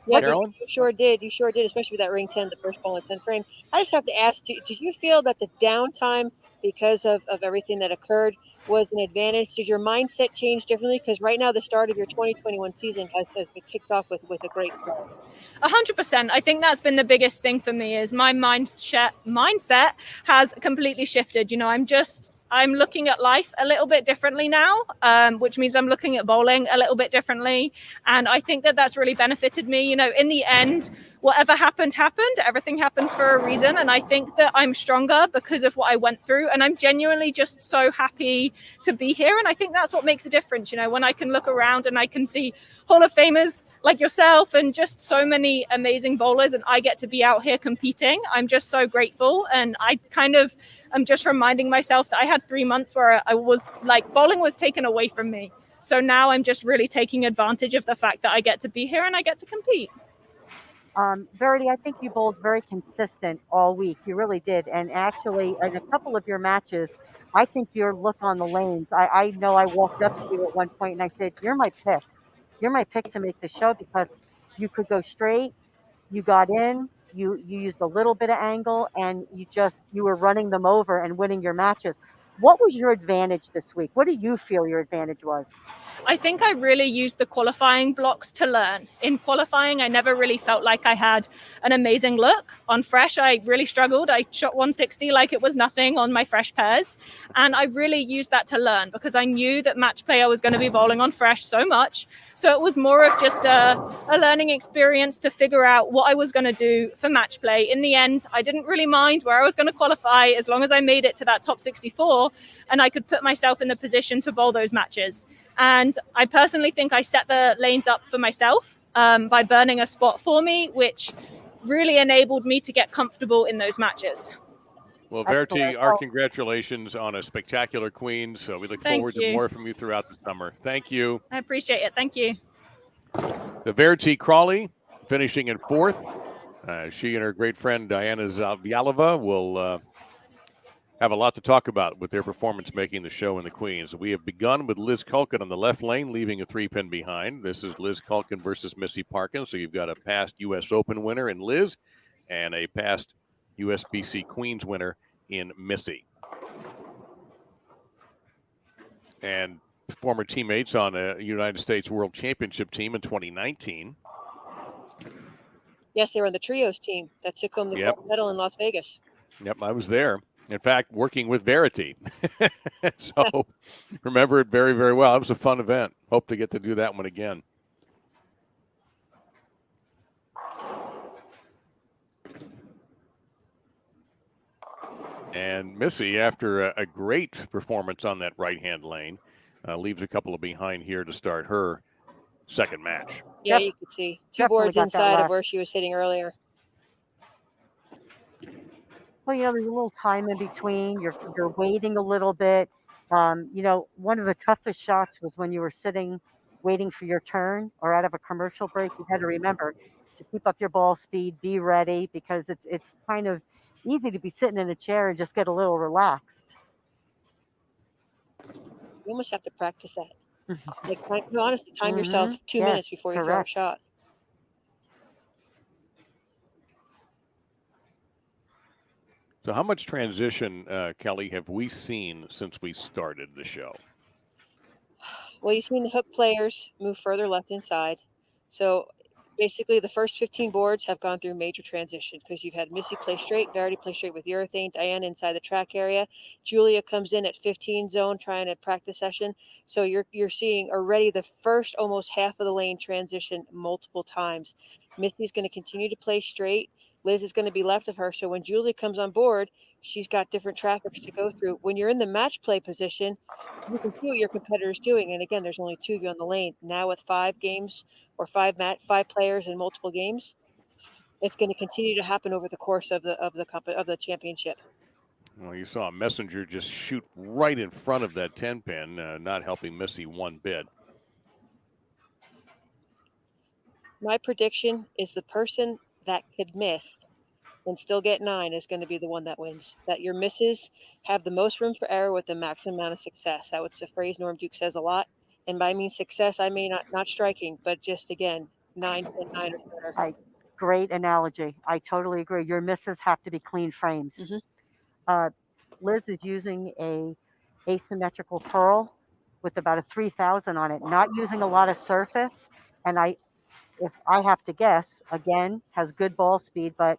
Yeah, you sure did. You sure did, especially with that ring 10, the first ball in 10 frame. I just have to ask, did you feel that the downtime, because of everything that occurred, was an advantage? Did your mindset change differently? Because right now, the start of your 2021 season has been kicked off with a great start. 100%. I think that's been the biggest thing for me is my mindset has completely shifted. You know, I'm looking at life a little bit differently now, which means I'm looking at bowling a little bit differently. And I think that that's really benefited me. You know, in the end, whatever happened. Everything happens for a reason. And I think that I'm stronger because of what I went through. And I'm genuinely just so happy to be here. And I think that's what makes a difference. You know, when I can look around and I can see Hall of Famers like yourself and just so many amazing bowlers, and I get to be out here competing, I'm just so grateful. And I kind of am just reminding myself that I had 3 months where I was like, bowling was taken away from me. So now I'm just really taking advantage of the fact that I get to be here and I get to compete. Verity, I think you bowled very consistent all week. You really did. And actually, in a couple of your matches, I think your look on the lanes, I know I walked up to you at one point and I said, you're my pick. You're my pick to make the show because you could go straight, you got in, you used a little bit of angle, and you were running them over and winning your matches. What was your advantage this week? What do you feel your advantage was? I think I really used the qualifying blocks to learn. In qualifying, I never really felt like I had an amazing look. On fresh, I really struggled. I shot 160 like it was nothing on my fresh pairs. And I really used that to learn because I knew that match play I was going to be bowling on fresh so much. So it was more of just a learning experience to figure out what I was going to do for match play. In the end, I didn't really mind where I was going to qualify as long as I made it to that top 64 and I could put myself in the position to bowl those matches. And I personally think I set the lanes up for myself by burning a spot for me, which really enabled me to get comfortable in those matches. Well, Verity, our congratulations on a spectacular Queens. So we look forward to more from you throughout the summer. Thank you. I appreciate it. Thank you. The Verity Crawley finishing in 4th. She and her great friend Diana Zavialova will have a lot to talk about with their performance making the show in the Queens. We have begun with Liz Culkin on the left lane, leaving a 3-pin behind. This is Liz Culkin versus Missy Parkin. So you've got a past U.S. Open winner in Liz and a past USBC Queens winner in Missy. And former teammates on a United States World Championship team in 2019. Yes, they were on the trios team that took home the gold medal in Las Vegas. Yep, I was there. In fact, working with Verity. So remember it very, very well. It was a fun event. Hope to get to do that one again. And Missy, after a great performance on that right-hand lane, leaves a couple of behind here to start her second match. Yeah, you could see 2 boards inside of where she was hitting earlier. Well, there's a little time in between. You're waiting a little bit. One of the toughest shots was when you were sitting waiting for your turn or out of a commercial break. You had to remember to keep up your ball speed, be ready, because it's kind of easy to be sitting in a chair and just get a little relaxed. You almost have to practice that. Honestly, time yourself 2 minutes before you throw a shot. So how much transition, Kelly, have we seen since we started the show? Well, you've seen the hook players move further left inside. So basically the first 15 boards have gone through major transition because you've had Missy play straight, Verity play straight with urethane, Diane inside the track area. Julia comes in at 15 zone trying a practice session. So you're seeing already the first almost half of the lane transition multiple times. Missy's going to continue to play straight. Liz is going to be left of her. So when Julia comes on board, she's got different traffics to go through. When you're in the match play position, you can see what your competitor is doing. And again, there's only 2 of you on the lane. Now with 5 games or 5 players in multiple games, it's going to continue to happen over the course of the championship. Well, you saw a Messenger just shoot right in front of that 10-pin, not helping Missy one bit. My prediction is the person that could miss and still get 9 is going to be the one that wins. That your misses have the most room for error with the maximum amount of success. That was a phrase Norm Duke says a lot. And by means success, I mean not striking, but just again, 9 or better. Great analogy. I totally agree. Your misses have to be clean frames. Liz is using a asymmetrical pearl with about a 3000 on it, not using a lot of surface. And if I have to guess, again, has good ball speed, but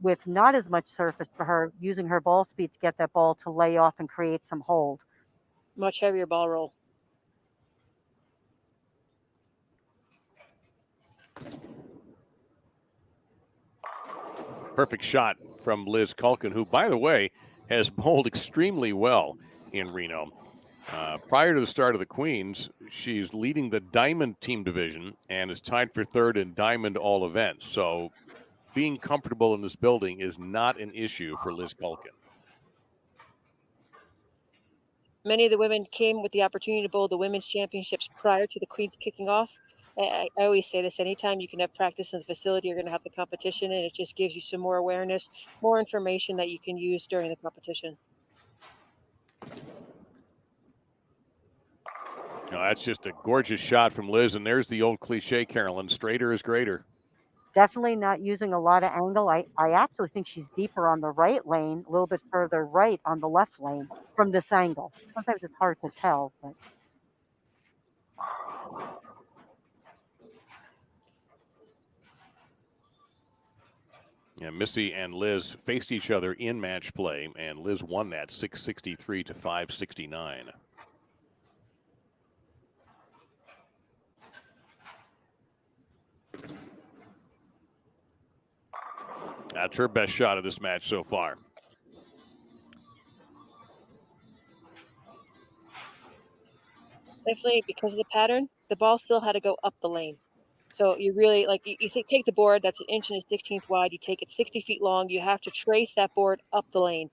with not as much surface for her, using her ball speed to get that ball to lay off and create some hold. Much heavier ball roll. perfect shot from Liz Culkin, who, by the way, has bowled extremely well in Reno. Prior to the start of the Queens, she's leading the Diamond team division and is tied for third in Diamond all events. So being comfortable in this building is not an issue for Liz Culkin. Many of the women came with the opportunity to bowl the women's championships prior to the Queens kicking off. I always say this, anytime you can have practice in the facility, you're going to have the competition, and it just gives you some more awareness, more information that you can use during the competition. No, that's just a gorgeous shot from Liz, and there's the old cliche, Carolyn, straighter is greater. Definitely not using a lot of angle. I actually think she's deeper on the right lane, a little bit further right on the left lane from this angle. Sometimes it's hard to tell, but Yeah, Missy and Liz faced each other in match play, and Liz won that 663 to 569. That's her best shot of this match so far. Definitely, because of the pattern, the ball still had to go up the lane. So you really, like, you take the board that's 1 inch and 1/16 wide, you take it 60 feet long, you have to trace that board up the lane.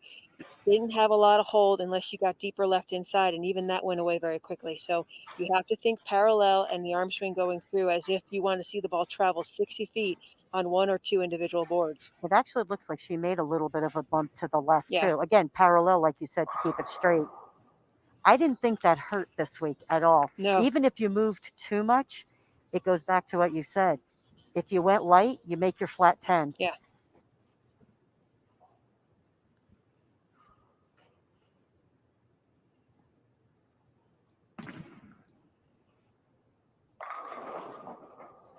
Didn't have a lot of hold unless you got deeper left inside, and even that went away very quickly. So you have to think parallel and the arm swing going through as if you want to see the ball travel 60 feet on 1 or 2 individual boards. it actually looks like she made a little bit of a bump to the left, Yeah. too. Again, parallel, like you said, to keep it straight. I didn't think that hurt this week at all. No. Even if you moved too much, it goes back to what you said. If you went light, you make your flat 10. Yeah.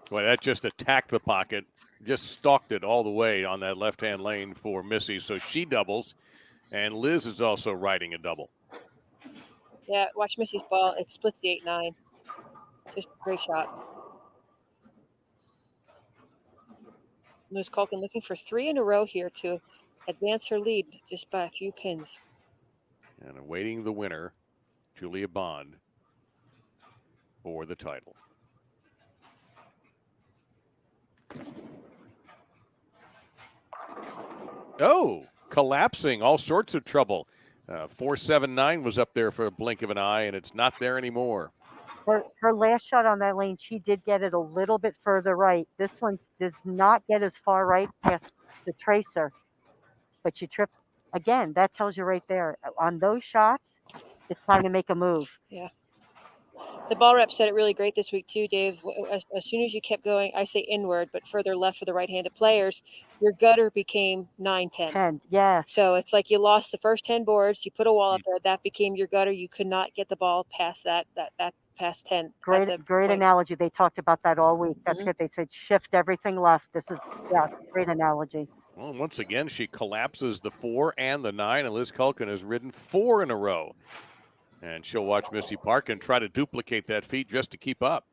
Boy, that just attacked the pocket, just stalked it all the way on that left-hand lane for Missy. So she doubles, and Liz is also riding a double. Yeah, watch Missy's ball. It splits the 8-9. Just a great shot. Liz Culkin looking for 3 in a row here to advance her lead just by a few pins. And awaiting the winner, Julia Bond, for the title. Oh, collapsing, all sorts of trouble. 479 was up there for a blink of an eye, and it's not there anymore. Her last shot on that lane, she did get it a little bit further right. This one does not get as far right past the tracer, but she tripped. Again, that tells you right there. On those shots, it's time to make a move. Yeah. The ball rep said it really great this week too, Dave. As soon as you kept going, I say inward, but further left for the right-handed players, your gutter became 9-10. 10, yeah. So it's like you lost the first 10 boards. You put a wall up there. That became your gutter. You could not get the ball past that past 10. Great analogy. They talked about that all week. That's what they said. Shift everything left. This is, yeah, great analogy. Well, once again, she collapses the 4 and the 9, and Liz Culkin has ridden 4 in a row. And she'll watch Missy Parkin try to duplicate that feat just to keep up.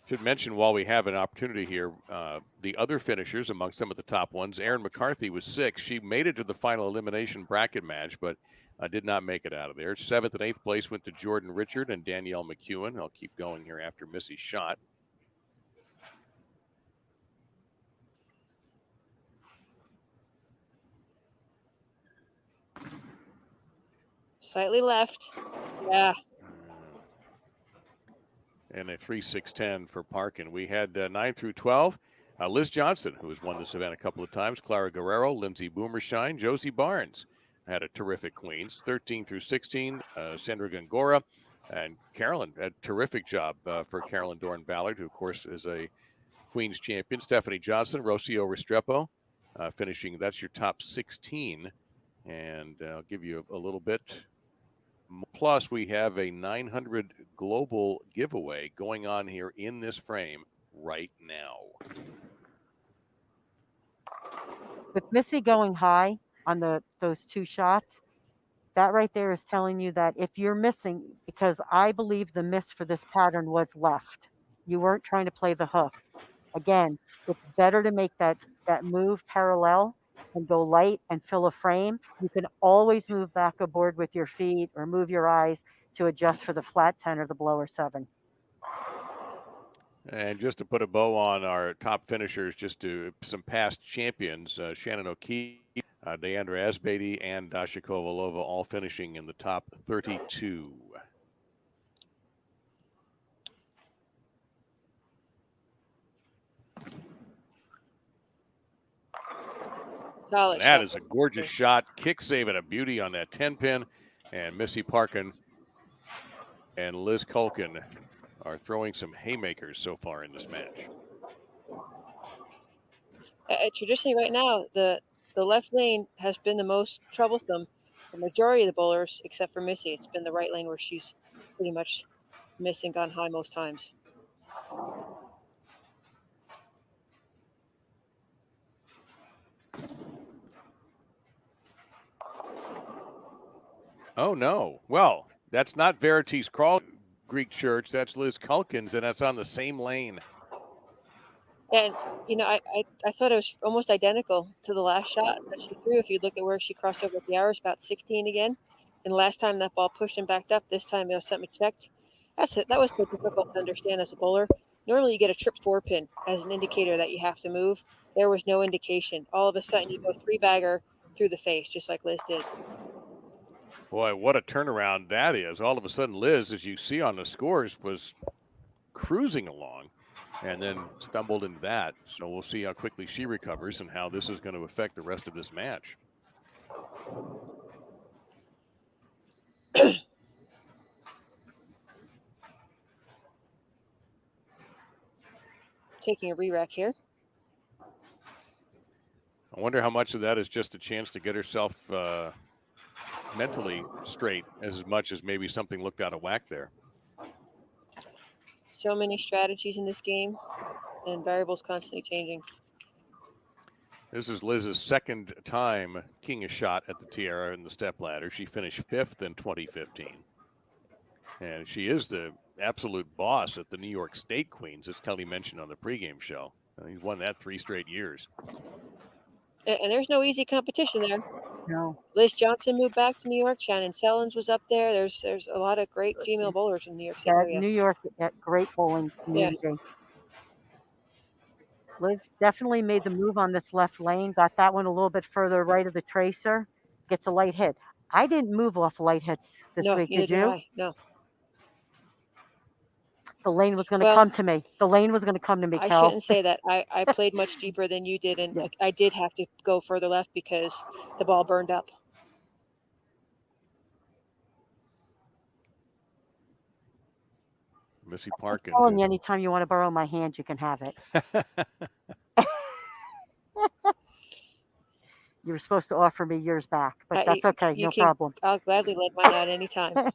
Should mention while we have an opportunity here, the other finishers among some of the top ones. Erin McCarthy was 6. She made it to the final elimination bracket match, but did not make it out of there. 7th and 8th place went to Jordan Richard and Danielle McEwen. I'll keep going here after Missy's shot. Slightly left. Yeah. And a 3-6-10 for Parkin. We had 9 through 12. Liz Johnson, who has won this event a couple of times, Clara Guerrero, Lindsay Boomershine, Josie Barnes had a terrific Queens. 13 through 16, Sandra Gongora, and Carolyn had a terrific job for Carolyn Dorn Ballard, who, of course, is a Queens champion. Stephanie Johnson, Rocio Restrepo, finishing. That's your top 16. And I'll give you a little bit. Plus, we have a 900 global giveaway going on here in this frame right now. With Missy going high on those 2 shots, that right there is telling you that if you're missing, because I believe the miss for this pattern was left. You weren't trying to play the hook. Again, it's better to make that move parallel and go light and fill a frame. You can always move back aboard with your feet or move your eyes to adjust for the flat 10 or the blower 7. And just to put a bow on our top finishers, just to some past champions, Shannon O'Keefe, Deandra Asbeatty, and Dasha Kovalova all finishing in the top 32. Solid That shot. is a gorgeous shot. Kick save and a beauty on that 10 pin. And Missy Parkin and Liz Culkin are throwing some haymakers so far in this match. Traditionally, right now, the left lane has been the most troublesome. The majority of the bowlers, except for Missy, it's been the right lane where she's pretty much missed and gone high most times. Oh, no. Well, that's not Verity's Crawl Greek Church. That's Liz Culkin's, and that's on the same lane. And, I thought it was almost identical to the last shot that she threw. If you look at where she crossed over the hours, about 16 again. And last time that ball pushed and backed up, this time it was something checked. That's it. That was so difficult to understand as a bowler. Normally you get a trip 4-pin as an indicator that you have to move. There was no indication. All of a sudden you go 3-bagger through the face, just like Liz did. Boy, what a turnaround that is. All of a sudden, Liz, as you see on the scores, was cruising along and then stumbled into that. So we'll see how quickly she recovers and how this is going to affect the rest of this match. Taking a re-rack here. I wonder how much of that is just a chance to get herself mentally straight as much as maybe something looked out of whack there. So many strategies in this game and variables constantly changing. This is Liz's second time king a shot at the Tiara in the stepladder. She finished 5th in 2015. And she is the absolute boss at the New York State Queens, as Kelly mentioned on the pregame show. He's won that 3 straight years. And there's no easy competition there. No. Liz Johnson moved back to New York. Shannon Sellens was up there. There's a lot of great female bowlers in the New York State area. New York, great bowling community. Liz definitely made the move on this left lane, got that one a little bit further right of the tracer, gets a light hit. I didn't move off light hits this week, did you? No. The lane was going to come to me. The lane was going to come to me, I Kel. shouldn't say that. I played much deeper than you did, and I did have to go further left because the ball burned up. Missy Parkin. I'm telling you, anytime you want to borrow my hand, you can have it. You were supposed to offer me yours back, but that's okay. No problem. I'll gladly let mine out anytime.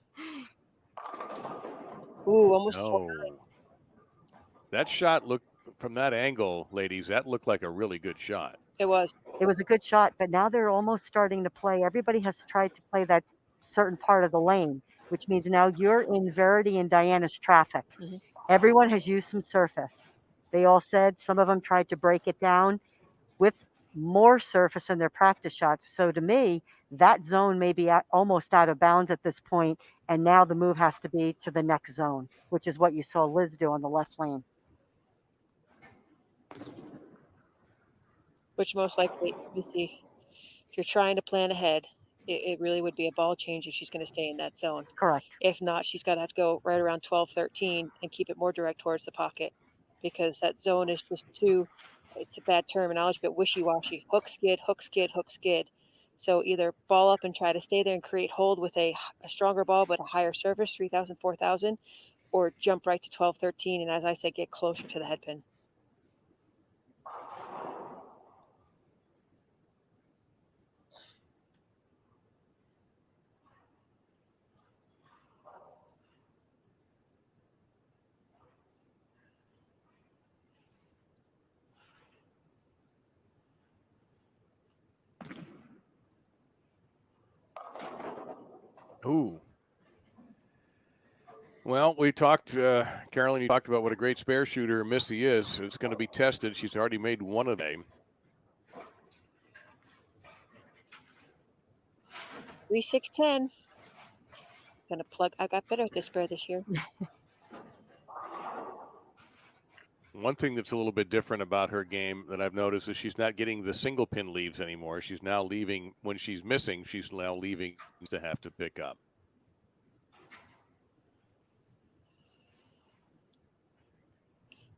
Ooh, almost. No. That shot looked, from that angle, ladies, that looked like a really good shot. It was. It was a good shot, but now they're almost starting to play. Everybody has tried to play that certain part of the lane, which means now you're in Verity and Diana's traffic. Mm-hmm. Everyone has used some surface. They all said some of them tried to break it down with more surface in their practice shots. So to me, that zone may be almost out of bounds at this point, and now the move has to be to the next zone, which is what you saw Liz do on the left lane. Which most likely, Missy, if you're trying to plan ahead, it really would be a ball change if she's going to stay in that zone. Correct. If not, she's got to have to go right around 12, 13 and keep it more direct towards the pocket, because that zone is just too, it's a bad terminology, but wishy-washy. Hook, skid, hook, skid, hook, skid. So either ball up and try to stay there and create hold with a stronger ball but a higher surface, 3,000, 4,000, or jump right to 12, 13, and as I said, get closer to the head pin. Ooh. Well, we talked, Carolyn, you talked about what a great spare shooter Missy is. It's going to be tested. She's already made one of them. 3-6-10. Gonna plug. I got better at this spare this year. One thing that's a little bit different about her game that I've noticed is she's not getting the single pin leaves anymore. She's now leaving when she's missing. She's now leaving to have to pick up.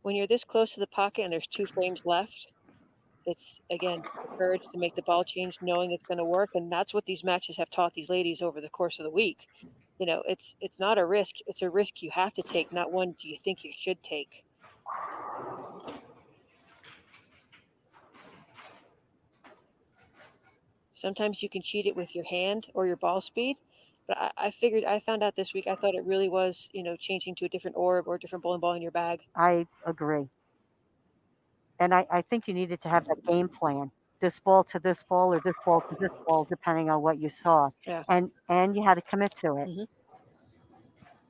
When you're this close to the pocket and there's 2 frames left, it's, again, the courage to make the ball change, knowing it's going to work. And that's what these matches have taught these ladies over the course of the week. You know, it's not a risk. It's a risk you have to take, not one do you think you should take. Sometimes you can cheat it with your hand or your ball speed. But I found out this week, I thought it really was, you know, changing to a different orb or a different bowling ball in your bag. I agree. And I think you needed to have that game plan. This ball to this ball or this ball to this ball, depending on what you saw. Yeah. And you had to commit to it. Mm-hmm.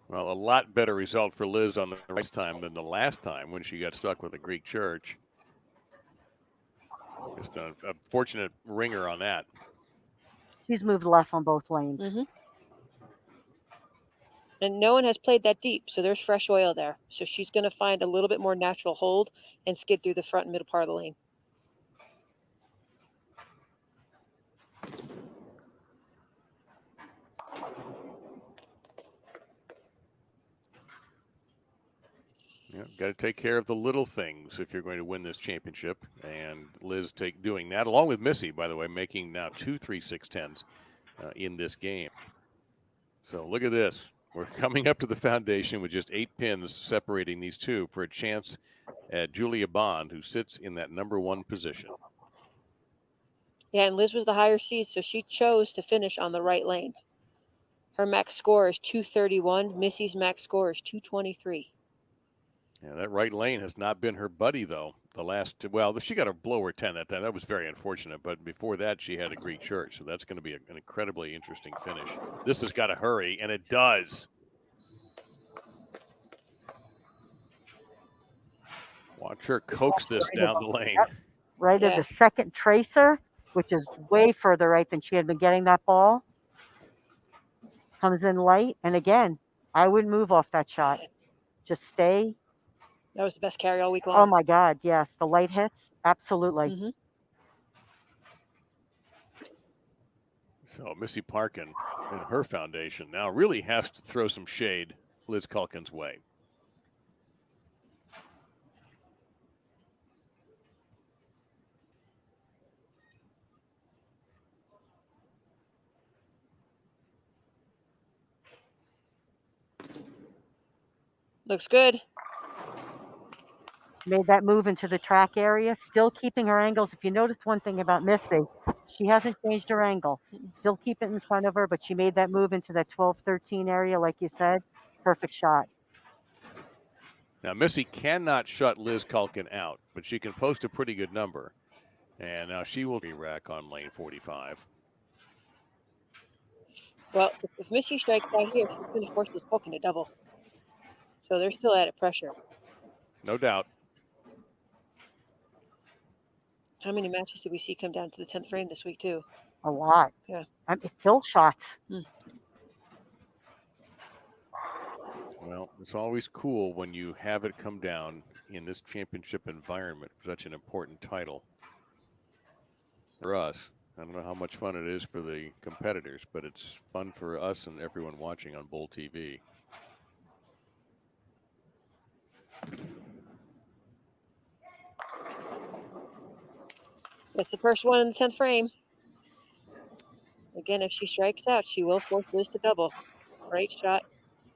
Well, a lot better result for Liz on the right time than the last time when she got stuck with a Greek church. Just a fortunate ringer on that. She's moved left on both lanes. Mm-hmm. And no one has played that deep, so there's fresh oil there. So she's going to find a little bit more natural hold and skid through the front and middle part of the lane. Yeah, got to take care of the little things if you're going to win this championship. And Liz doing that, along with Missy, by the way, making now 2 3-6-10s in this game. So look at this. We're coming up to the foundation with just 8 pins separating these two for a chance at Julia Bond, who sits in that number 1 position. Yeah, and Liz was the higher seed, so she chose to finish on the right lane. Her max score is 231. Missy's max score is 223. Yeah, that right lane has not been her buddy, though. The last, well, she got a blower 10 that time. That was very unfortunate. But before that, she had a Greek church. So that's going to be an incredibly interesting finish. This has got to hurry, and it does. Watch her coax this down the lane. Right at the second tracer, which is way further right than she had been getting that ball. Comes in light. And again, I wouldn't move off that shot. Just stay. That was the best carry all week long. Oh, my God. Yes. The light hits. Absolutely. Mm-hmm. So Missy Parkin and her foundation now really has to throw some shade Liz Culkin's way. Looks good. Made that move into the track area, still keeping her angles. If you notice one thing about Missy, she hasn't changed her angle. Still keep it in front of her, but she made that move into that 12-13 area, like you said. Perfect shot. Now, Missy cannot shut Liz Culkin out, but she can post a pretty good number. And now she will be rack on lane 45. Well, if Missy strikes out here, she's going to force this Culkin to double. So they're still added pressure. No doubt. How many matches did we see come down to the 10th frame this week, too? A lot. Yeah. Still shots. Well, it's always cool when you have it come down in this championship environment for such an important title. For us, I don't know how much fun it is for the competitors, but it's fun for us and everyone watching on Bowl TV. That's the first one in the 10th frame. Again, if she strikes out, she will force Liz to double. Right shot,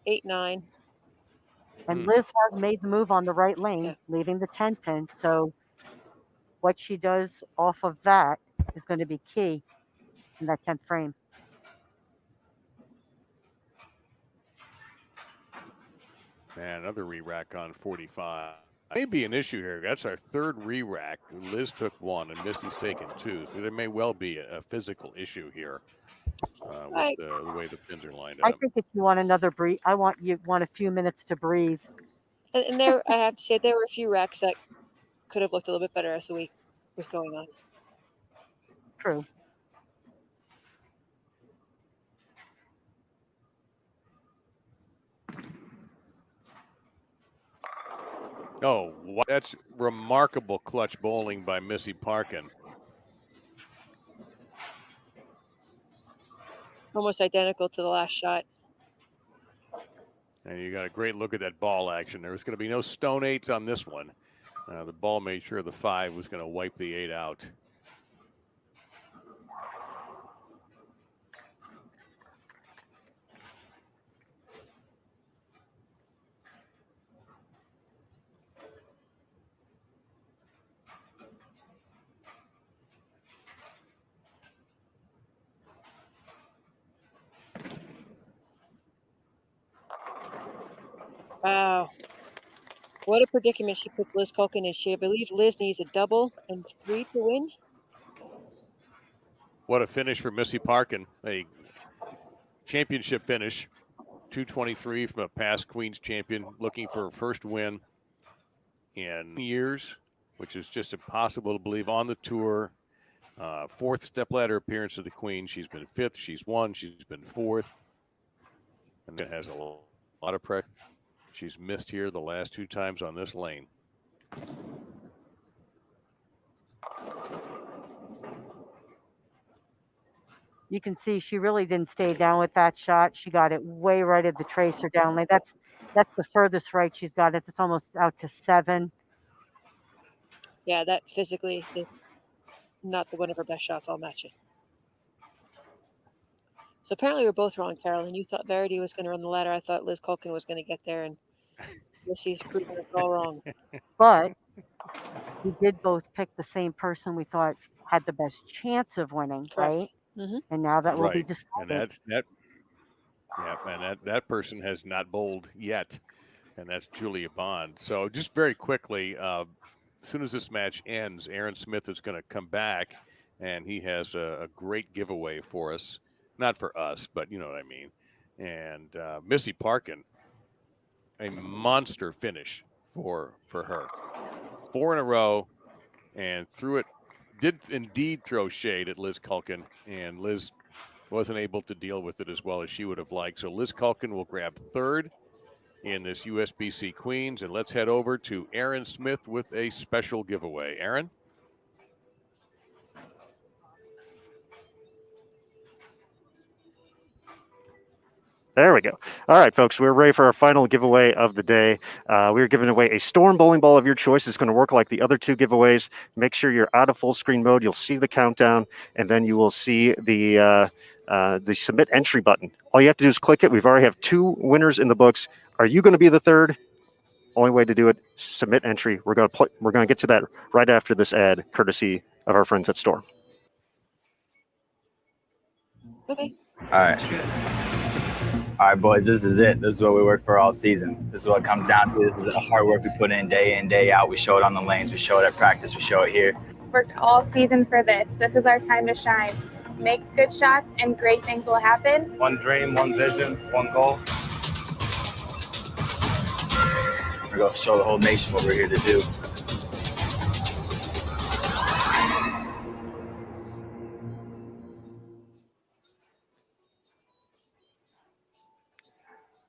8-9. And Liz has made the move on the right lane, leaving the 10 pin. So what she does off of that is going to be key in that 10th frame. Man, another re-rack on 45. May be an issue here. That's our third re-rack. Liz took one and Missy's taken two. So there may well be a physical issue here. with the way the pins are lined I up. think if you want another breathe, you want a few minutes to breathe. And there, I have to say, there were a few racks that could have looked a little bit better as the week was going on. True. Oh, that's remarkable clutch bowling by Missy Parkin. Almost identical to the last shot. And you got a great look at that ball action. There was going to be no stone eights on this one. The ball made sure the 5 was going to wipe the 8 out. Wow. What a predicament she puts Liz Culkin in. I believe Liz needs a double and 3 to win. What a finish for Missy Parkin. A championship finish. 223 from a past Queens champion, looking for her first win in years, which is just impossible to believe on the tour. 4th stepladder appearance of the Queen. She's been 5th. She's won. She's been 4th. And it has a lot of pressure. She's missed here the last 2 times on this lane. You can see she really didn't stay down with that shot. She got it way right at the tracer down lane. That's the furthest right she's got it. It's almost out to 7. Yeah, that physically is not one of her best shots. I'll match it. So apparently we're both wrong, Carolyn. You thought Verity was going to run the ladder. I thought Liz Culkin was going to get there, and Missy's proven us all wrong. But we did both pick the same person we thought had the best chance of winning, Correct. right? Mm-hmm. And now that will be Right. decided. And that person has not bowled yet, and that's Julia Bond. So just very quickly, as soon as this match ends, Aaron Smith is going to come back, and he has a great giveaway for us. Not for us, but you know what I mean. And Missy Parkin, a monster finish for her. 4 in a row, and threw it. Did indeed throw shade at Liz Culkin, and Liz wasn't able to deal with it as well as she would have liked. So Liz Culkin will grab 3rd in this USBC Queens, and let's head over to Aaron Smith with a special giveaway. Aaron? There we go. All right, folks, we're ready for our final giveaway of the day. We're giving away a Storm bowling ball of your choice. It's going to work like the other 2 giveaways. Make sure you're out of full screen mode. You'll see the countdown, and then you will see the submit entry button. All you have to do is click it. We've already have 2 winners in the books. Are you going to be the 3rd? Only way to do it, submit entry. We're going to get to that right after this ad, courtesy of our friends at Storm. Okay. All right, boys, this is it. This is what we work for all season. This is what it comes down to. This is the hard work we put in, day out. We show it on the lanes. We show it at practice. We show it here. Worked all season for this. This is our time to shine. Make good shots and great things will happen. One dream, one vision, one goal. We're going to show the whole nation what we're here to do.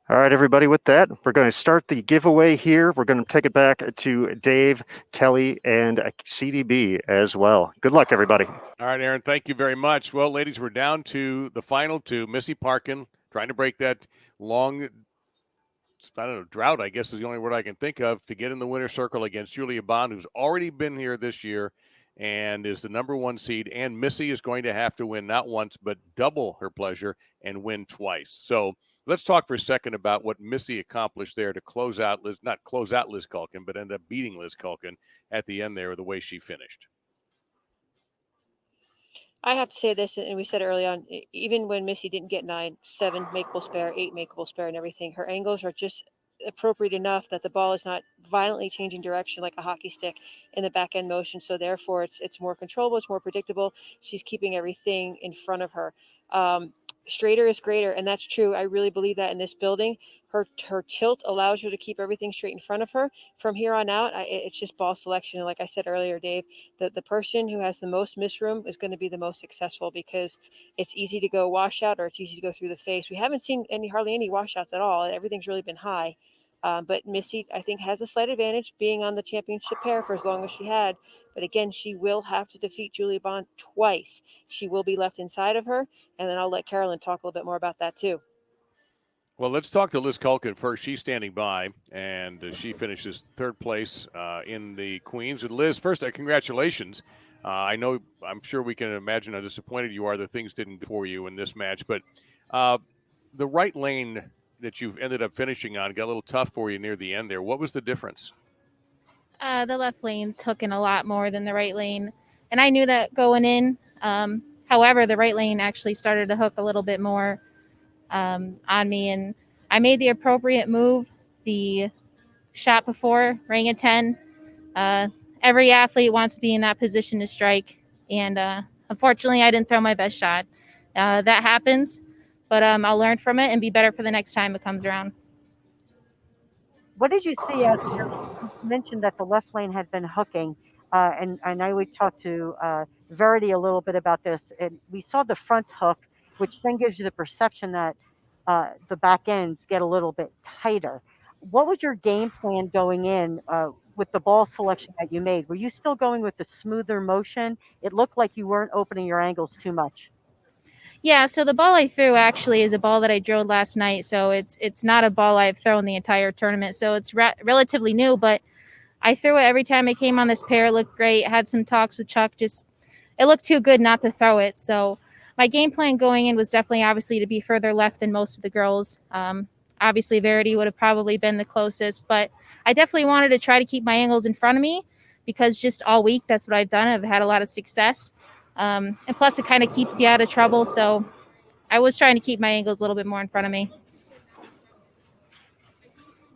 All right, everybody, with that, we're going to start the giveaway here. We're going to take it back to Dave, Kelly, and CDB as well. Good luck, everybody. All right, Aaron, thank you very much. Well, ladies, we're down to the final 2. Missy Parkin trying to break that long, drought, I guess is the only word I can think of, to get in the winner's circle against Julia Bond, who's already been here this year and is the number 1 seed. And Missy is going to have to win not once, but double her pleasure and win twice. So let's talk for a second about what Missy accomplished there to close out Liz Culkin, but end up beating Liz Culkin at the end there the way she finished. I have to say this, and we said it early on, even when Missy didn't get 9, 7 makeable spare, 8 makeable spare and everything, her angles are just appropriate enough that the ball is not violently changing direction like a hockey stick in the back end motion. So therefore it's more controllable, it's more predictable. She's keeping everything in front of her. straighter is greater, and that's true. I really believe that in this building. Her tilt allows her to keep everything straight in front of her. From here on out, it's just ball selection. And like I said earlier, Dave, the person who has the most miss room is going to be the most successful, because it's easy to go washout or it's easy to go through the face. We haven't seen hardly any washouts at all. Everything's really been high. But Missy, I think, has a slight advantage being on the championship pair for as long as she had. But again, she will have to defeat Julia Bond twice. She will be left inside of her. And then I'll let Carolyn talk a little bit more about that too. Well, let's talk to Liz Culkin first. She's standing by, and she finishes third place in the Queens. And Liz, first, congratulations. I'm sure we can imagine how disappointed you are that things didn't go for you in this match. But the right lane that you've ended up finishing on got a little tough for you near the end there. What was the difference? The left lane's hooking a lot more than the right lane, and I knew that going in. However, the right lane actually started to hook a little bit more on me, and I made the appropriate move. The shot before rang a 10. Every athlete wants to be in that position to strike, and unfortunately, I didn't throw my best shot. That happens, but I'll learn from it and be better for the next time it comes around. What did you see as you mentioned that the left lane had been hooking? And I know we talked to Verity a little bit about this, and we saw the fronts hook, which then gives you the perception that the back ends get a little bit tighter. What was your game plan going in with the ball selection that you made? Were you still going with the smoother motion? It looked like you weren't opening your angles too much. Yeah, so the ball I threw actually is a ball that I drilled last night, so it's not a ball I've thrown the entire tournament, so it's relatively new, but I threw it every time I came on this pair. It looked great. Had some talks with Chuck. Just it looked too good not to throw it. So my game plan going in was definitely obviously to be further left than most of the girls. Obviously, Verity would have probably been the closest, but I definitely wanted to try to keep my angles in front of me because just all week that's what I've done. I've had a lot of success. And plus, it kind of keeps you out of trouble. So I was trying to keep my angles a little bit more in front of me.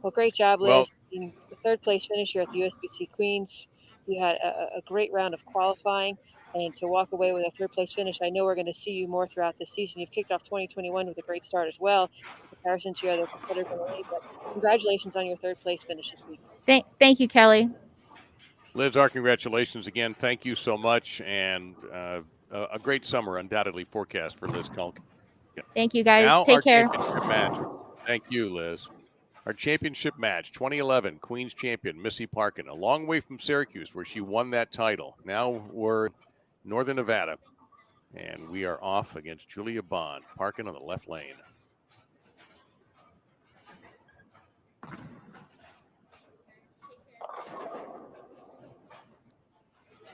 Well, great job, Liz. Well, In the third place finish here at the USBC Queens. You had a great round of qualifying, and to walk away with a third place finish, I know we're going to see you more throughout the season. You've kicked off 2021 with a great start as well, in comparison to your other competitors in the league. But congratulations on your third place finish this week. Thank you, Kelly. Liz, our congratulations again. Thank you so much, and a great summer undoubtedly forecast for Liz Culkin. Thank you, guys. Now Take our care. championship match. Thank you, Liz. Our championship match, 2011 Queens champion Missy Parkin, a long way from Syracuse where she won that title. Now we're Northern Nevada, and we are off against Julia Bond. Parkin on the left lane.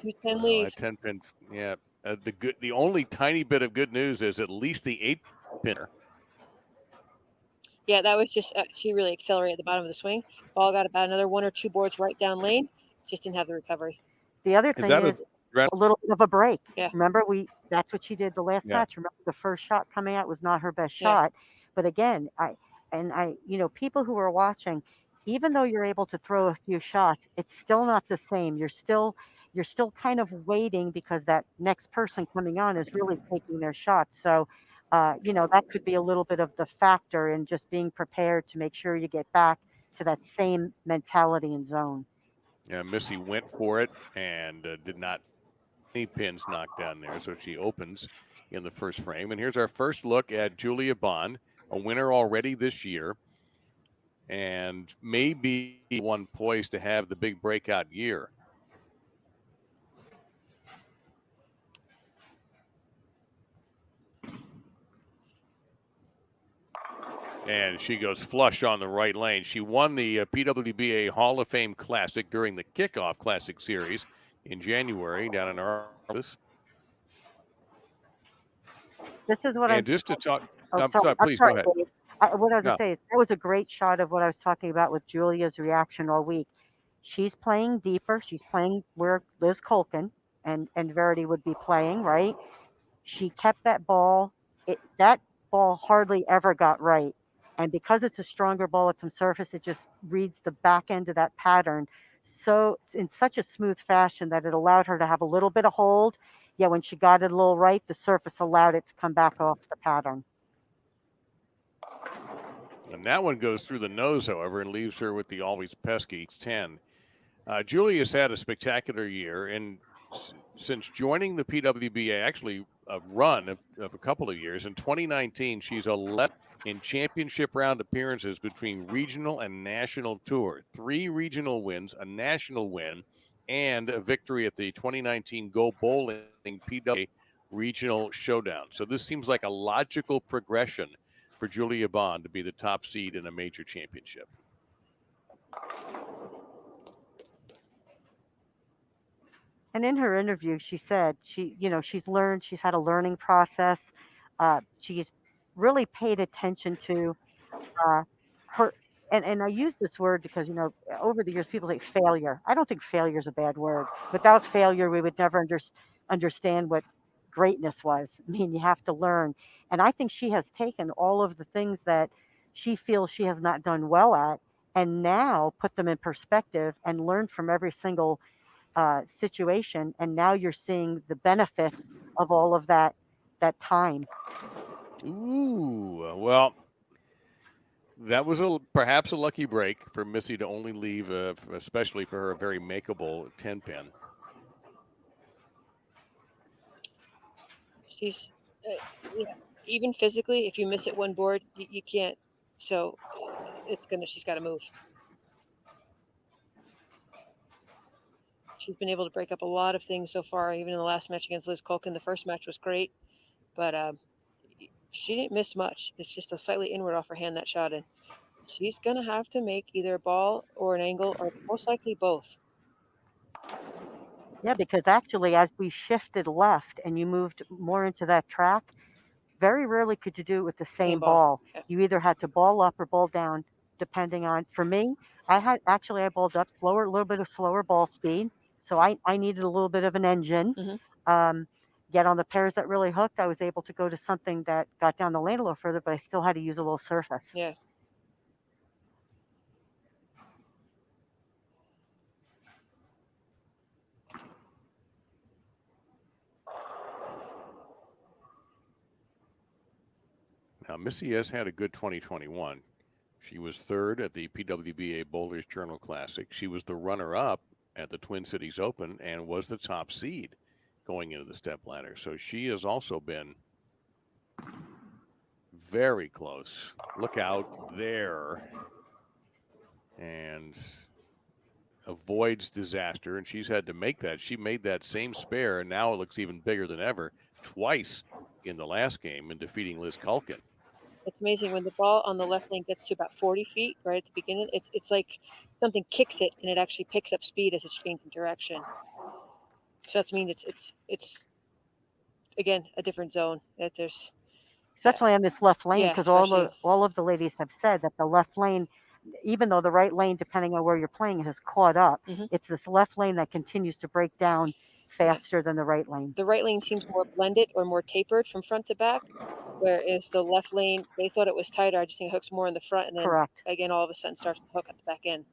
210 lead. 10 pin. Yeah. The only tiny bit of good news is at least the 8-pinner. Yeah, that was just she really accelerated at the bottom of the swing. Ball got about another 1 or 2 boards right down lane. Just didn't have the recovery. The other thing is a little bit of a break. Yeah. Remember, that's what she did the last match. Remember, the first shot coming out was not her best shot. But again, people who are watching, even though you're able to throw a few shots, it's still not the same. You're still kind of waiting because that next person coming on is really taking their shots. So, that could be a little bit of the factor in just being prepared to make sure you get back to that same mentality and zone. Yeah, Missy went for it and did not any pins knocked down there. So she opens in the first frame. And here's our first look at Julia Bond, a winner already this year, and maybe one poised to have the big breakout year. And she goes flush on the right lane. She won the PWBA Hall of Fame Classic during the Kickoff Classic Series in January down in our office. This is what and just to talk. Oh, sorry, please go ahead. Dave. What I was going to say is that was a great shot of what I was talking about with Julia's reaction all week. She's playing deeper. She's playing where Liz Culkin and Verity would be playing, right? She kept that ball. That ball hardly ever got right. And because it's a stronger ball at some surface, it just reads the back end of that pattern so in such a smooth fashion that it allowed her to have a little bit of hold. Yeah, when she got it a little right, the surface allowed it to come back off the pattern. And that one goes through the nose, however, and leaves her with the always pesky 10. Julia's had a spectacular year, and since joining the PWBA, actually a run of a couple of years, in 2019, she's 11 in championship round appearances between regional and national tour. 3 regional wins, a national win, and a victory at the 2019 Go Bowling PWBA Regional Showdown. So this seems like a logical progression for Julia Bond to be the top seed in a major championship. And in her interview, she said she's learned, she's had a learning process. She's really paid attention to her, and I use this word because over the years people say failure. I don't think failure is a bad word. Without failure, we would never understand what greatness was. I mean, you have to learn, and I think she has taken all of the things that she feels she has not done well at, and now put them in perspective and learned from every single situation, and now you're seeing the benefits of all of that time. Ooh, well, that was perhaps a lucky break for Missy to only leave, especially for her, a very makeable 10-pin. She's even physically, if you miss it one board, you can't. So she's got to move. She's been able to break up a lot of things so far, even in the last match against Liz Culkin. The first match was great, but she didn't miss much. It's just a slightly inward off her hand that shot in. She's going to have to make either a ball or an angle, or most likely both. Yeah, because actually, as we shifted left and you moved more into that track, very rarely could you do it with the same ball. Yeah. You either had to ball up or ball down, depending on. For me, I balled up slower, a little bit of slower ball speed, so I needed a little bit of an engine. Mm-hmm. Yet on the pairs that really hooked, I was able to go to something that got down the lane a little further, but I still had to use a little surface. Yeah. Now, Missy has had a good 2021. She was 3rd at the PWBA Bowlers Journal Classic. She was the runner-up at the Twin Cities Open and was the top seed going into the Stepladder. So she has also been very close. Look out there. And avoids disaster, and she's had to make that. She made that same spare, and now it looks even bigger than ever, twice in the last game in defeating Liz Culkin. It's amazing when the ball on the left lane gets to about 40 feet right at the beginning. It's like something kicks it, and it actually picks up speed as it's changing direction. So that means it's again a different zone. That there's especially on this left lane, Yeah, because especially- all of the ladies have said that the left lane, even though the right lane, depending on where you're playing, has caught up, Mhm. it's this left lane that continues to break down faster than the right lane. the right lane seems more blended or more tapered from front to back, whereas the left lane, they thought it was tighter. I just think it hooks more in the front, and then Correct. again all of a sudden starts to hook at the back end.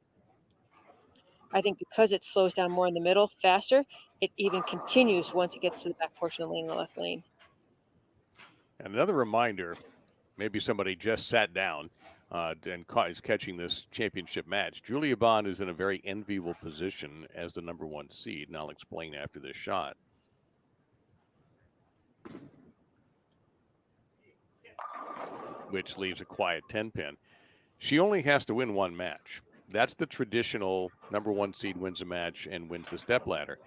I think because it slows down more in the middle faster, it even continues once it gets to the back portion of the lane, the left lane. And another reminder, maybe somebody just sat down and is catching this championship match. Julia Bond is in a very enviable position as the number 1 seed, and I'll explain after this shot. Which leaves a quiet 10-pin. She only has to win 1 match. That's the traditional number 1 seed wins a match and wins the stepladder.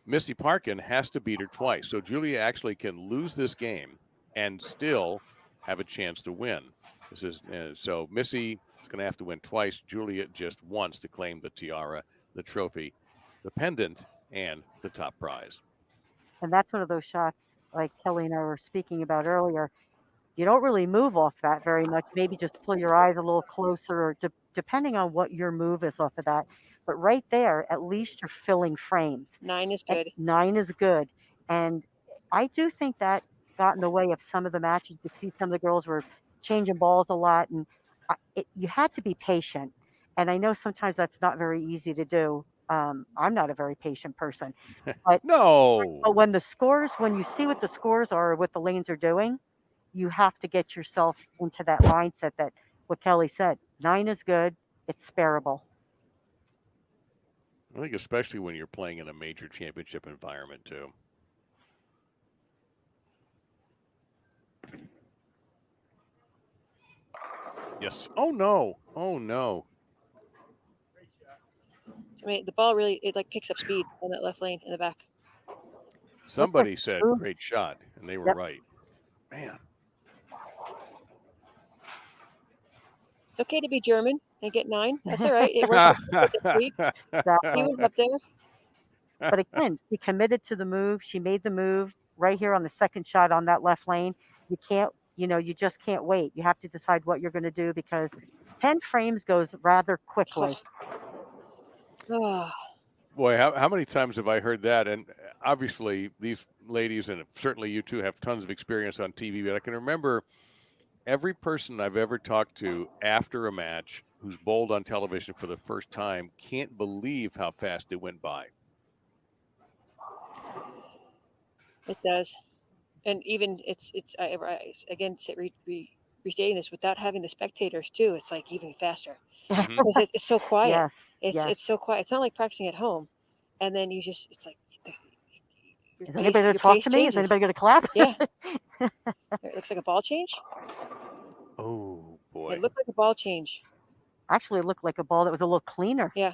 Missy Parkin has to beat her twice. So Julia actually can lose this game and still have a chance to win. This is so Missy is going to have to win twice. Julia just once to claim the tiara, the trophy, the pendant, and the top prize. And that's one of those shots like Kelly and I were speaking about earlier. You don't really move off that very much. Maybe just pull your eyes a little closer, or depending on what your move is off of that. But right there, at least you're filling frames. 9 is good. 9 is good. And I do think that got in the way of some of the matches. You could see some of the girls were changing balls a lot, and you had to be patient. And I know sometimes that's not very easy to do. I'm not a very patient person. But, No. But when you see what the scores are, or what the lanes are doing, you have to get yourself into that mindset that what Kelly said. 9 is good. It's spareable. I think especially when you're playing in a major championship environment too. Yes. Oh no. Oh no. I mean, the ball really, it like picks up speed on that left lane in the back. Somebody said great shot, and they were right. Man. It's okay to be German and get 9. That's all right. It worked this week. He was up there. But again, she committed to the move. She made the move right here on the second shot on that left lane. You can't, you just can't wait. You have to decide what you're going to do because 10 frames goes rather quickly. Boy, how many times have I heard that? And obviously, these ladies, and certainly you two, have tons of experience on TV, but I can remember every person I've ever talked to after a match who's bowled on television for the first time can't believe how fast it went by. It does. And even again, restating this, without having the spectators too, it's like even faster because it's so quiet. It's so quiet. It's not like practicing at home. And then it's like, is anybody going to talk to me? Is anybody going to clap? Yeah. It looks like a ball change. Oh, boy. It looked like a ball change. Actually, it looked like a ball that was a little cleaner. Yeah.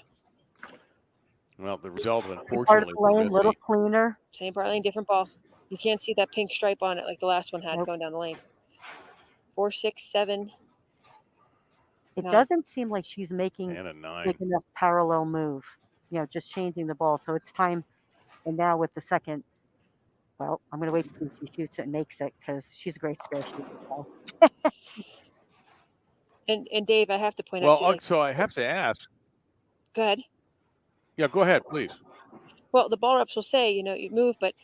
Well, the result, unfortunately, part of the lane, a little cleaner. Same part lane, different ball. You can't see that pink stripe on it like the last one had going down the lane. 4, 6, 7. It doesn't seem like she's making and a 9. enough parallel move. Just changing the ball. So it's time. And now with the second, well, I'm going to wait until she shoots it and makes it because she's a great spare shooter. And Dave, I have to point out. Well, so I have to ask. Go ahead. Yeah, go ahead, please. Well, the ball reps will say, you move, but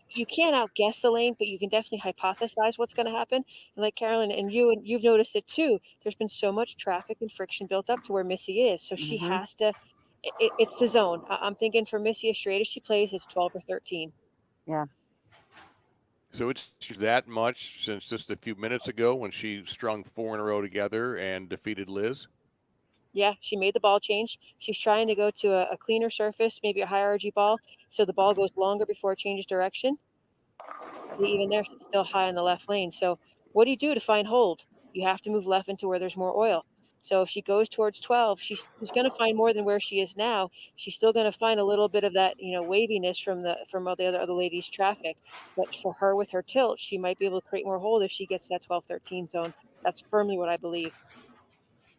you can't outguess the lane, but you can definitely hypothesize what's going to happen. And like Carolyn and you've noticed it too. There's been so much traffic and friction built up to where Missy is, so she has to. It's the zone. I'm thinking for Missy, as straight as she plays, it's 12 or 13. Yeah. So it's that much since just a few minutes ago when she strung 4 in a row together and defeated Liz. Yeah, she made the ball change. She's trying to go to a cleaner surface, maybe a higher RG ball, so the ball goes longer before it changes direction. Even there, she's still high in the left lane. So what do you do to find hold? You have to move left into where there's more oil. So if she goes towards 12, she's going to find more than where she is now. She's still going to find a little bit of that, waviness from all the other ladies' traffic. But for her, with her tilt, she might be able to create more hold if she gets that 12-13 zone. That's firmly what I believe.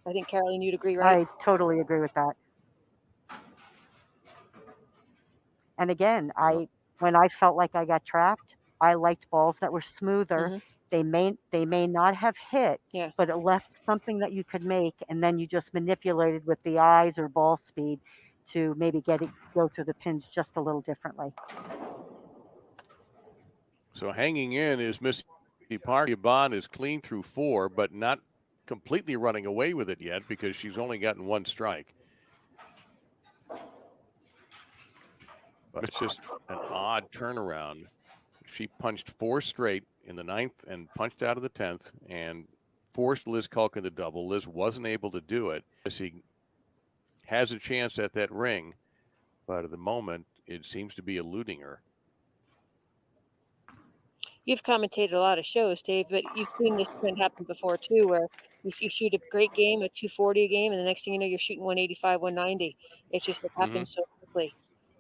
I think, Caroline, you'd agree, right? I totally agree with that. And again, when I felt like I got trapped, I liked balls that were smoother. They may not have hit, but it left something that you could make, and then you just manipulated with the eyes or ball speed to maybe go through the pins just a little differently. So hanging in is Missy Park-Yvonne is clean through 4, but not completely running away with it yet because she's only gotten 1 strike. But it's just an odd turnaround. She punched 4 straight in the 9th and punched out of the 10th and forced Liz Culkin to double. Liz wasn't able to do it. She has a chance at that ring, but at the moment it seems to be eluding her. You've commentated a lot of shows, Dave, but you've seen this trend happen before too, where you shoot a great game, a 240 a game, and the next thing you know, you're shooting 185, 190. It just happens so quickly.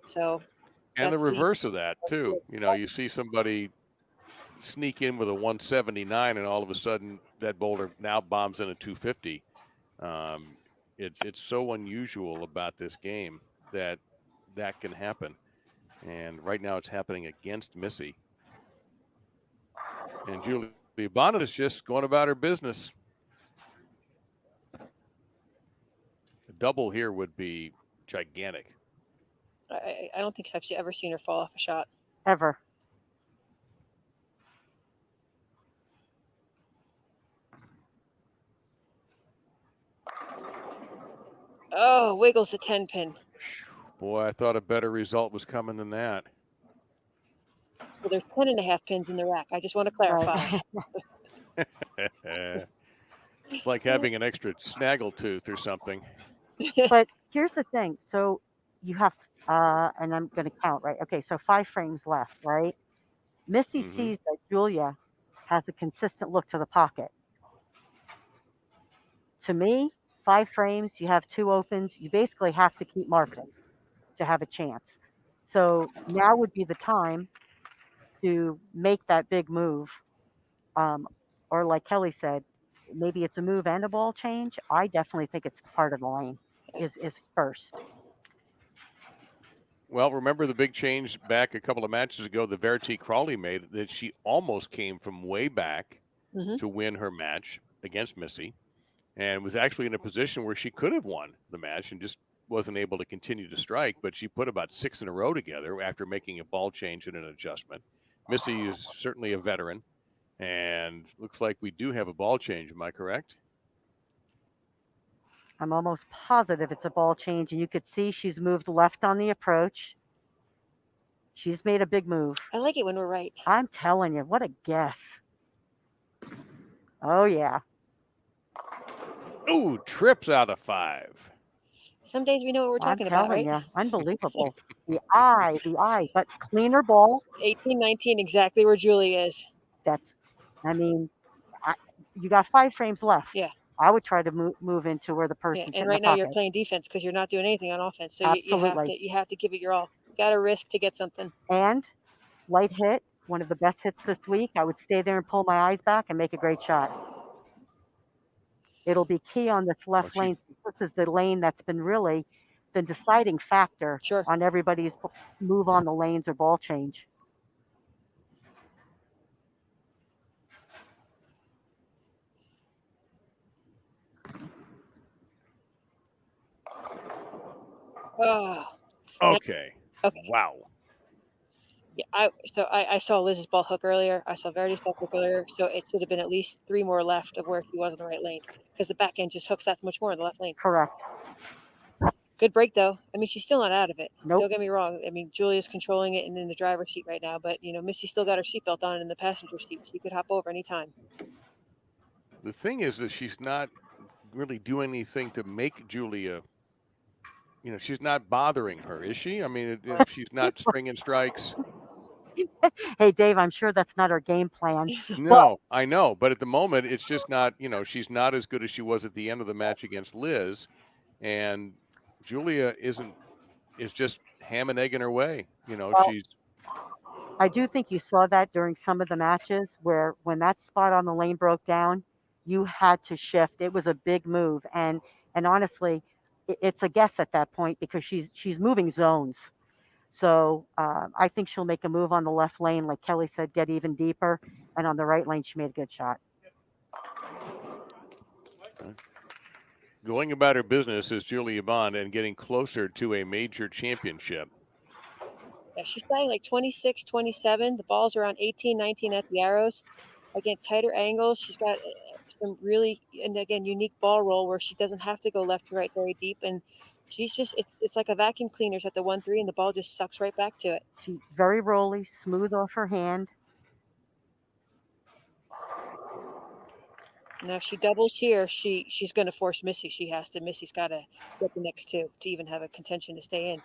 So, and the reverse of that too. You see somebody sneak in with a 179, and all of a sudden that bowler now bombs in a 250. It's so unusual about this game that can happen, and right now it's happening against Missy. And Julie Bonnet is just going about her business. A double here would be gigantic. I don't think I've ever seen her fall off a shot. Ever. Oh, wiggles the 10 pin. Boy, I thought a better result was coming than that. So there's 10.5 pins in the rack. I just want to clarify. It's like having an extra snaggle tooth or something. But here's the thing. So you have, and I'm going to count, right? Okay, so 5 frames left, right? Missy Mhm. sees that Julia has a consistent look to the pocket. To me, 5 frames, you have 2 opens, you basically have to keep marking to have a chance. So now would be the time to make that big move. Or like Kelly said, maybe it's a move and a ball change. I definitely think it's part of the lane is first. Well, remember the big change back a couple of matches ago that Verity Crawley made, that she almost came from way back to win her match against Missy, and was actually in a position where she could have won the match and just wasn't able to continue to strike. But she put about 6 in a row together after making a ball change and an adjustment. Missy is certainly a veteran, and looks like we do have a ball change. Am I correct? I'm almost positive it's a ball change, and you could see she's moved left on the approach. She's made a big move. I like it when we're right. I'm telling you, what a guess. Oh, yeah. Ooh, trips out of 5. Some days we know what we're talking about, right? I'm telling you, unbelievable. the eye, but cleaner ball. 18, 19, exactly where Julie is. You got 5 frames left. Yeah. I would try to move into where the person's Yeah, and in right the now pocket. you're playing defense because you're not doing anything on offense. So Absolutely. you have to give it your all. Got to risk to get something. And light hit, one of the best hits this week. I would stay there and pull my eyes back and make a great shot. It'll be key on this left lane. This is the lane that's been really the deciding factor on everybody's move on the lanes or ball change. Oh. Okay. Okay. Wow. Yeah, I saw Liz's ball hook earlier. I saw Verity's ball hook earlier. So it should have been at least 3 more left of where he was in the right lane because the back end just hooks that much more in the left lane. Correct. Good break though. I mean, she's still not out of it. Nope. Don't get me wrong. I mean, Julia's controlling it and in the driver's seat right now, but Missy still got her seatbelt on in the passenger seat. She could hop over anytime. The thing is that she's not really doing anything to make Julia. She's not bothering her, is she? I mean, if she's not stringing strikes. Hey, Dave, I'm sure that's not her game plan. No, I know. But at the moment, it's just not, she's not as good as she was at the end of the match against Liz. And Julia is just ham and egg in her way. She's. I do think you saw that during some of the matches where when that spot on the lane broke down, you had to shift. It was a big move. And honestly, it's a guess at that point because she's moving zones. So I think she'll make a move on the left lane, like Kelly said, get even deeper. And on the right lane, she made a good shot. Going about her business is Julia Bond and getting closer to a major championship. Yeah, she's flying like 26, 27. The ball's around 18, 19 at the arrows. Again, tighter angles. She's got some really, and again, unique ball roll where she doesn't have to go left to right very deep. And she's just, it's like a vacuum cleaner's at the 1-3 and the ball just sucks right back to it. She's very rolly, smooth off her hand. Now, if she doubles here, she's going to force Missy. Missy's got to get the next 2 to even have a contention to stay in.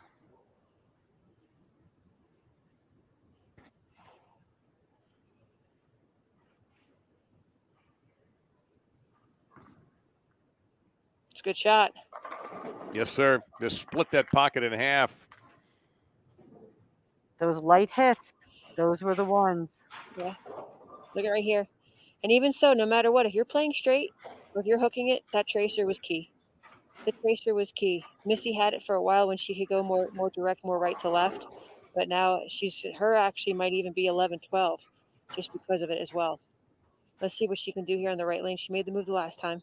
It's a good shot. Yes, sir. Just split that pocket in half. Those light hits, those were the ones. Yeah. Look at right here. And even so, no matter what, if you're playing straight or if you're hooking it, that tracer was key. The tracer was key. Missy had it for a while when she could go more direct, more right to left. But now her actually might even be 11-12 just because of it as well. Let's see what she can do here on the right lane. She made the move the last time.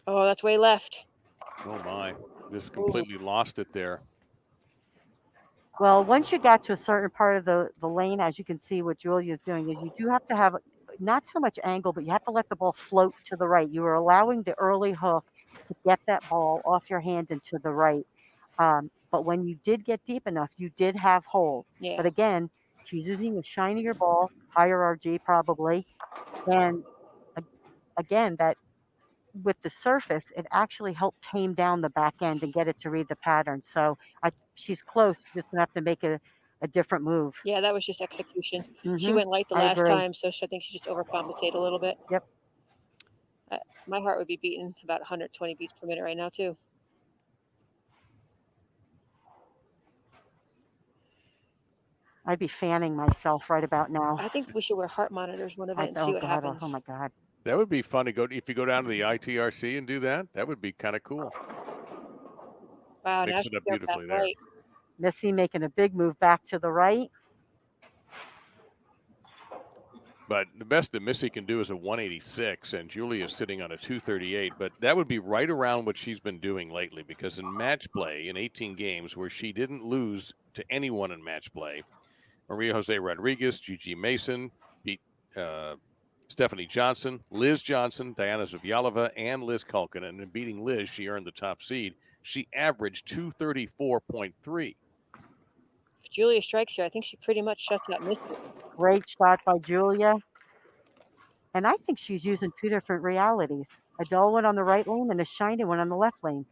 Oh, that's way left. Oh, my. Just completely lost it there. Well, once you got to a certain part of the lane, as you can see what Julia's doing, is you do have to have not so much angle, but you have to let the ball float to the right. You are allowing the early hook to get that ball off your hand and to the right. But when you did get deep enough, you did have hold. Yeah. But again, she's using a shinier ball, higher RG probably, and again, that with the surface, it actually helped tame down the back end and get it to read the pattern. So she's close. Just gonna have to make a different move. Yeah, that was just execution. She Mhm. went light the I last agree. time, so I think she just overcompensated a little bit. Yep. My heart would be beating about 120 beats per minute right now, too. I'd be fanning myself right about now. I think we should wear heart monitors one event and see what happens. Oh my God. That would be fun to go if you go down to the ITRC and do that. That would be kind of cool. Wow, Mix now it up beautifully there. Right. Missy making a big move back to the right. But the best that Missy can do is a 186, and Julia's sitting on a 238. But that would be right around what she's been doing lately, because in match play, in 18 games where she didn't lose to anyone in match play, Maria Jose Rodriguez, Gigi Mason beat Stephanie Johnson, Liz Johnson, Diana Zavjalova, and Liz Kulkin. And in beating Liz, she earned the top seed. She averaged 234.3. If Julia strikes here, I think she pretty much shuts out Missy. Great shot by Julia. And I think she's using two different realities. A dull one on the right lane and a shiny one on the left lane.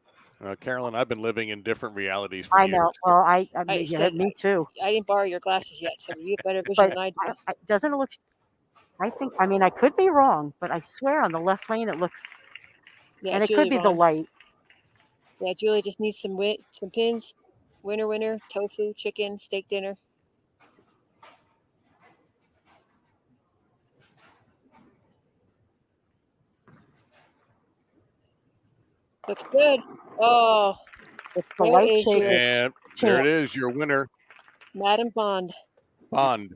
Carolyn, I've been living in different realities for I years. know. Well, I mean, me too. I didn't borrow your glasses yet, so you have better vision than I do. Doesn't it look? I think. I mean, I could be wrong, but I swear on the left lane it looks. Yeah, and it Julie could be the Vaughn. light. Yeah, Julie just needs some pins. Winner, tofu, chicken, steak dinner. Looks good. Oh, it's the there light is shade. your And there it is, your winner. Madam Bond. Bond.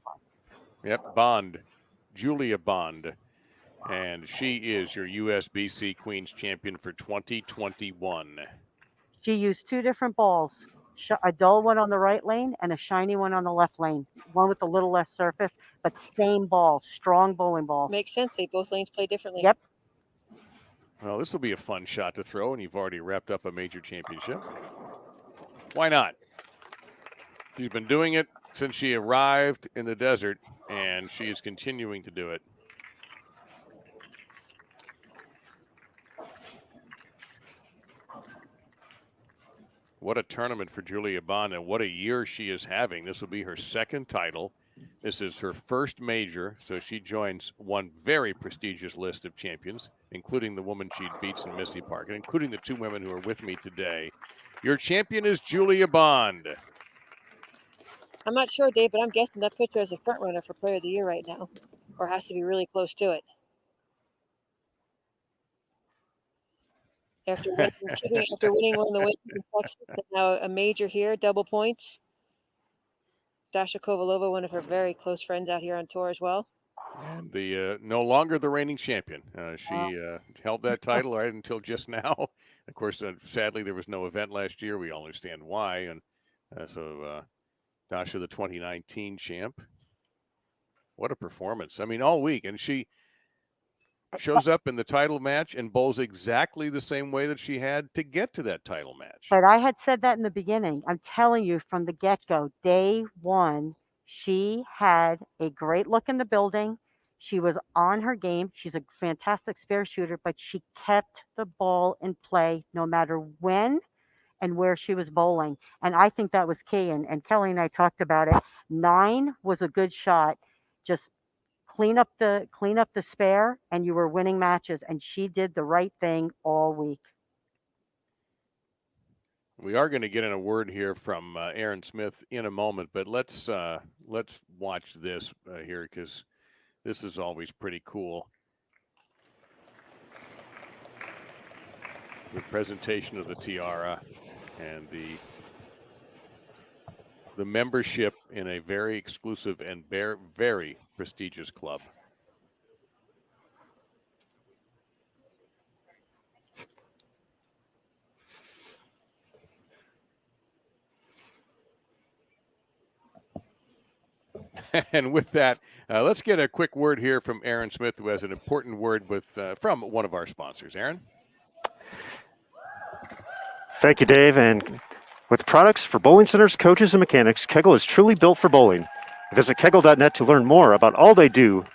Yep, Bond. Julia Bond. And she is your USBC Queens champion for 2021. She used two different balls. A dull one on the right lane and a shiny one on the left lane. One with a little less surface, but same ball, strong bowling ball. Makes sense. They both lanes play differently. Yep. Well, this will be a fun shot to throw, and you've already wrapped up a major championship. Why not? She's been doing it since she arrived in the desert, and she is continuing to do it. What a tournament for Julia Bond, and what a year she is having. This will be her second title. This is her first major, so she joins one very prestigious list of champions, including the woman she beats in Missy Park, and including the two women who are with me today. Your champion is Julia Bond. I'm not sure, Dave, but I'm guessing that puts her as a front runner for Player of the Year right now, or has to be really close to it. After winning one of the wins in Texas, and now a major here, double points. Dasha Kovalova, one of her very close friends out here on tour as well. And the no longer the reigning champion. She held that title right until just now. Of course, sadly, there was no event last year. We all understand why. And so Dasha, the 2019 champ. What a performance. I mean, all week. And she shows up in the title match and bowls exactly the same way that she had to get to that title match. But I had said that in the beginning. I'm telling you from the get-go, day one, she had a great look in the building. She was on her game. She's a fantastic spare shooter, but she kept the ball in play no matter when and where she was bowling. And I think that was key. And Kelly and I talked about it. 9 was a good shot. Just clean up the spare, and you were winning matches. And she did the right thing all week. We are going to get in a word here from Aaron Smith in a moment, but let's watch this here, because this is always pretty cool. The presentation of the tiara and the membership in a very exclusive and very prestigious club. And with that, let's get a quick word here from Aaron Smith, who has an important word from one of our sponsors. Aaron? Thank you, Dave. And With products for bowling centers, coaches, and mechanics, Kegel is truly built for bowling. Visit kegel.net to learn more about all they do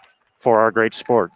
for our great sport.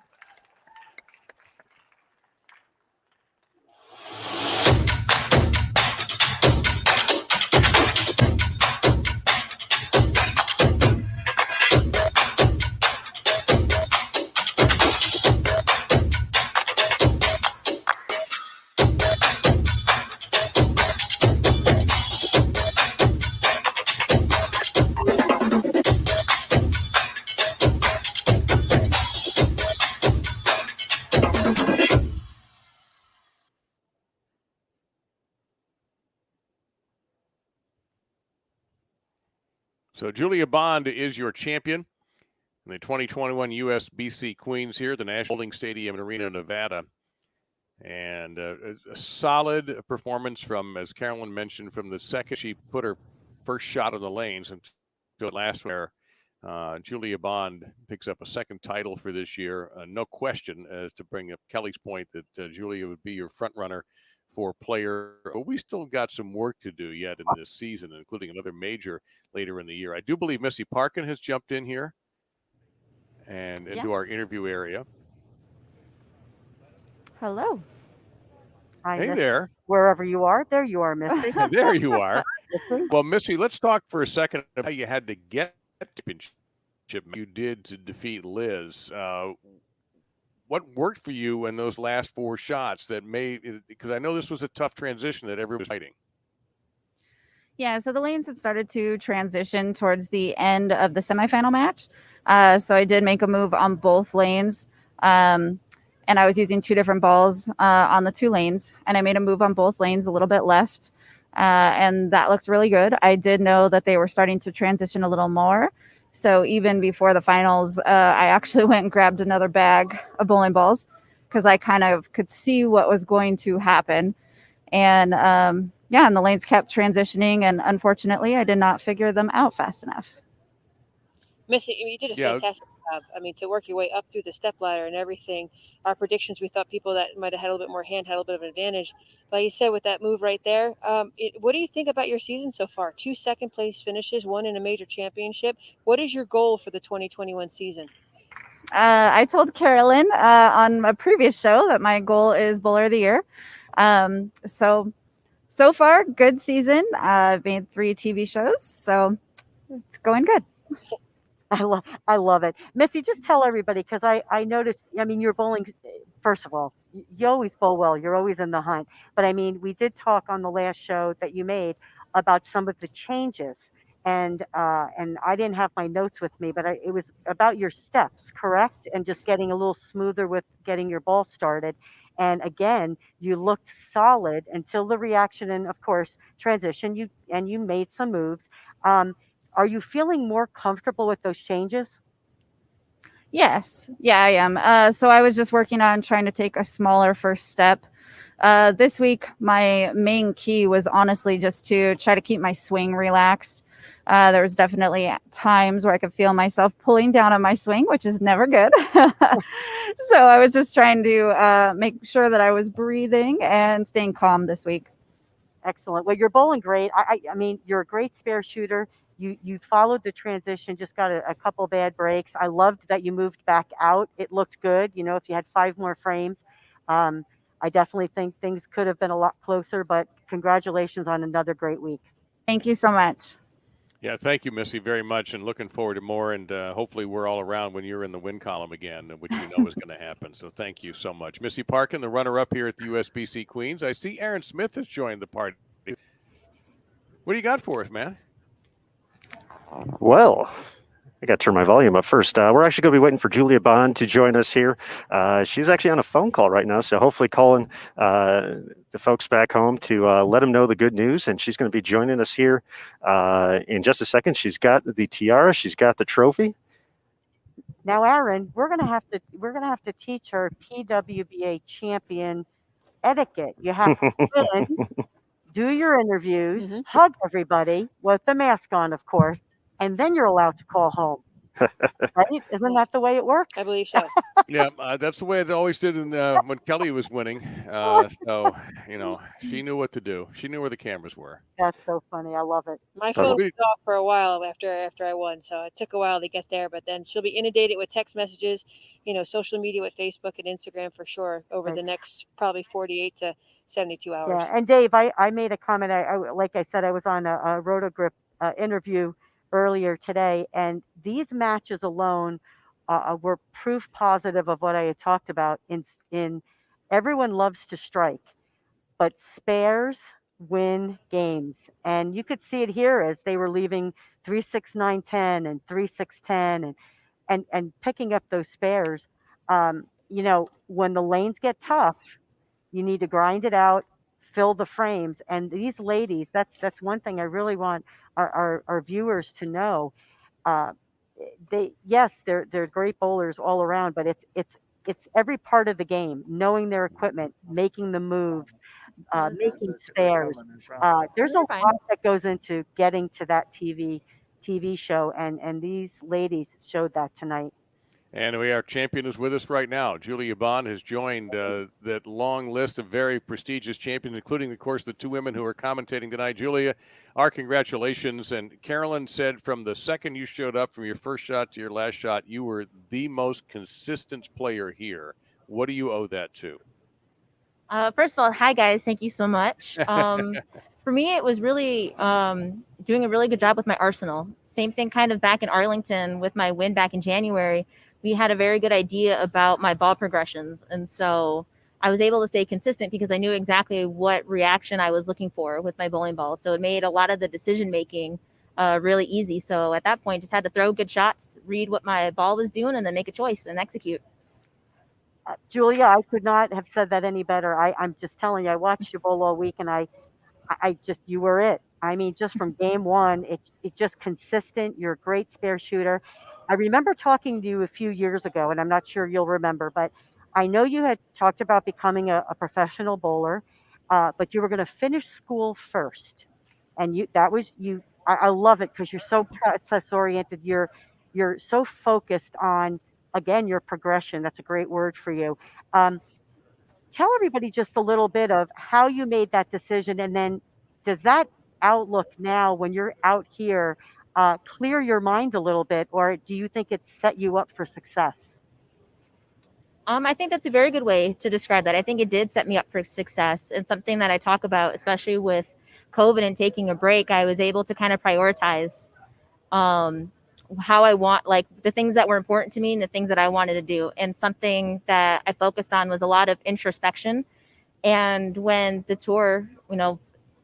So Julia Bond is your champion in the 2021 USBC Queens here at the National Bowling Stadium in Reno, Nevada. And a solid performance from, as Carolyn mentioned, from the second she put her first shot on the lanes until last where Julia Bond picks up a second title for this year. No question, as to bring up Kelly's point that Julia would be your front runner for player. But we still got some work to do yet in this season, including another major later in the year. I do believe Missy Parkin has jumped in here and into our interview area. Hello. Hi, Hey Missy. there. Wherever you are, there you are, Missy. There you are. Well, Missy, let's talk for a second about how you had to get the championship you did to defeat Liz. What worked for you in those last four shots that made, because I know this was a tough transition that everyone was fighting. Yeah, so the lanes had started to transition towards the end of the semifinal match. So I did make a move on both lanes. And I was using two different balls on the two lanes. And I made a move on both lanes a little bit left. And that looked really good. I did know that they were starting to transition a little more. So even before the finals, I actually went and grabbed another bag of bowling balls because I kind of could see what was going to happen. And yeah, and the lanes kept transitioning. And unfortunately, I did not figure them out fast enough. Missy, you did a fantastic job. I mean, to work your way up through the step ladder and everything. Our predictions, we thought people that might have had a little bit more hand had a little bit of an advantage. But you said with that move right there, what do you think about your season so far? 2 second-place finishes, 1 in a major championship. What is your goal for the 2021 season? I told Carolyn on a previous show that my goal is Bowler of the Year. So far, good season. I've made 3 TV shows, so it's going good. I love it. Missy, just tell everybody, because I noticed, I mean, you're bowling, first of all, you always bowl well. You're always in the hunt. But I mean, we did talk on the last show that you made about some of the changes. And I didn't have my notes with me, but it was about your steps, correct? And just getting a little smoother with getting your ball started. And again, you looked solid until the reaction and, of course, transition. You made some moves. Are you feeling more comfortable with those changes? Yes. Yeah, I am. So I was just working on trying to take a smaller first step. This week, my main key was honestly just to try to keep my swing relaxed. There was definitely times where I could feel myself pulling down on my swing, which is never good. So I was just trying to make sure that I was breathing and staying calm this week. Excellent. Well, you're bowling great. I mean, you're a great spare shooter. You followed the transition, just got a couple bad breaks. I loved that you moved back out. It looked good. You know, if you had 5 more frames, I definitely think things could have been a lot closer, but congratulations on another great week. Thank you so much. Yeah, thank you, Missy, very much, and looking forward to more. And hopefully we're all around when you're in the win column again, which we know is going to happen. So thank you so much. Missy Parkin, the runner-up here at the USBC Queens. I see Aaron Smith has joined the party. What do you got for us, man? Well, I got to turn my volume up first. We're actually going to be waiting for Julia Bond to join us here. She's actually on a phone call right now, so hopefully calling the folks back home to let them know the good news. And she's going to be joining us here in just a second. She's got the tiara. She's got the trophy. Now, Aaron, we're gonna have to teach her PWBA champion etiquette. You have to win, do your interviews, hug everybody with the mask on, of course, and then you're allowed to call home. Right? Isn't that the way it works? I believe so. Yeah, that's the way it always did when Kelly was winning. So, she knew what to do. She knew where the cameras were. That's so funny. I love it. My phone was off for a while after I won, so it took a while to get there. But then she'll be inundated with text messages, social media with Facebook and Instagram for sure over the next probably 48 to 72 hours. Yeah, and Dave, I made a comment. Like I said, I was on a Rotogrip interview earlier today, and these matches alone were proof positive of what I had talked about. In everyone loves to strike, but spares win games, and you could see it here as they were leaving 3-6-9-10 and 3-6-10, and picking up those spares. When the lanes get tough, you need to grind it out, fill the frames. And these ladies, that's one thing I really want our viewers to know. They're great bowlers all around, but it's every part of the game, knowing their equipment, making the moves, making spares. There's a lot that goes into getting to that TV show, and these ladies showed that tonight. And our champion is with us right now. Julia Bond has joined that long list of very prestigious champions, including, of course, the two women who are commentating tonight. Julia, our congratulations. And Carolyn said from the second you showed up, from your first shot to your last shot, you were the most consistent player here. What do you owe that to? First of all, hi, guys. Thank you so much. For me, it was really doing a really good job with my arsenal. Same thing kind of back in Arlington with my win back in January. We had a very good idea about my ball progressions. And so I was able to stay consistent because I knew exactly what reaction I was looking for with my bowling ball. So it made a lot of the decision-making really easy. So at that point, just had to throw good shots, read what my ball was doing, and then make a choice and execute. Julia, I could not have said that any better. I'm just telling you, I watched you bowl all week, and I just, you were it. I mean, just from game one, it's just consistent. You're a great spare shooter. I remember talking to you a few years ago, and I'm not sure you'll remember, but I know you had talked about becoming a professional bowler, but you were going to finish school first. And I love it because you're so process oriented. You're so focused on, again, your progression. That's a great word for you. Tell everybody just a little bit of how you made that decision, and then does that outlook now when you're out here clear your mind a little bit, or do you think it set you up for success? I think that's a very good way to describe that. I think it did set me up for success, and something that I talk about, especially with COVID and taking a break, I was able to kind of prioritize how I want, like the things that were important to me and the things that I wanted to do. And something that I focused on was a lot of introspection. And when the tour,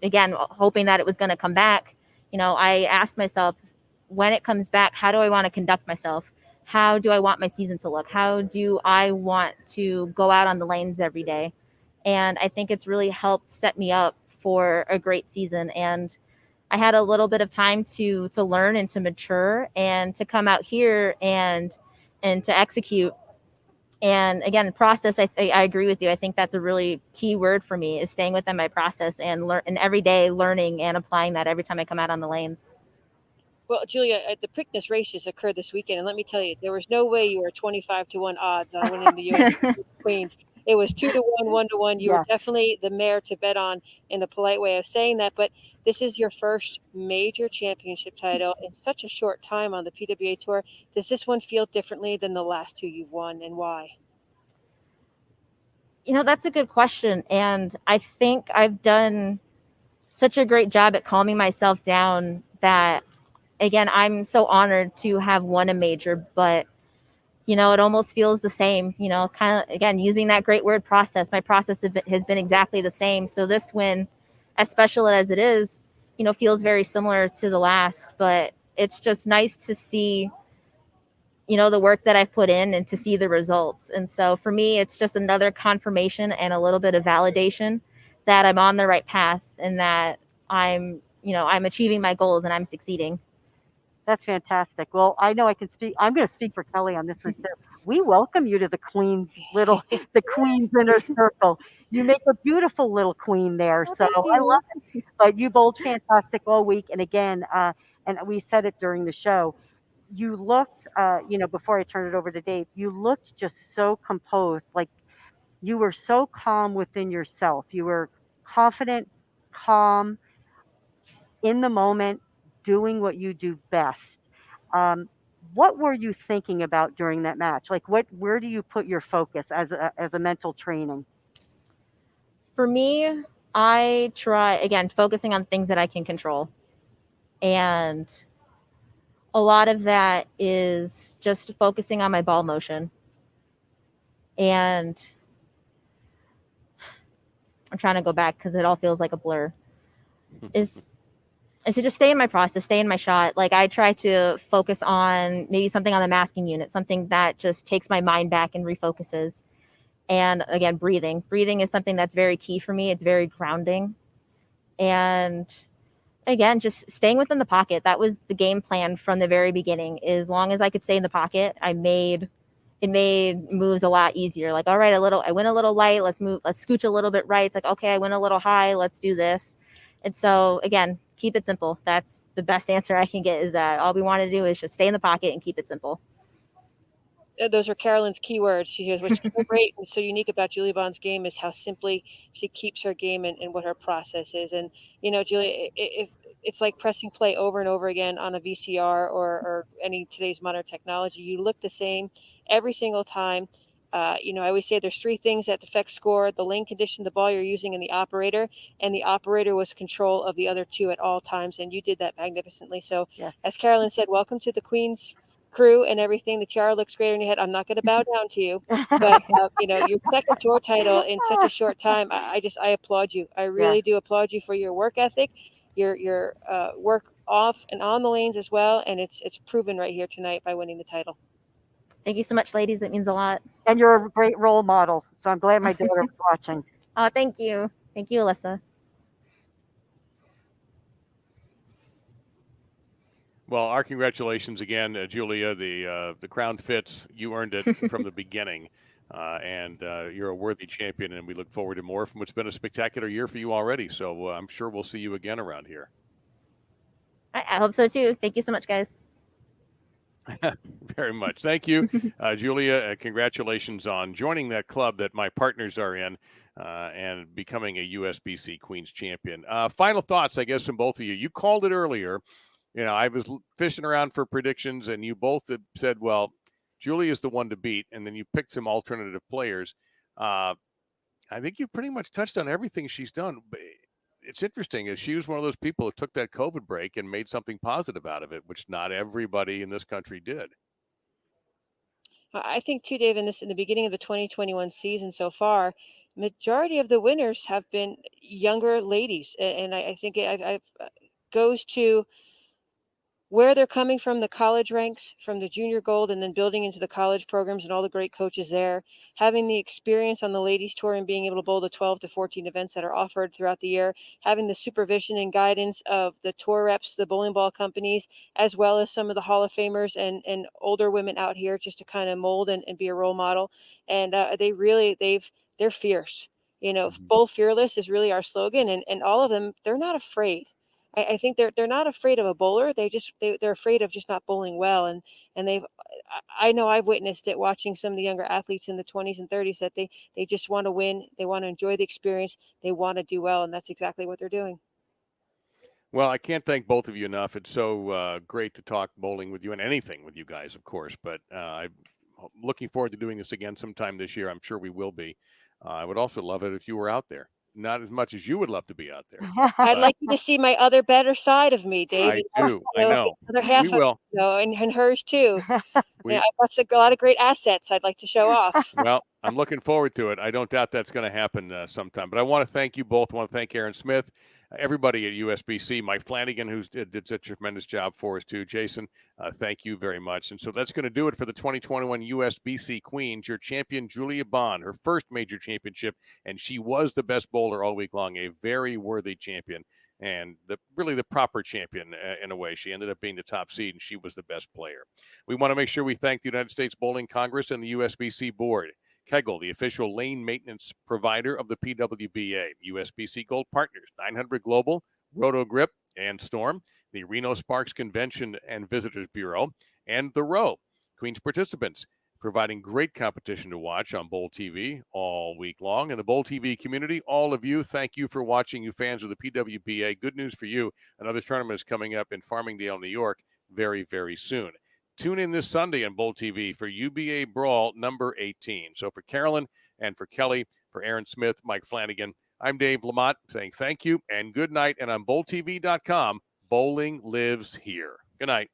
again, hoping that it was going to come back, I asked myself, when it comes back, how do I want to conduct myself? How do I want my season to look? How do I want to go out on the lanes every day? And I think it's really helped set me up for a great season. And I had a little bit of time to learn and to mature and to come out here and to execute. And again, process, I agree with you. I think that's a really key word for me, is staying within my process and every day learning and applying that every time I come out on the lanes. Well, Julia, the Preakness race just occurred this weekend, and let me tell you, there was no way you were 25-1 odds on winning the U.S. Queens. It was 2-1, 1-1. You were definitely the mare to bet on, in the polite way of saying that. But this is your first major championship title in such a short time on the PWBA Tour. Does this one feel differently than the last two you've won, and why? That's a good question. And I think I've done such a great job at calming myself down that, again, I'm so honored to have won a major, but it almost feels the same, kind of, again, using that great word process. My process has been exactly the same. So this win, as special as it is, feels very similar to the last, but it's just nice to see, the work that I've put in and to see the results. And so for me, it's just another confirmation and a little bit of validation that I'm on the right path and that I'm achieving my goals and I'm succeeding. That's fantastic. Well, I know I can speak. I'm going to speak for Kelly on this one too. We welcome you to the Queen's the Queen's inner circle. You make a beautiful little queen there. So I love it. But you bowled fantastic all week. And again, and we said it during the show, you looked, before I turn it over to Dave, you looked just so composed, like you were so calm within yourself. You were confident, calm, in the moment, doing what you do best. Um, what were you thinking about during that match? Like, where do you put your focus as a mental training? For me, I try, again, focusing on things that I can control. And a lot of that is just focusing on my ball motion. And I'm trying to go back because it all feels like a blur. Is to just stay in my process, stay in my shot. Like, I try to focus on maybe something on the masking unit, something that just takes my mind back and refocuses. And again, breathing. Breathing is something that's very key for me. It's very grounding. And again, just staying within the pocket. That was the game plan from the very beginning. As long as I could stay in the pocket, it made moves a lot easier. Like, all right, I went a little light, let's scooch a little bit right. It's like, okay, I went a little high, let's do this. And so again, keep it simple. That's the best answer I can get, is that all we want to do is just stay in the pocket and keep it simple. Those are Carolyn's keywords. She goes, what's so great and so unique about Julia Bond's game is how simply she keeps her game and what her process is. And, Julia, if it's like pressing play over and over again on a VCR or any today's modern technology, you look the same every single time. I always say there's three things that affect score: the lane condition, the ball you're using, and the operator. And the operator was control of the other two at all times. And you did that magnificently. So as Carolyn said, welcome to the Queen's crew and everything. The tiara looks great on your head. I'm not going to bow down to you, but your second tour title in such a short time, I applaud you. I really do applaud you for your work ethic, your work off and on the lanes as well, and it's proven right here tonight by winning the title. Thank you so much, ladies. It means a lot. And you're a great role model. So I'm glad my daughter was watching. Oh, thank you. Thank you, Alyssa. Well, our congratulations again, Julia. The crown fits. You earned it from the beginning, and you're a worthy champion, and we look forward to more from what's been a spectacular year for you already. So I'm sure we'll see you again around here. I hope so, too. Thank you so much, guys. Very much. Thank you, Julia. Congratulations on joining that club that my partners are in and becoming a USBC Queens champion. Final thoughts, I guess, from both of you. You called it earlier. I was fishing around for predictions, and you both had said, well, Julia is the one to beat, and then you picked some alternative players. I think you pretty much touched on everything she's done. It's interesting, as she was one of those people who took that COVID break and made something positive out of it, which not everybody in this country did. I think too, Dave, in the beginning of the 2021 season so far, majority of the winners have been younger ladies, and I think it goes to where they're coming from, the college ranks, from the junior gold, and then building into the college programs and all the great coaches there, having the experience on the ladies tour and being able to bowl the 12 to 14 events that are offered throughout the year, having the supervision and guidance of the tour reps, the bowling ball companies, as well as some of the Hall of Famers and older women out here just to kind of mold and be a role model. And they're fierce. Bowl fearless is really our slogan, and all of them, they're not afraid. I think they're not afraid of a bowler. They're afraid of just not bowling well. And I know I've witnessed it watching some of the younger athletes in the 20s and 30s that they just want to win. They want to enjoy the experience. They want to do well. And that's exactly what they're doing. Well, I can't thank both of you enough. It's so great to talk bowling with you and anything with you guys, of course. But I'm looking forward to doing this again sometime this year. I'm sure we will be. I would also love it if you were out there. Not as much as you would love to be out there. I'd like you to see my other better side of me, Dave. I do. I know. Other half we will. And hers too. I've got a lot of great assets I'd like to show off. Well, I'm looking forward to it. I don't doubt that's going to happen sometime. But I want to thank you both. I want to thank Aaron Smith, everybody at USBC, Mike Flanagan, who did such a tremendous job for us too. Jason, thank you very much. And so that's going to do it for the 2021 USBC Queens. Your champion, Julia Bond, her first major championship, and she was the best bowler all week long, a very worthy champion. And really the proper champion in a way. She ended up being the top seed, and she was the best player. We want to make sure we thank the United States Bowling Congress and the USBC Board. Kegel, the official lane maintenance provider of the PWBA. USBC Gold Partners, 900 Global, Roto Grip, and Storm. The Reno Sparks Convention and Visitors Bureau. and The Row. Queens participants providing great competition to watch on Bowl TV all week long. And the Bowl TV community, all of you, thank you for watching, you fans of the PWBA. Good news for you. Another tournament is coming up in Farmingdale, New York, very, very soon. Tune in this Sunday on Bowl TV for UBA Brawl number 18. So for Carolyn and for Kelly, for Aaron Smith, Mike Flanagan, I'm Dave Lamont saying thank you and good night. And on BowlTV.com, bowling lives here. Good night.